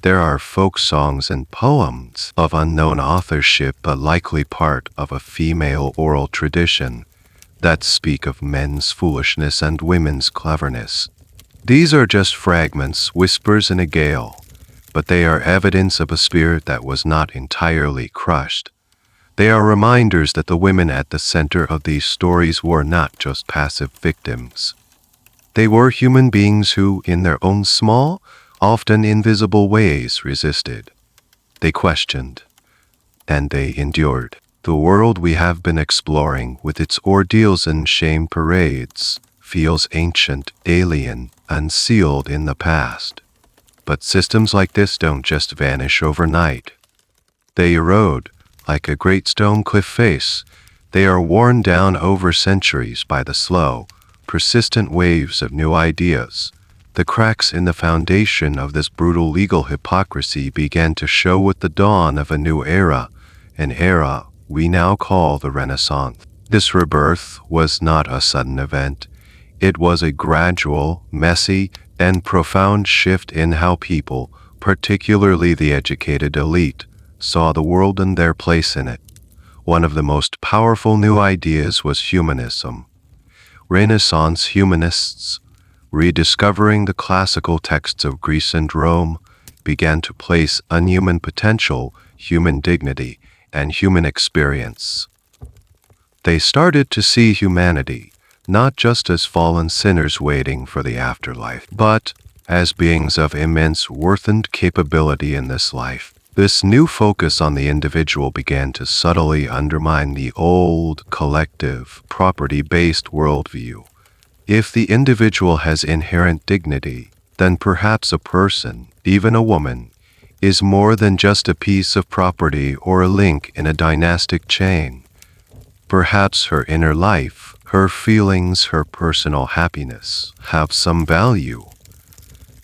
There are folk songs and poems of unknown authorship but likely part of a female oral tradition that speak of men's foolishness and women's cleverness. These are just fragments, whispers in a gale, but they are evidence of a spirit that was not entirely crushed. They are reminders that the women at the center of these stories were not just passive victims. They were human beings who, in their own small, often invisible ways, resisted. They questioned, and they endured. The world we have been exploring, with its ordeals and shame parades, feels ancient, alien, unsealed in the past. But systems like this don't just vanish overnight. They erode, like a great stone cliff face. They are worn down over centuries by the slow, persistent waves of new ideas. The cracks in the foundation of this brutal legal hypocrisy began to show with the dawn of a new era, an era we now call the Renaissance. This rebirth was not a sudden event. It was a gradual, messy, and profound shift in how people, particularly the educated elite, saw the world and their place in it. One of the most powerful new ideas was humanism. Renaissance humanists, rediscovering the classical texts of Greece and Rome, began to place unhuman potential, human dignity, and human experience. They started to see humanity not just as fallen sinners waiting for the afterlife, but as beings of immense worth and capability in this life. This new focus on the individual began to subtly undermine the old, collective, property-based worldview. If the individual has inherent dignity, then perhaps a person, even a woman, is more than just a piece of property or a link in a dynastic chain. Perhaps her inner life, her feelings, her personal happiness have some value.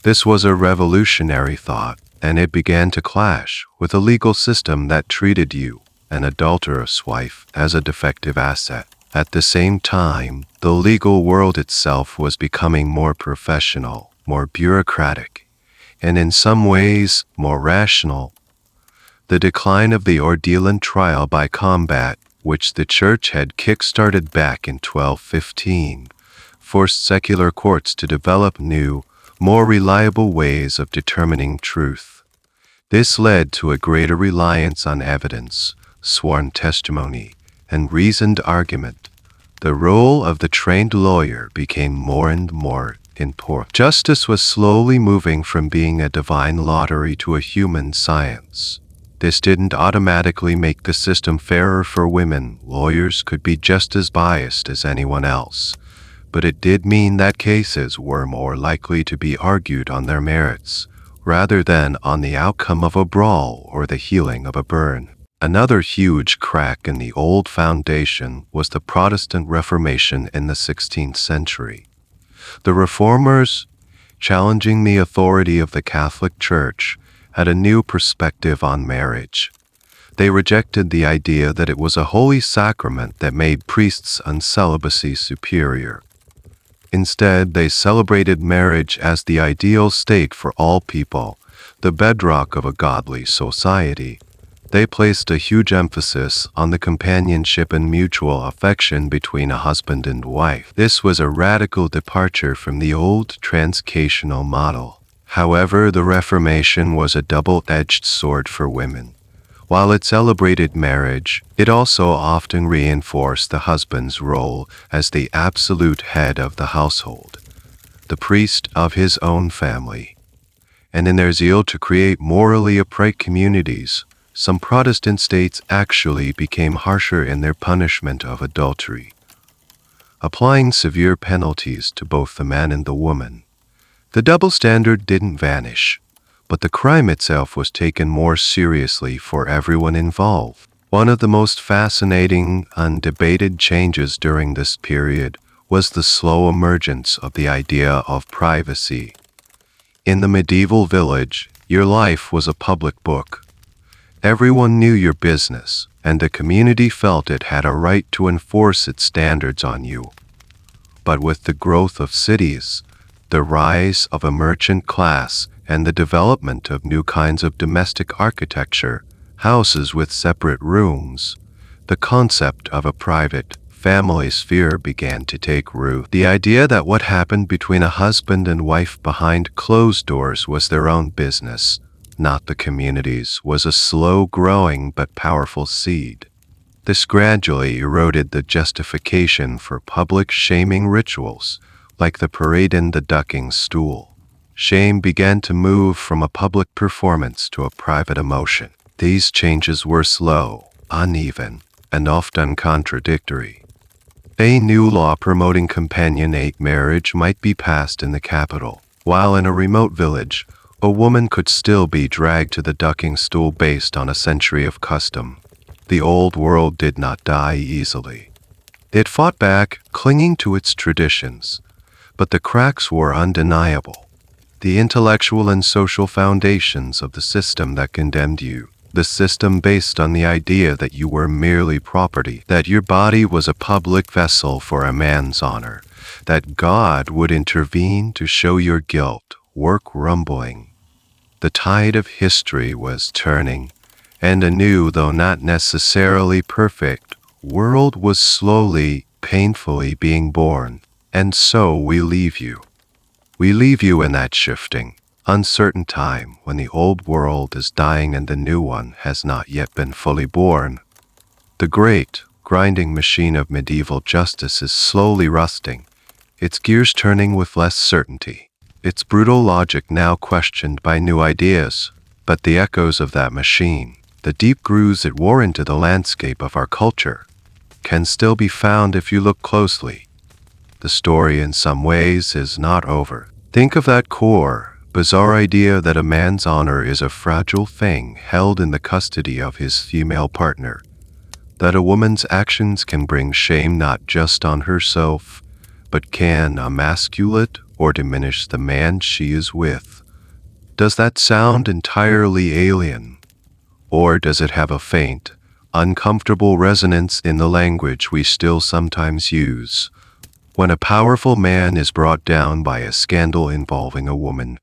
This was a revolutionary thought, and it began to clash with a legal system that treated you, an adulterous wife, as a defective asset. At the same time, the legal world itself was becoming more professional, more bureaucratic, and in some ways more rational. The decline of the ordeal and trial by combat, which the Church had kick-started back in 1215, forced secular courts to develop new, more reliable ways of determining truth. This led to a greater reliance on evidence, sworn testimony, and reasoned argument. The role of the trained lawyer became more and more important. Justice was slowly moving from being a divine lottery to a human science. This didn't automatically make the system fairer for women. Lawyers could be just as biased as anyone else. But it did mean that cases were more likely to be argued on their merits, rather than on the outcome of a brawl or the healing of a burn. Another huge crack in the old foundation was the Protestant Reformation in the 16th century. The Reformers, challenging the authority of the Catholic Church, had a new perspective on marriage. They rejected the idea that it was a holy sacrament that made priests and celibacy superior. Instead, they celebrated marriage as the ideal state for all people, the bedrock of a godly society. They placed a huge emphasis on the companionship and mutual affection between a husband and wife. This was a radical departure from the old transcational model. However, the Reformation was a double-edged sword for women. While it celebrated marriage, it also often reinforced the husband's role as the absolute head of the household, the priest of his own family. And in their zeal to create morally upright communities, some Protestant states actually became harsher in their punishment of adultery, applying severe penalties to both the man and the woman. The double standard didn't vanish, but the crime itself was taken more seriously for everyone involved. One of the most fascinating, undebated changes during this period was the slow emergence of the idea of privacy. In the medieval village, your life was a public book. Everyone knew your business, and the community felt it had a right to enforce its standards on you. But with the growth of cities, the rise of a merchant class, and the development of new kinds of domestic architecture, houses with separate rooms, the concept of a private, family sphere began to take root. The idea that what happened between a husband and wife behind closed doors was their own business, not the community's, was a slow-growing but powerful seed. This gradually eroded the justification for public shaming rituals, like the parade and the ducking stool. Shame began to move from a public performance to a private emotion. These changes were slow, uneven, and often contradictory. A new law promoting companionate marriage might be passed in the capital, while in a remote village, a woman could still be dragged to the ducking stool based on a century of custom. The old world did not die easily. It fought back, clinging to its traditions, but the cracks were undeniable. The intellectual and social foundations of the system that condemned you, the system based on the idea that you were merely property, that your body was a public vessel for a man's honor, that God would intervene to show your guilt, were crumbling. The tide of history was turning, and a new, though not necessarily perfect, world was slowly, painfully being born. And so we leave you. We leave you in that shifting, uncertain time when the old world is dying and the new one has not yet been fully born. The great, grinding machine of medieval justice is slowly rusting, its gears turning with less certainty, its brutal logic now questioned by new ideas. But the echoes of that machine, the deep grooves it wore into the landscape of our culture, can still be found if you look closely. The story in some ways is not over. Think of that core, bizarre idea that a man's honor is a fragile thing held in the custody of his female partner, that a woman's actions can bring shame not just on herself, but can emasculate or diminish the man she is with. Does that sound entirely alien? Or does it have a faint, uncomfortable resonance in the language we still sometimes use? When a powerful man is brought down by a scandal involving a woman,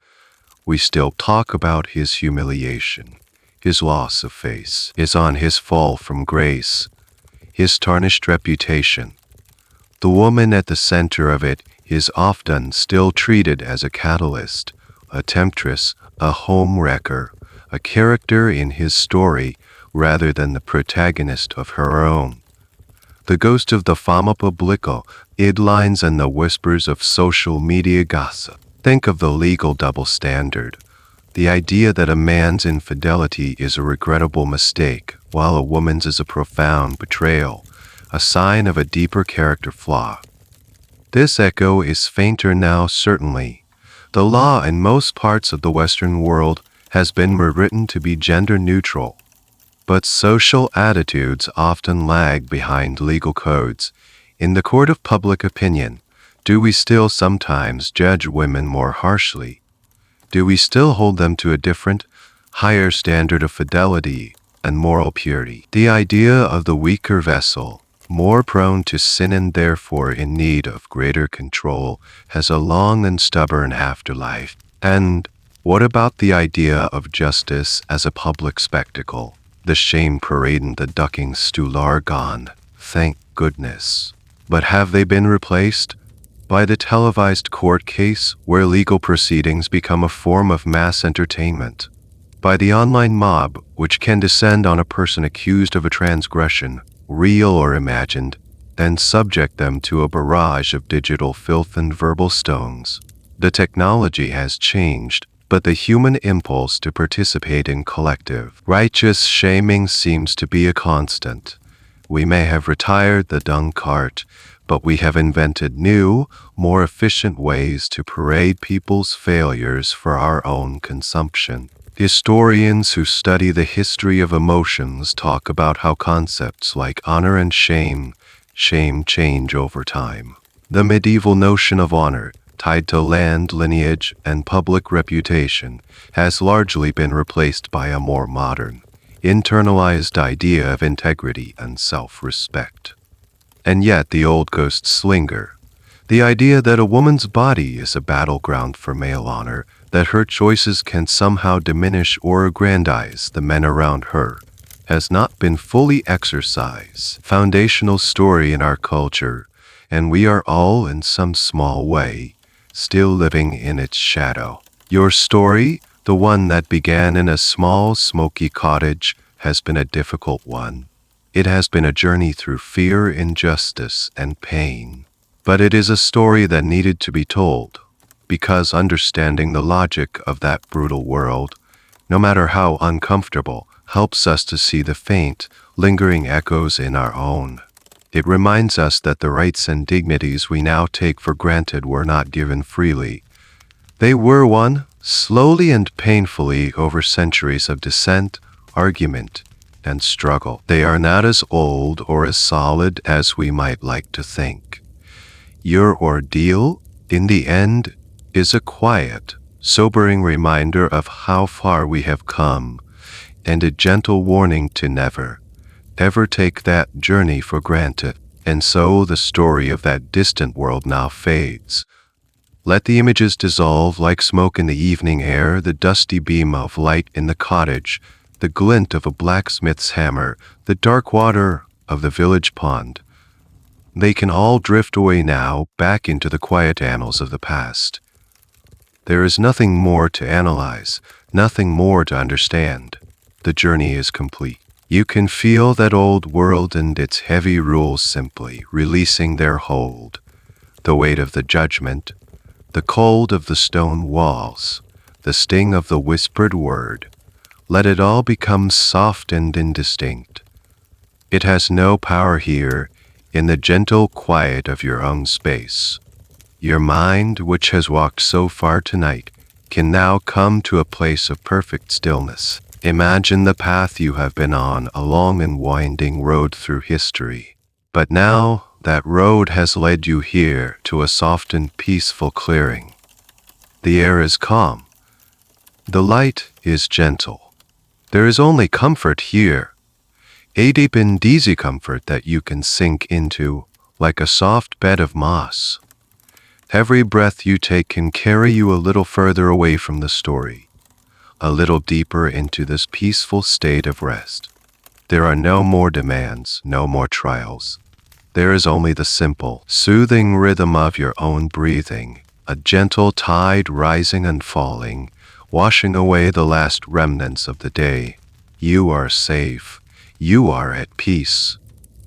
we still talk about his humiliation, his loss of face, his fall from grace, his tarnished reputation. The woman at the center of it is often still treated as a catalyst, a temptress, a home wrecker, a character in his story rather than the protagonist of her own. The ghost of the fama publica, headlines and the whispers of social media gossip. Think of the legal double standard. The idea that a man's infidelity is a regrettable mistake, while a woman's is a profound betrayal, a sign of a deeper character flaw. This echo is fainter now, certainly. The law in most parts of the Western world has been rewritten to be gender neutral. But social attitudes often lag behind legal codes. In the court of public opinion, do we still sometimes judge women more harshly? Do we still hold them to a different, higher standard of fidelity and moral purity? The idea of the weaker vessel, more prone to sin and therefore in need of greater control, has a long and stubborn afterlife. And what about the idea of justice as a public spectacle? The shame parade and the ducking stool are gone, thank goodness. But have they been replaced by the televised court case where legal proceedings become a form of mass entertainment? By the online mob which can descend on a person accused of a transgression, real or imagined, and subject them to a barrage of digital filth and verbal stones? The technology has changed, but the human impulse to participate in collective, righteous shaming seems to be a constant. We may have retired the dung cart, but we have invented new, more efficient ways to parade people's failures for our own consumption. Historians who study the history of emotions talk about how concepts like honor and shame change over time. The medieval notion of honor, tied to land, lineage, and public reputation, has largely been replaced by a more modern, internalized idea of integrity and self-respect. And yet the old ghosts linger. The idea that a woman's body is a battleground for male honor, that her choices can somehow diminish or aggrandize the men around her, has not been fully exercised. Foundational story in our culture, and we are all, in some small way, still living in its shadow. Your story, the one that began in a small, smoky cottage, has been a difficult one. It has been a journey through fear, injustice, and pain. But it is a story that needed to be told, because understanding the logic of that brutal world, no matter how uncomfortable, helps us to see the faint, lingering echoes in our own. It reminds us that the rights and dignities we now take for granted were not given freely. They were won, slowly and painfully, over centuries of dissent, argument, and struggle. They are not as old or as solid as we might like to think. Your ordeal, in the end, is a quiet, sobering reminder of how far we have come, and a gentle warning to never, ever take that journey for granted. And so the story of that distant world now fades. Let the images dissolve like smoke in the evening air, the dusty beam of light in the cottage, the glint of a blacksmith's hammer, the dark water of the village pond. They can all drift away now, back into the quiet annals of the past. There is nothing more to analyze, nothing more to understand. The journey is complete. You can feel that old world and its heavy rules simply releasing their hold. The weight of the judgment, the cold of the stone walls, the sting of the whispered word. Let it all become soft and indistinct. It has no power here, in the gentle quiet of your own space. Your mind, which has walked so far tonight, can now come to a place of perfect stillness. Imagine the path you have been on, a long and winding road through history. But now that road has led you here to a soft and peaceful clearing. The air is calm. The light is gentle. There is only comfort here, a deep and easy comfort that you can sink into like a soft bed of moss. Every breath you take can carry you a little further away from the story, a little deeper into this peaceful state of rest. There are no more demands, no more trials. There is only the simple, soothing rhythm of your own breathing, a gentle tide rising and falling, washing away the last remnants of the day. You are safe, you are at peace,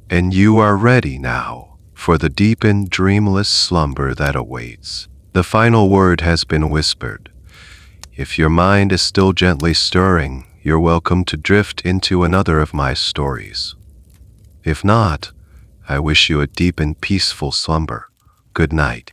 and you are ready now for the deep and dreamless slumber that awaits. The final word has been whispered. If your mind is still gently stirring, you're welcome to drift into another of my stories. If not, I wish you a deep and peaceful slumber. Good night.